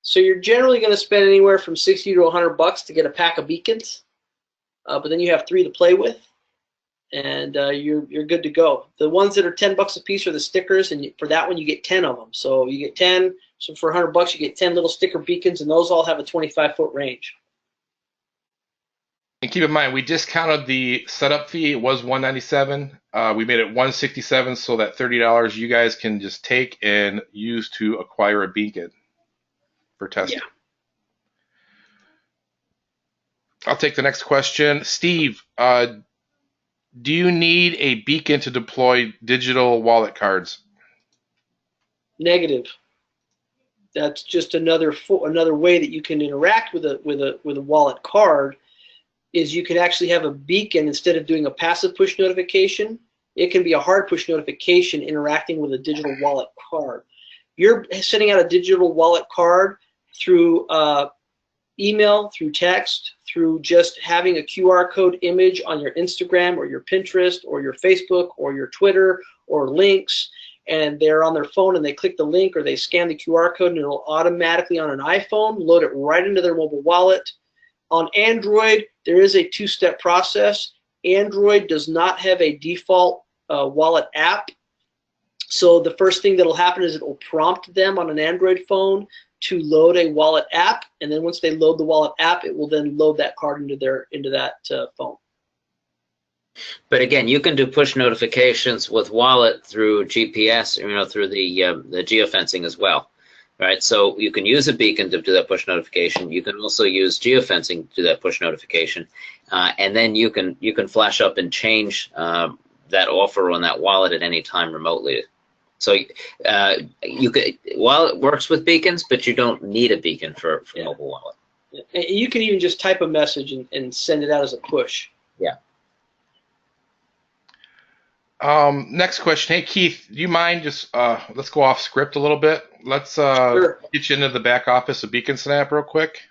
So you're generally going to spend anywhere from $60 to $100 to get a pack of beacons. But then you have 3 to play with, and you're good to go. The ones that are $10 a piece are the stickers, and for that one you get 10 of them. So you get 10. So for $100 you get 10 little sticker beacons, and those all have a 25-foot range.
And keep in mind, we discounted the setup fee. It was $197. We made it $167, so that $30 you guys can just take and use to acquire a beacon for testing.
Yeah.
I'll take the next question. Steve, do you need a beacon to deploy digital wallet cards?
Negative. That's just another way that you can interact with a wallet card. Is you can actually have a beacon instead of doing a passive push notification. It can be a hard push notification interacting with a digital wallet card. You're sending out a digital wallet card through email, through text, through just having a QR code image on your Instagram or your Pinterest or your Facebook or your Twitter or links, and they're on their phone and they click the link or they scan the QR code and it'll automatically on an iPhone load it right into their mobile wallet. On Android, there is a 2-step process. Android does not have a default wallet app. So the first thing that'll happen is it will prompt them on an Android phone to load a wallet app, and then once they load the wallet app, it will then load that card into that phone.
But again, you can do push notifications with wallet through GPS, through the geofencing as well, right? So you can use a beacon to do that push notification. You can also use geofencing to do that push notification, and then you can flash up and change that offer on that wallet at any time remotely. So wallet works with beacons, but you don't need a beacon for mobile wallet.
Yeah. And you can even just type a message and send it out as a push.
Yeah.
Next question. Hey, Keith, do you mind just let's go off script a little bit. Let's
Sure.
get you into the back office of Beacon Snap real quick.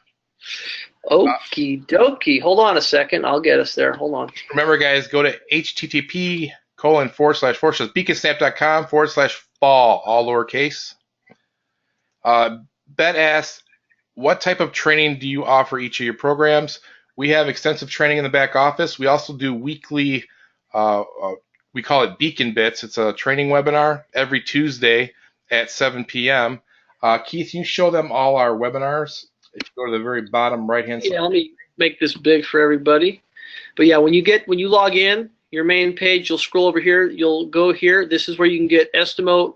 Okie dokie. Hold on a second. I'll get us there. Hold on.
Remember, guys, go to http://beaconsnap.com/fall, all lowercase. Bet asks, what type of training do you offer each of your programs? We have extensive training in the back office. We also do weekly, we call it Beacon Bits. It's a training webinar every Tuesday at 7 p.m. Keith, you show them all our webinars. If you go to the very bottom right-hand side.
Yeah, let me make this big for everybody. But yeah, when you log in, your main page, you'll scroll over here. You'll go here. This is where you can get estimate,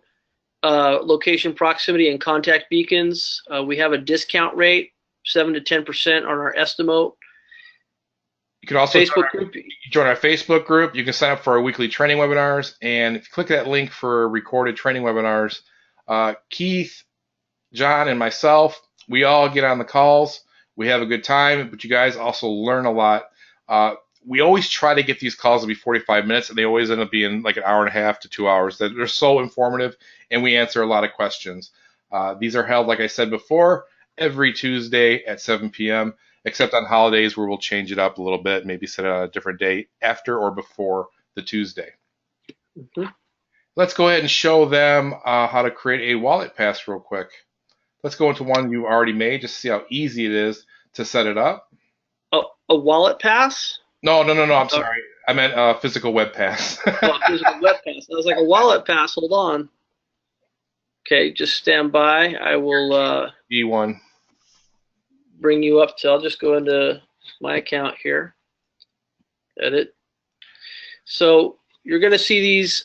location proximity, and contact beacons. We have a discount rate, 7 to 10% on our estimate.
You can also join our Facebook group. You can sign up for our weekly training webinars. And if you click that link for recorded training webinars, Keith, John, and myself, we all get on the calls. We have a good time, but you guys also learn a lot. We always try to get these calls to be 45 minutes, and they always end up being like an hour and a half to 2 hours. They're so informative, and we answer a lot of questions. These are held, like I said before, every Tuesday at 7 p.m., except on holidays where we'll change it up a little bit, maybe set it on a different date after or before the Tuesday.
Mm-hmm.
Let's go ahead and show them how to create a wallet pass real quick. Let's go into one you already made just to see how easy it is to set it up.
Oh, a wallet pass?
No, I'm sorry. I meant physical web pass.
Physical web pass. I was like, a wallet pass. Hold on. Okay, just stand by. I will
B1.
Bring you up to, I'll just go into my account here. Edit. So you're going to see these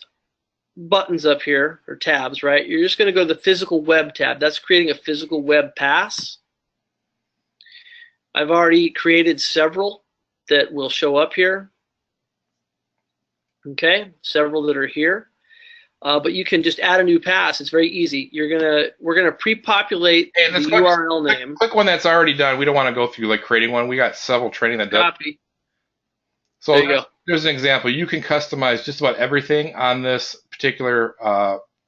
buttons up here, or tabs, right? You're just going to go to the physical web tab. That's creating a physical web pass. I've already created several that will show up here. Okay, several that are here. But you can just add a new pass. It's very easy. We're gonna pre-populate the URL name.
Click one that's already done. We don't want to go through like creating one. We got several training that does.
Copy.
So
there you go.
There's an example. You can customize just about everything on this particular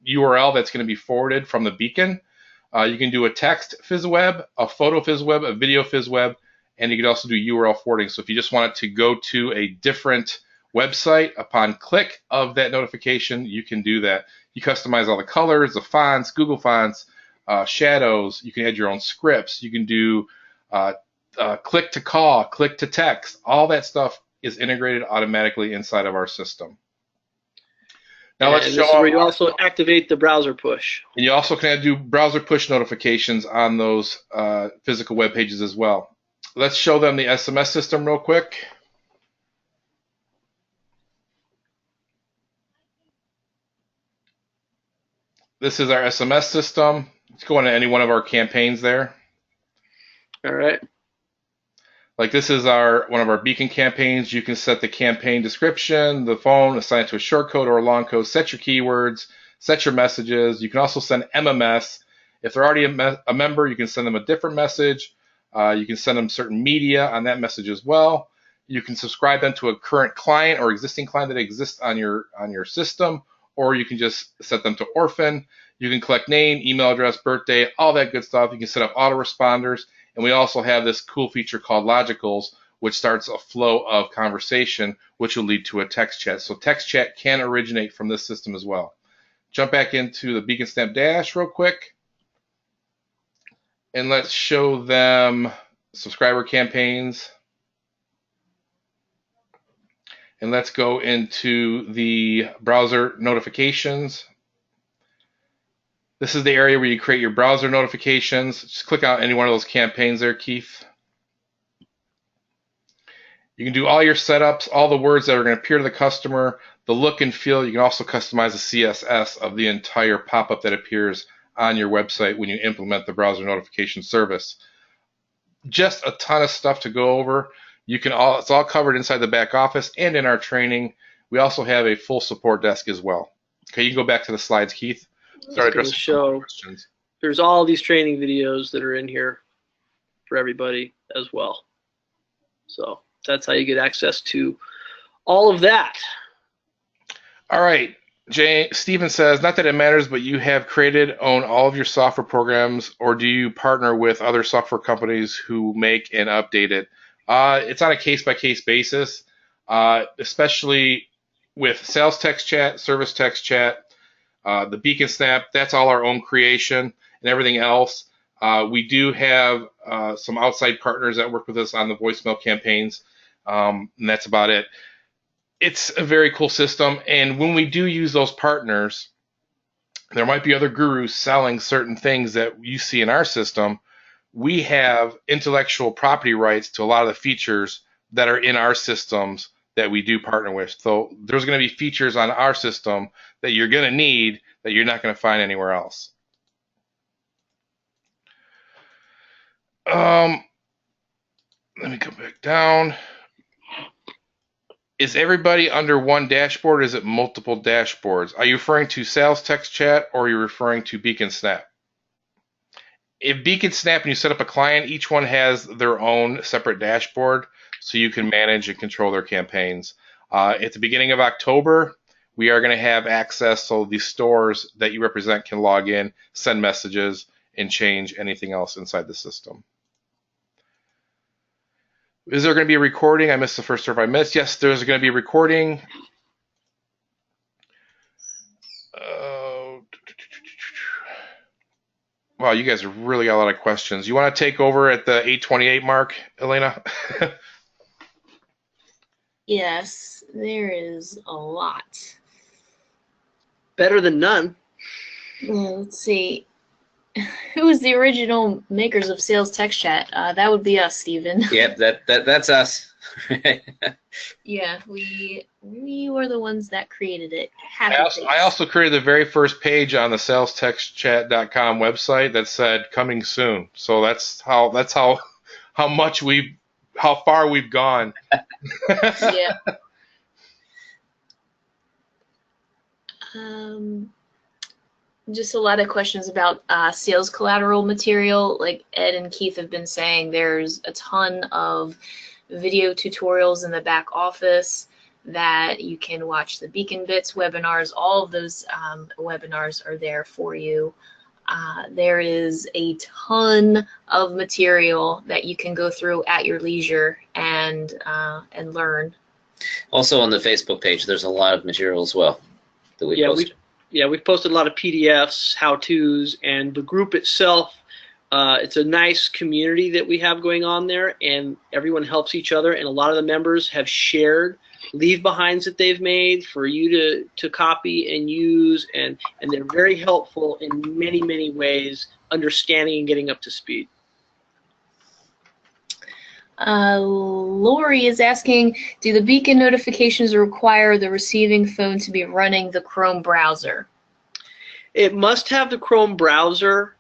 URL that's going to be forwarded from the beacon. You can do a text FizzWeb, a photo FizzWeb, a video FizzWeb, and you can also do URL forwarding. So if you just want it to go to a different website upon click of that notification, you can do that. You customize all the colors, the fonts, Google Fonts, shadows. You can add your own scripts. You can do click to call, click to text. All that stuff is integrated automatically inside of our system. Now let's show
this is where you also activate the browser push.
And you also can do browser push notifications on those physical web pages as well. Let's show them the SMS system real quick. This is our SMS system. Let's go into any one of our campaigns there.
All right.
Like this is one of our beacon campaigns. You can set the campaign description, the phone, assign it to a short code or a long code, set your keywords, set your messages. You can also send MMS. If they're already a member, you can send them a different message. You can send them certain media on that message as well. You can subscribe them to a current client or existing client that exists on your system, or you can just set them to orphan. You can collect name, email address, birthday, all that good stuff. You can set up autoresponders. And we also have this cool feature called Logicals, which starts a flow of conversation, which will lead to a text chat. So text chat can originate from this system as well. Jump back into the Beacon Snap Dash real quick. And let's show them subscriber campaigns. And let's go into the browser notifications. This is the area where you create your browser notifications. Just click on any one of those campaigns there, Keith. You can do all your setups, all the words that are going to appear to the customer, the look and feel. You can also customize the CSS of the entire pop-up that appears on your website when you implement the browser notification service. Just a ton of stuff to go over. It's all covered inside the back office and in our training. We also have a full support desk as well. Okay, you can go back to the slides, Keith. Start addressing
show
questions.
There's all these training videos that are in here for everybody as well. So that's how you get access to all of that.
All right. Steven says, not that it matters, but you have own all of your software programs, or do you partner with other software companies who make and update it? It's on a case-by-case basis, especially with sales text chat, service text chat, the Beacon Snap, that's all our own creation, and everything else. We do have some outside partners that work with us on the voicemail campaigns, and that's about it. It's a very cool system, and when we do use those partners, there might be other gurus selling certain things that you see in our system. We have intellectual property rights to a lot of the features that are in our systems that we do partner with. So there's going to be features on our system that you're going to need that you're not going to find anywhere else. Let me go back down. Is everybody under one dashboard, or is it multiple dashboards? Are you referring to Sales Text Chat, or are you referring to Beacon Snap? If Beacon Snap and you set up a client, each one has their own separate dashboard, so you can manage and control their campaigns. At the beginning of October, we are going to have access so the stores that you represent can log in, send messages, and change anything else inside the system. Is there going to be a recording? I missed the first serve I missed. Yes, there's going to be a recording. Wow, you guys have really got a lot of questions. You want to take over at the 8:28 mark, Elena?
Yes, there is a lot.
Better than none.
Let's see. Who was the original makers of Sales Text Chat? That would be us, Steven.
Yep, that's us.
Yeah, we were the ones that created it.
I also created the very first page on the salestextchat.com website that said "coming soon." So that's how far we've gone.
Yeah. Just a lot of questions about sales collateral material. Like Ed and Keith have been saying, there's a ton of video tutorials in the back office that you can watch the Beacon Bits webinars. All of those webinars are there for you. There is a ton of material that you can go through at your leisure and learn.
Also on the Facebook page, there's a lot of material as well that we post.
We've posted a lot of PDFs, how-tos, and the group itself. It's a nice community that we have going on there, and everyone helps each other. And a lot of the members have shared leave-behinds that they've made for you to copy and use, and they're very helpful in many, many ways, understanding and getting up to speed.
Lori is asking, do the Beacon notifications require the receiving phone to be running the Chrome browser?
It must have the Chrome browser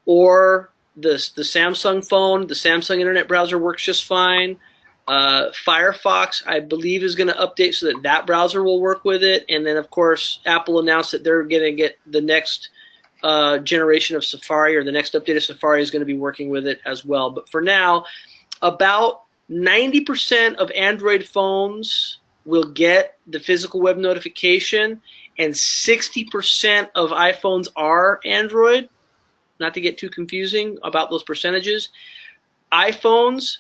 or the Samsung phone. The Samsung internet browser works just fine. Firefox, I believe, is going to update so that that browser will work with it. And then, of course, Apple announced that they're going to get the next generation of Safari, or the next update of Safari is going to be working with it as well. But for now, about 90% of Android phones will get the physical web notification, and 60% of iPhones are Android. Not to get too confusing about those percentages. iPhones,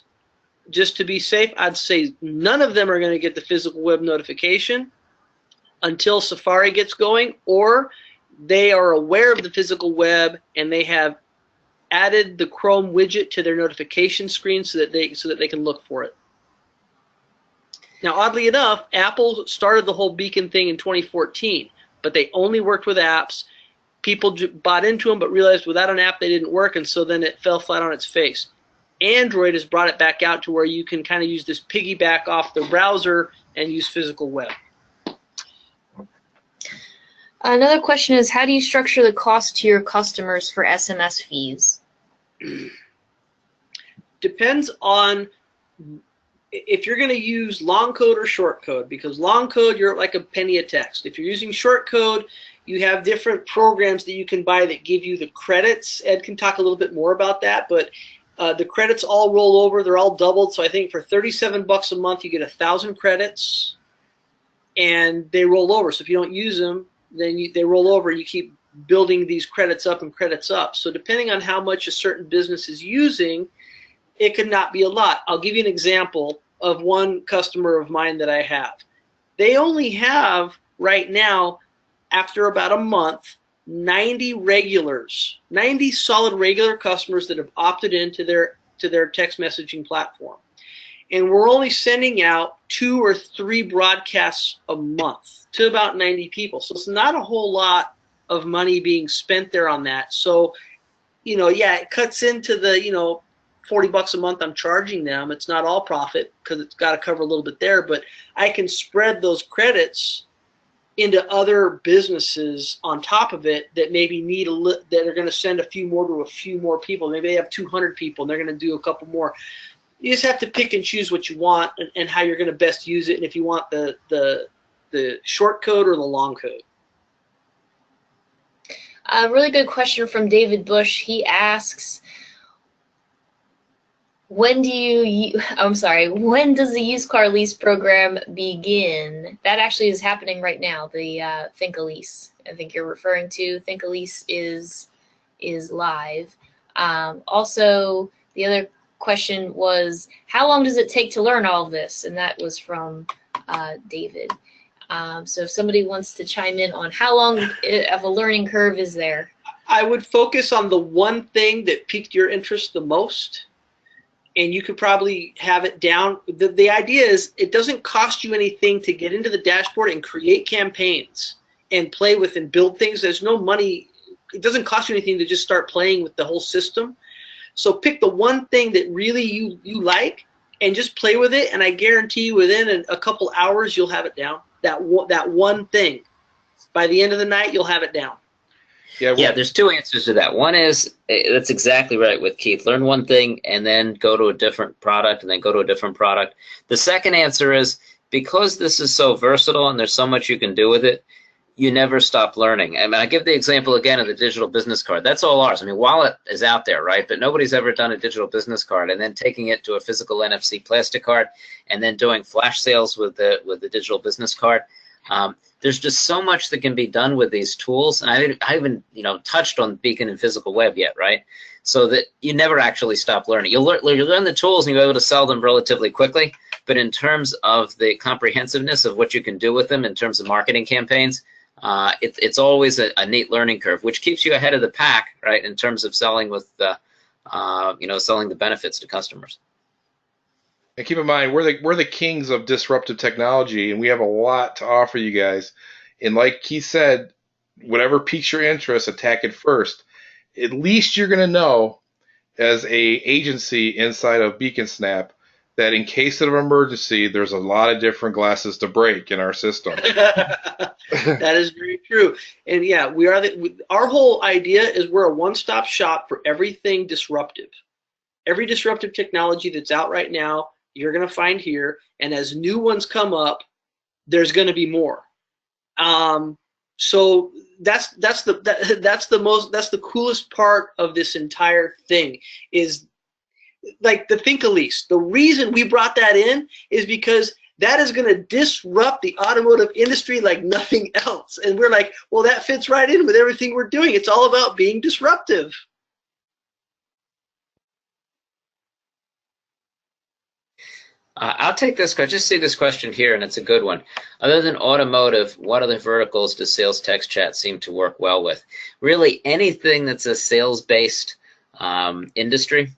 just to be safe, I'd say none of them are going to get the physical web notification until Safari gets going, or they are aware of the physical web and they have added the Chrome widget to their notification screen so that they can look for it. Now, oddly enough, Apple started the whole Beacon thing in 2014, but they only worked with apps. People bought into them but realized without an app they didn't work, and so then it fell flat on its face. Android has brought it back out to where you can kind of use this piggyback off the browser and use physical web.
Another question is, how do you structure the cost to your customers for SMS fees?
Depends on if you're going to use long code or short code, because long code, you're like a penny a text. If you're using short code, you have different programs that you can buy that give you the credits. Ed can talk a little bit more about that, but the credits all roll over. They're all doubled. So I think for $37 a month, you get 1,000 credits, and they roll over. So if you don't use them, then they roll over. You keep building these credits up and credits up. So depending on how much a certain business is using, it could not be a lot. I'll give you an example of one customer of mine that I have. They only have right now, after about a month, 90 regulars, 90 solid regular customers that have opted into their text messaging platform. And we're only sending out 2 or 3 broadcasts a month to about 90 people. So it's not a whole lot of money being spent there on that. So, yeah, it cuts into the, $40 a month I'm charging them. It's not all profit because it's got to cover a little bit there, but I can spread those credits into other businesses on top of it that maybe need that are going to send a few more to a few more people. Maybe they have 200 people and they're going to do a couple more. You just have to pick and choose what you want and how you're going to best use it, and if you want the short code or the long code.
A really good question from David Bush. He asks, when does the used car lease program begin? That actually is happening right now, the Think a Lease. I think you're referring to. Think a Lease is live. Also, the other question was, how long does it take to learn all of this? And that was from David. So if somebody wants to chime in on how long of a learning curve is there.
I would focus on the one thing that piqued your interest the most, and you could probably have it down. The idea is it doesn't cost you anything to get into the dashboard and create campaigns and play with and build things. There's no money. It doesn't cost you anything to just start playing with the whole system. So pick the one thing that really you like and just play with it, and I guarantee you within a couple hours you'll have it down. That one thing. By the end of the night, you'll have it down.
Yeah, there's 2 answers to that. One is, that's exactly right with Keith. Learn one thing and then go to a different product and then go to a different product. The second answer is, because this is so versatile and there's so much you can do with it, you never stop learning. I mean, I give the example again of the digital business card. That's all ours. I mean, Wallet is out there, right? But nobody's ever done a digital business card and then taking it to a physical NFC plastic card and then doing flash sales with the digital business card. There's just so much that can be done with these tools, and I haven't touched on Beacon and physical web yet, right? So that you never actually stop learning. You'll learn the tools and you'll be able to sell them relatively quickly. But in terms of the comprehensiveness of what you can do with them in terms of marketing campaigns, it's always a neat learning curve, which keeps you ahead of the pack, right? In terms of selling with selling the benefits to customers.
And keep in mind, we're the kings of disruptive technology, and we have a lot to offer you guys. And like Keith said, whatever piques your interest, attack it first. At least you're going to know, as a agency inside of Beacon Snap, that in case of an emergency, there's a lot of different glasses to break in our system.
That is very true. And yeah, our whole idea is we're a one-stop shop for everything disruptive. Every disruptive technology that's out right now, you're going to find here, and as new ones come up, there's going to be more. So that's the coolest part of this entire thing is like the Think-A-Lease. The reason we brought that in is because that is going to disrupt the automotive industry like nothing else. And we're like, well, that fits right in with everything we're doing. It's all about being disruptive.
I'll take this. I just see this question here, and it's a good one. Other than automotive, what other verticals does sales text chat seem to work well with? Really, anything that's a sales-based industry.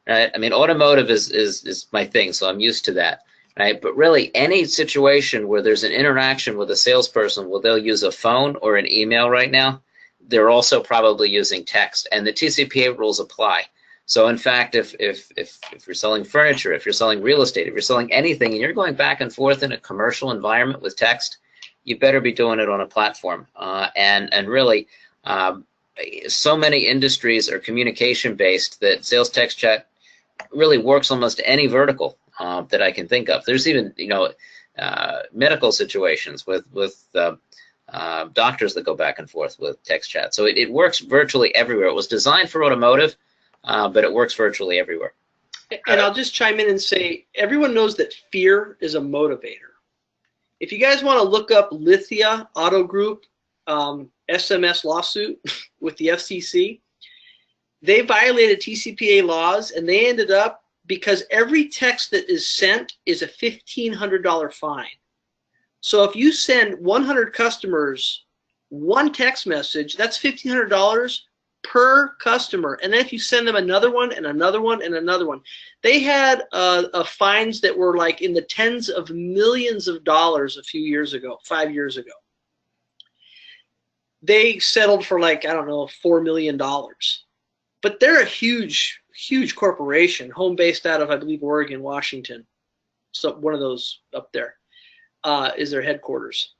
Right? I mean, automotive is my thing, so I'm used to that. Right? But really, any situation where there's an interaction with a salesperson, where they'll use a phone or an email right now, they're also probably using text, and the TCPA rules apply. So in fact, if you're selling furniture, if you're selling real estate, if you're selling anything, and you're going back and forth in a commercial environment with text, you better be doing it on a platform. And really, so many industries are communication based that sales text chat really works almost any vertical that I can think of. There's even medical situations with doctors that go back and forth with text chat. So it works virtually everywhere. It was designed for automotive. But it works virtually everywhere.
And I'll just chime in and say, everyone knows that fear is a motivator. If you guys want to look up Lithia Auto Group SMS lawsuit with the FCC, they violated TCPA laws, and they ended up, because every text that is sent is a $1,500 fine. So if you send 100 customers one text message, that's $1,500 per customer. And then if you send them another one and another one and another one, they had fines that were like in the tens of millions of dollars a few years ago, 5 years ago. They settled for like, I don't know, $4 million. But they're a huge, huge corporation, home based out of, I believe, Oregon, Washington. So one of those up there is their headquarters.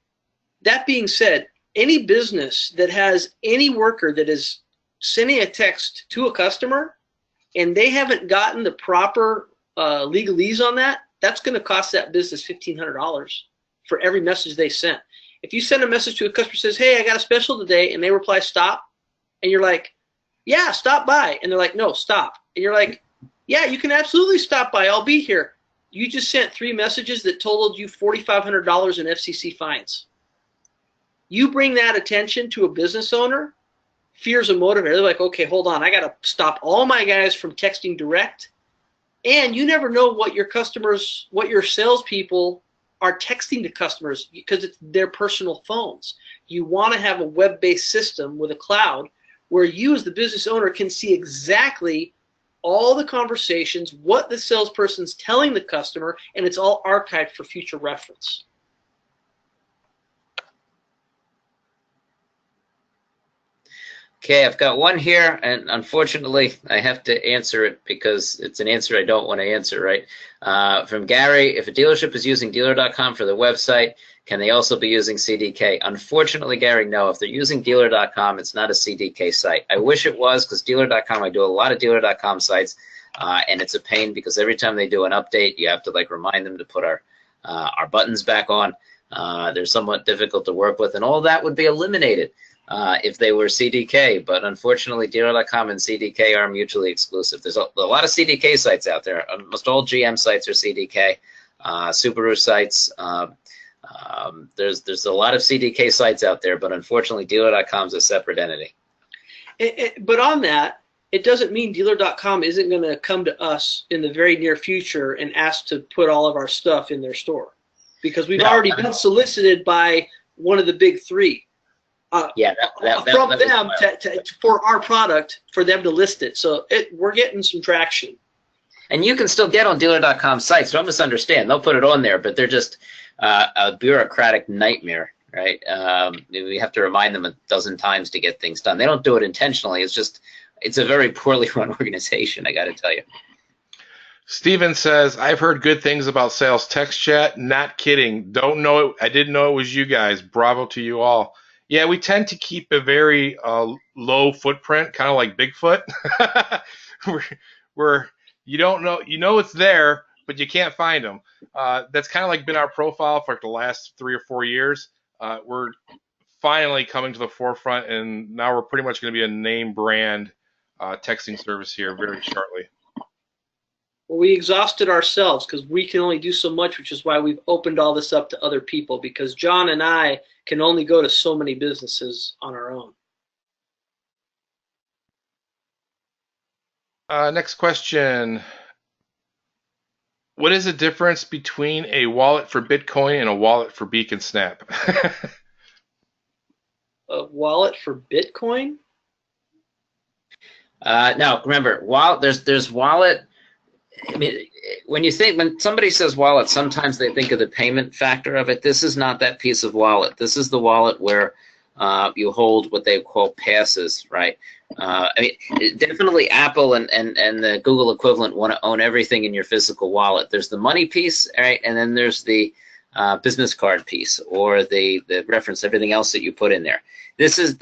That being said, any business that has any worker that is sending a text to a customer and they haven't gotten the proper legalese on that, that's going to cost that business $1,500 for every message they sent. If you send a message to a customer that says, hey, I got a special today, and they reply, stop, and you're like, yeah, stop by. And they're like, no, stop. And you're like, yeah, you can absolutely stop by. I'll be here. You just sent 3 messages that totaled you $4,500 in FCC fines. You bring that attention to a business owner, fear's a motivator. They're like, okay, hold on. I got to stop all my guys from texting direct. And you never know what your customers, what your salespeople are texting to customers because it's their personal phones. You want to have a web-based system with a cloud where you as the business owner can see exactly all the conversations, what the salesperson's telling the customer, and it's all archived for future reference.
Okay, I've got one here, and unfortunately, I have to answer it because it's an answer I don't want to answer, right? From Gary, if a dealership is using dealer.com for their website, can they also be using CDK? Unfortunately, Gary, no. If they're using dealer.com, it's not a CDK site. I wish it was, because dealer.com, I do a lot of dealer.com sites, and it's a pain because every time they do an update, you have to like remind them to put our buttons back on. They're somewhat difficult to work with, and all that would be eliminated if they were CDK. But unfortunately, Dealer.com and CDK are mutually exclusive. There's a lot of CDK sites out there. Almost all GM sites are CDK. Subaru sites. There's a lot of CDK sites out there, but unfortunately, Dealer.com is a separate entity.
But on that, it doesn't mean Dealer.com isn't going to come to us in the very near future and ask to put all of our stuff in their store, because we've already been solicited by one of the big three.
Yeah,
from them for our product, for them to list it. So we're getting some traction.
And you can still get on Dealer.com sites. Don't misunderstand. They'll put it on there, but they're just a bureaucratic nightmare, right? We have to remind them a dozen times to get things done. They don't do it intentionally. It's a very poorly run organization, I got to tell you.
Steven says, I've heard good things about Sales Text Chat. Not kidding. Don't know it. I didn't know it was you guys. Bravo to you all. Yeah, we tend to keep a very low footprint, kind of like Bigfoot. Where you don't know, it's there, but you can't find them. That's kind of like been our profile for like the last 3 or 4 years. We're finally coming to the forefront, and now we're pretty much going to be a name brand texting service here very shortly.
Well, we exhausted ourselves because we can only do so much, which is why we've opened all this up to other people, because John and I can only go to so many businesses on our own.
Next question. What is the difference between a wallet for Bitcoin and a wallet for Beacon Snap?
A wallet for Bitcoin?
Now, remember, there's wallet. I mean, when somebody says wallet, sometimes they think of the payment factor of it. This is not that piece of wallet. This is the wallet where you hold what they call passes, right? I mean, definitely Apple and the Google equivalent want to own everything in your physical wallet. There's the money piece, right? And then there's the business card piece, or the reference, everything else that you put in there. This is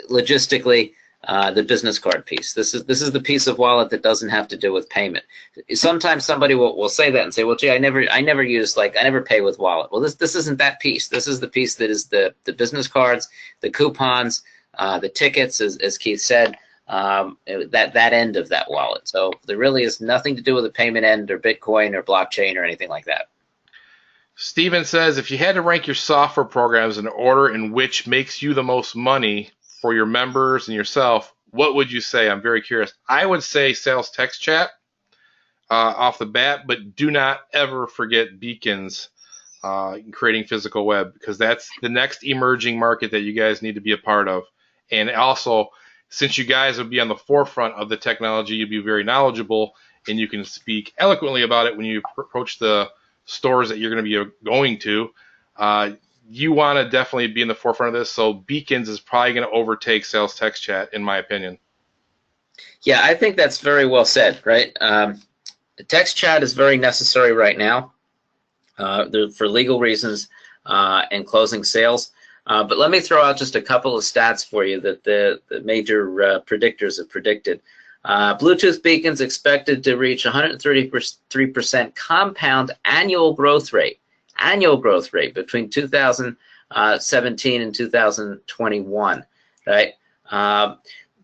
logistically the business card piece. This is the piece of wallet that doesn't have to do with payment. Sometimes somebody will say that and say, well, gee, I never pay with wallet. Well, this isn't that piece. This is the piece that is the business cards, the coupons, the tickets, as Keith said, that end of that wallet. So there really is nothing to do with the payment end or Bitcoin or blockchain or anything like that.
Steven says, if you had to rank your software programs in order in which makes you the most money for your members and yourself, what would you say? I'm very curious. I would say Sales Text Chat off the bat, but do not ever forget Beacons in creating physical web, because that's the next emerging market that you guys need to be a part of. And also, since you guys would be on the forefront of the technology, you'd be very knowledgeable, and you can speak eloquently about it when you approach the stores that you're going to be going to. You want to definitely be in the forefront of this, so Beacons is probably going to overtake Sales Text Chat, in my opinion.
Yeah, I think that's very well said, right? Text chat is very necessary right now for legal reasons and closing sales. But let me throw out just a couple of stats for you that the major predictors have predicted. Bluetooth beacons expected to reach 133% compound annual growth rate between 2017 and 2021, right?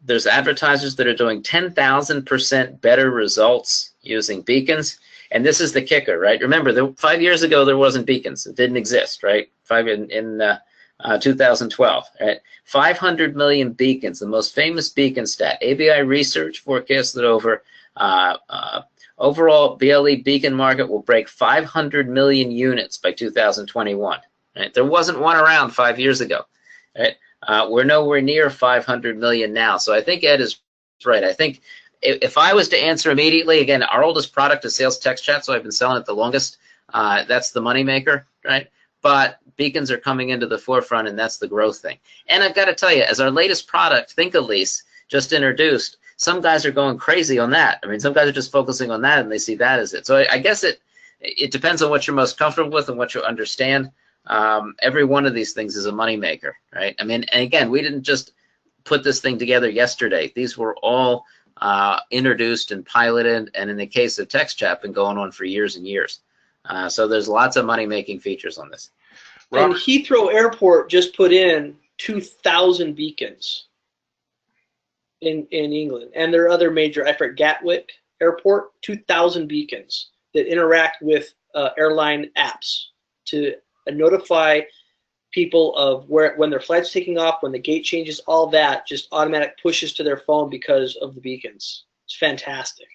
There's advertisers that are doing 10,000% better results using beacons. And this is the kicker, right? Remember, 5 years ago, there wasn't beacons. It didn't exist, right? In 2012, right? 500 million beacons, the most famous beacon stat. ABI Research forecasts that overall BLE beacon market will break 500 million units by 2021. Right? There wasn't one around 5 years ago. Right? We're nowhere near 500 million now. So I think Ed is right. I think if I was to answer immediately, again, our oldest product is Sales Text Chat, so I've been selling it the longest. That's the moneymaker, right? But beacons are coming into the forefront, and that's the growth thing. And I've got to tell you, as our latest product, ThinkAlease, just introduced, some guys are going crazy on that. I mean, some guys are just focusing on that, and they see that as it. So I guess it depends on what you're most comfortable with and what you understand. Every one of these things is a moneymaker, right? I mean, and again, we didn't just put this thing together yesterday. These were all introduced and piloted, and in the case of Text Chat, been going on for years and years. So there's lots of money-making features on this.
And
Robert,
Heathrow Airport just put in 2,000 beacons in England, and there are other major. I forget, Gatwick Airport, 2,000 beacons that interact with airline apps to notify people of when their flight's taking off, when the gate changes, all that just automatic pushes to their phone because of the beacons. It's fantastic.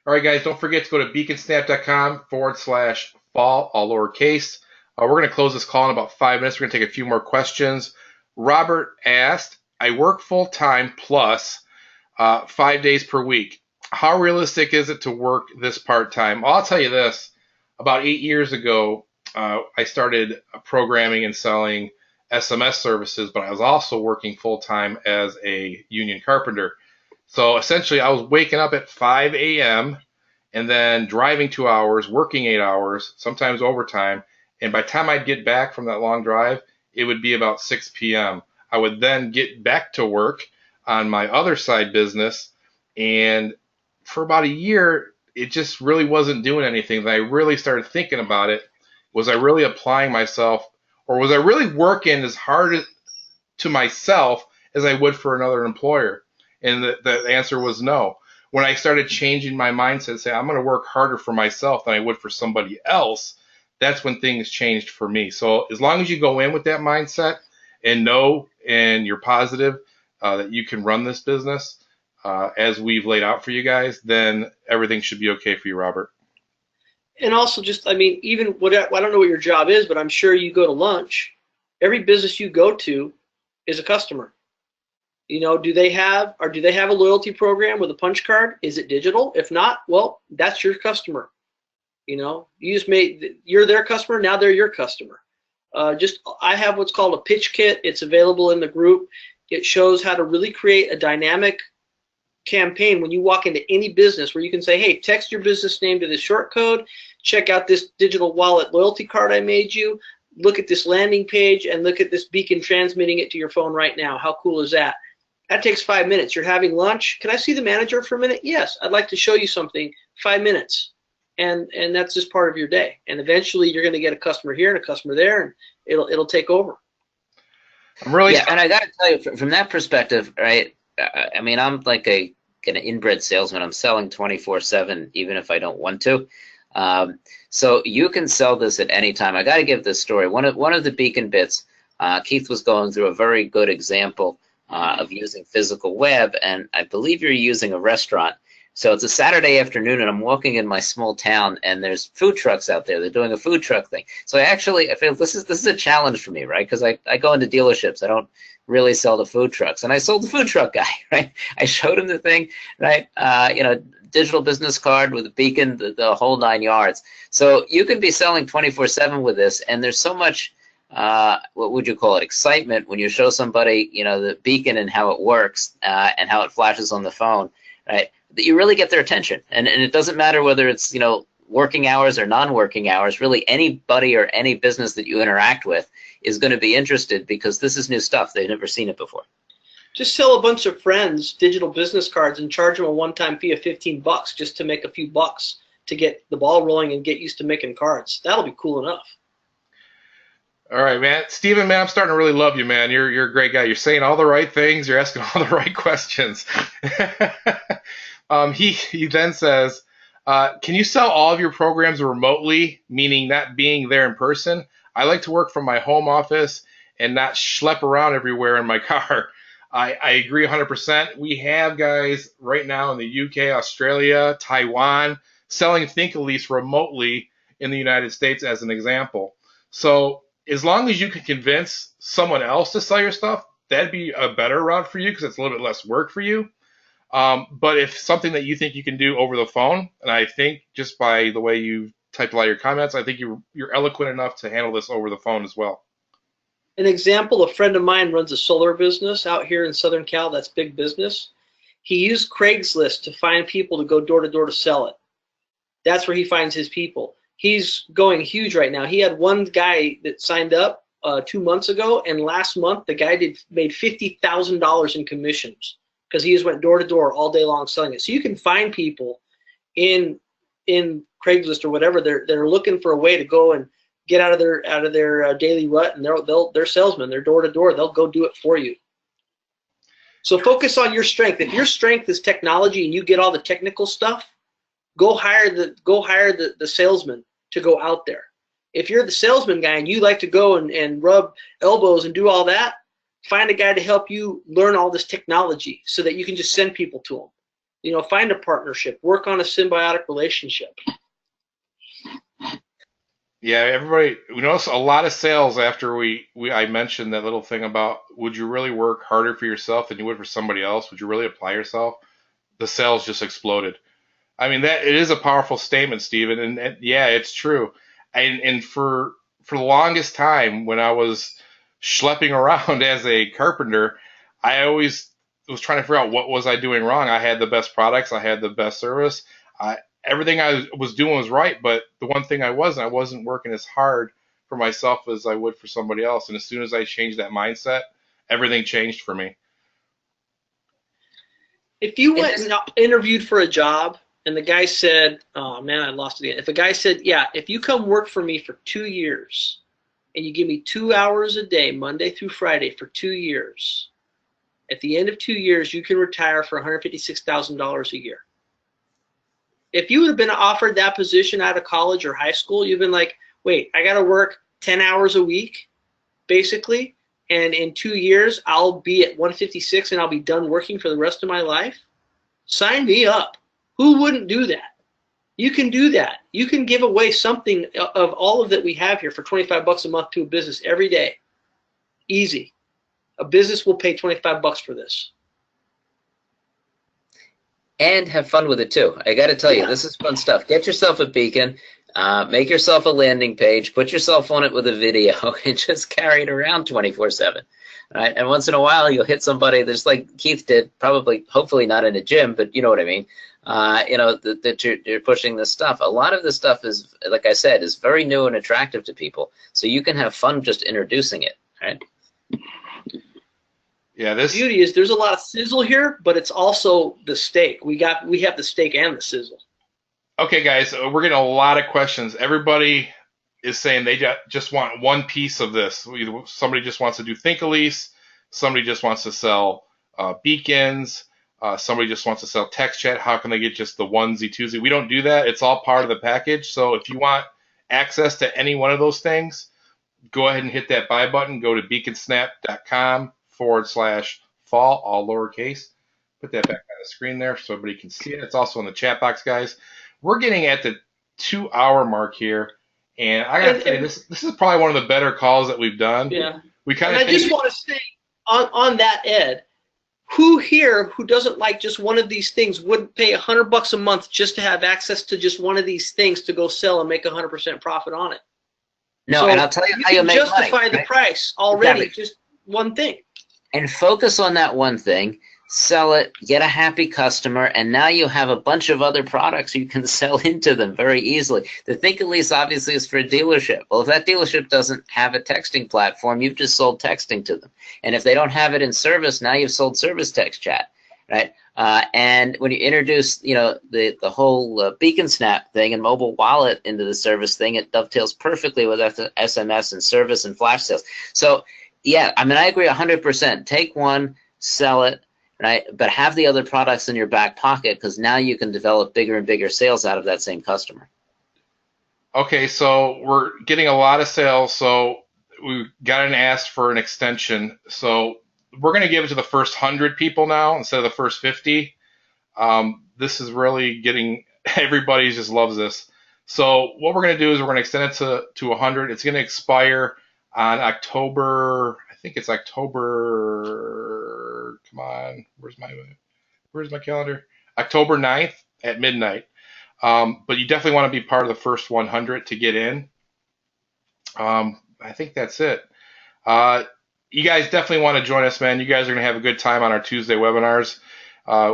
all right, guys, don't forget to go to beaconsnap.com/fall, all lowercase. We're going to close this call in about 5 minutes. We're going to take a few more questions. Robert asked, I work full-time plus 5 days per week. How realistic is it to work this part-time? Well, I'll tell you this. About 8 years ago, I started programming and selling SMS services, but I was also working full-time as a union carpenter. So essentially, I was waking up at 5 a.m. and then driving 2 hours, working 8 hours, sometimes overtime. And by the time I'd get back from that long drive, it would be about 6 p.m. I would then get back to work on my other side business. And for about a year, it just really wasn't doing anything. Then I really started thinking about it. Was I really applying myself, or was I really working as hard to myself as I would for another employer? And the answer was no. When I started changing my mindset, say I'm going to work harder for myself than I would for somebody else, that's when things changed for me. So as long as you go in with that mindset and know and you're positive that you can run this business as we've laid out for you guys, then everything should be okay for you, Robert.
And also, just, I mean, even what, I don't know what your job is, but I'm sure you go to lunch. Every business you go to is a customer. You know, do they have a loyalty program with a punch card? Is it digital? If not, well, that's your customer. You know, you're their customer, now they're your customer. I have what's called a pitch kit. It's available in the group. It shows how to really create a dynamic campaign when you walk into any business, where you can say, hey, text your business name to this short code, check out this digital wallet loyalty card I made you, look at this landing page, and look at this beacon transmitting it to your phone right now. How cool is that? That takes 5 minutes. You're having lunch. Can I see the manager for a minute? Yes, I'd like to show you something. 5 minutes. And that's just part of your day. And eventually you're going to get a customer here and a customer there, and it'll take over.
I'm really
and I got to tell you, from that perspective, right? I mean, I'm like an inbred salesman. I'm selling 24/7, even if I don't want to. So you can sell this at any time. I got to give this story. One of the beacon bits, Keith was going through a very good example of using physical web, and I believe you're using a restaurant. So it's a Saturday afternoon, and I'm walking in my small town, and there's food trucks out there. They're doing a food truck thing. So I feel this is a challenge for me, right? Because I go into dealerships. I don't really sell to food trucks, and I sold the food truck guy, right? I showed him the thing, right? Digital business card with a beacon, the whole 9 yards. So you can be selling 24/7 with this, and there's so much. What would you call it? Excitement when you show somebody, the beacon and how it works and how it flashes on the phone, right? That you really get their attention, and it doesn't matter whether it's working hours or non-working hours. Really, anybody or any business that you interact with is going to be interested, because this is new stuff. They've never seen it before.
Just sell a bunch of friends digital business cards and charge them a one-time fee of $15 just to make a few bucks to get the ball rolling and get used to making cards. That'll be cool enough.
All right, man. Steven, man, I'm starting to really love you, man. You're a great guy. You're saying all the right things. You're asking all the right questions. He then says, can you sell all of your programs remotely, meaning not being there in person? I like to work from my home office and not schlep around everywhere in my car. I agree 100%. We have guys right now in the UK, Australia, Taiwan, selling ThinkElease remotely in the United States as an example. So as long as you can convince someone else to sell your stuff, that'd be a better route for you, because it's a little bit less work for you. But if something that you think you can do over the phone, and I think just by the way you typed a lot of your comments, I think you're eloquent enough to handle this over the phone as well.
An example, a friend of mine runs a solar business out here in Southern Cal. That's big business. He used Craigslist to find people to go door to door to sell it. That's where he finds his people. He's going huge right now. He had one guy that signed up 2 months ago, and last month the guy made $50,000 in commissions, because he just went door to door all day long selling it. So you can find people in Craigslist or whatever. They're looking for a way to go and get out of their daily rut, and they're salesmen. They're door to door. They'll go do it for you. So focus on your strength. If your strength is technology and you get all the technical stuff, go hire the salesman to go out there. If you're the salesman guy and you like to go and rub elbows and do all that, find a guy to help you learn all this technology so that you can just send people to them. You know, find a partnership, work on a symbiotic relationship.
Yeah, everybody, we noticed a lot of sales after I mentioned that little thing about, would you really work harder for yourself than you would for somebody else? Would you really apply yourself? The sales just exploded. I mean, that it is a powerful statement, Stephen, and yeah, it's true. And for the longest time when I was schlepping around as a carpenter, I always was trying to figure out what was I doing wrong. I had the best products, I had the best service. Everything I was doing was right, but the one thing I wasn't working as hard for myself as I would for somebody else. And as soon as I changed that mindset, everything changed for me.
If you went and interviewed for a job and the guy said, oh man, I lost it again. If a guy said, yeah, if you come work for me for 2 years and you give me 2 hours a day, Monday through Friday for 2 years, at the end of 2 years, you can retire for $156,000 a year. If you would have been offered that position out of college or high school, you've been like, wait, I got to work 10 hours a week, basically, and in 2 years, I'll be at 156 and I'll be done working for the rest of my life. Sign me up. Who wouldn't do that? You can do that. You can give away something of all of that we have here for 25 bucks a month to a business every day. Easy. A business will pay 25 bucks for this.
And have fun with it too. I got to tell you, this is fun stuff. Get yourself a beacon, make yourself a landing page, put yourself on it with a video, and just carry it around 24/7. Right? And once in a while, you'll hit somebody that's like Keith did, probably, hopefully not in a gym, but you know what I mean. You know, that you're pushing this stuff. A lot of this stuff is, like I said, is very new and attractive to people. So you can have fun just introducing it, right?
Yeah,
the beauty is there's a lot of sizzle here, but it's also the steak. We have the steak and the sizzle.
Okay, guys, we're getting a lot of questions. Everybody is saying they just want one piece of this. Somebody just wants to do Think-A-Lease. Somebody just wants to sell beacons. Somebody just wants to sell text chat. How can they get just the onesie, twosie? We don't do that. It's all part of the package. So if you want access to any one of those things, go ahead and hit that buy button. Go to beaconsnap.com/fall, all lowercase. Put that back on the screen there so everybody can see it. It's also in the chat box, guys. We're getting at the 2-hour mark here, and I gotta say, this is probably one of the better calls that we've done.
Yeah.
We kind
of. I just want to say on that, Ed, who here who doesn't like just one of these things wouldn't pay $100 a month just to have access to just one of these things to go sell and make 100% profit on it?
No,
so
and I'll tell you how you make money.
Justify the price already, just one thing.
And focus on that one thing, sell it, get a happy customer, and now you have a bunch of other products you can sell into them very easily. The Think-A-Lease obviously is for a dealership. Well, if that dealership doesn't have a texting platform, you've just sold texting to them. And if they don't have it in service, now you've sold service text chat, right? And when you introduce, you know, the whole Beacon Snap thing and mobile wallet into the service thing, it dovetails perfectly with SMS and service and flash sales. So, yeah, I mean, I agree 100%. Take one, sell it, right? But have the other products in your back pocket, because now you can develop bigger and bigger sales out of that same customer.
Okay, so we're getting a lot of sales. So we got an ask for an extension. So we're going to give it to the first 100 people now instead of the first 50. This is really getting, everybody just loves this. So what we're going to do is we're going to extend it to 100. It's going to expire on October, I think it's October, come on, where's my calendar? October 9th at midnight. But you definitely want to be part of the first 100 to get in. I think that's it. You guys definitely want to join us, man. You guys are going to have a good time on our Tuesday webinars.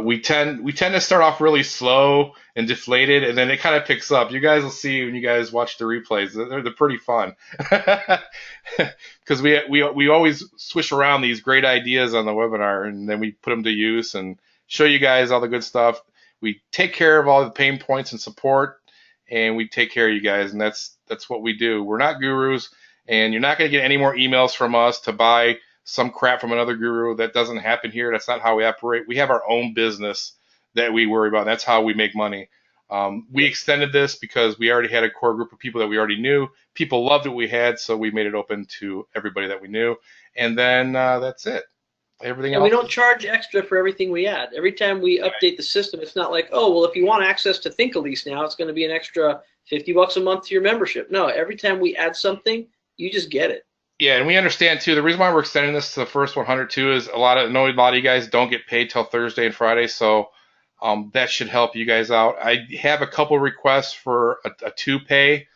We tend to start off really slow and deflated, and then it kind of picks up. You guys will see when you guys watch the replays. They're pretty fun because we always swish around these great ideas on the webinar, and then we put them to use and show you guys all the good stuff. We take care of all the pain points and support, and we take care of you guys, and that's what we do. We're not gurus, and you're not going to get any more emails from us to buy some crap from another guru. That doesn't happen here. That's not how we operate. We have our own business that we worry about. That's how we make money. We extended this because we already had a core group of people that we already knew. People loved what we had, so we made it open to everybody that we knew. And then that's it. Everything
And
else.
we don't charge extra for everything we add. Every time we update the system, it's not like, oh, well, if you want access to ThinkElease now, it's going to be an extra $50 a month to your membership. No, every time we add something, you just get it.
Yeah, and we understand too. The reason why we're extending this to the first 100 too is I know a lot of you guys don't get paid till Thursday and Friday, so that should help you guys out. I have a couple requests for a two-pay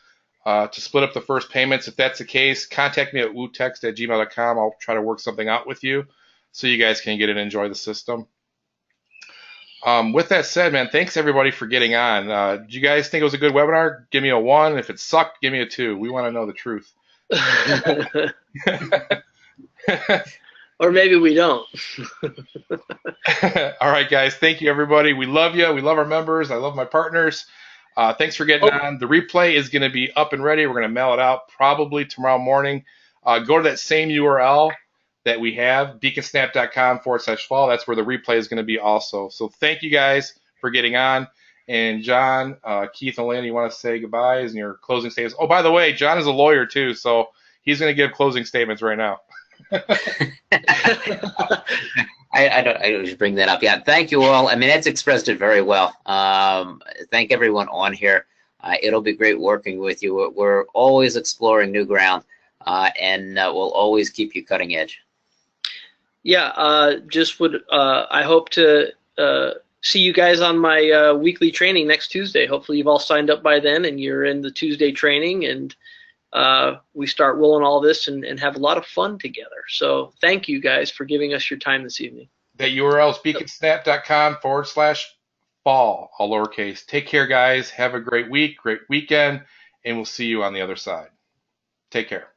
to split up the first payments. If that's the case, contact me at wootext@gmail.com. I'll try to work something out with you so you guys can get and enjoy the system. With that said, man, thanks everybody for getting on. Did you guys think it was a good webinar? Give me a 1. If it sucked, give me a 2. We want to know the truth.
Or maybe we don't.
All right, guys. Thank you, everybody. We love you. We love our members. I love my partners. Thanks for getting on. The replay is going to be up and ready. We're going to mail it out probably tomorrow morning. Go to that same URL that we have, beaconsnap.com/fall. That's where the replay is going to be also. So thank you guys for getting on. And John, Keith, and Lana, you want to say goodbyes and your closing statements? Oh, by the way, John is a lawyer too, so he's going to give closing statements right now.
I just bring that up. Yeah, thank you all. I mean, Ed's expressed it very well. Thank everyone on here. It'll be great working with you. We're always exploring new ground, and we'll always keep you cutting edge.
Yeah, just would I hope to see you guys on my weekly training next Tuesday. Hopefully you've all signed up by then and you're in the Tuesday training, and we start rolling all this and have a lot of fun together. So thank you guys for giving us your time this evening.
That URL is beaconsnap.com/fall, all lowercase. Take care, guys. Have a great week, great weekend, and we'll see you on the other side. Take care.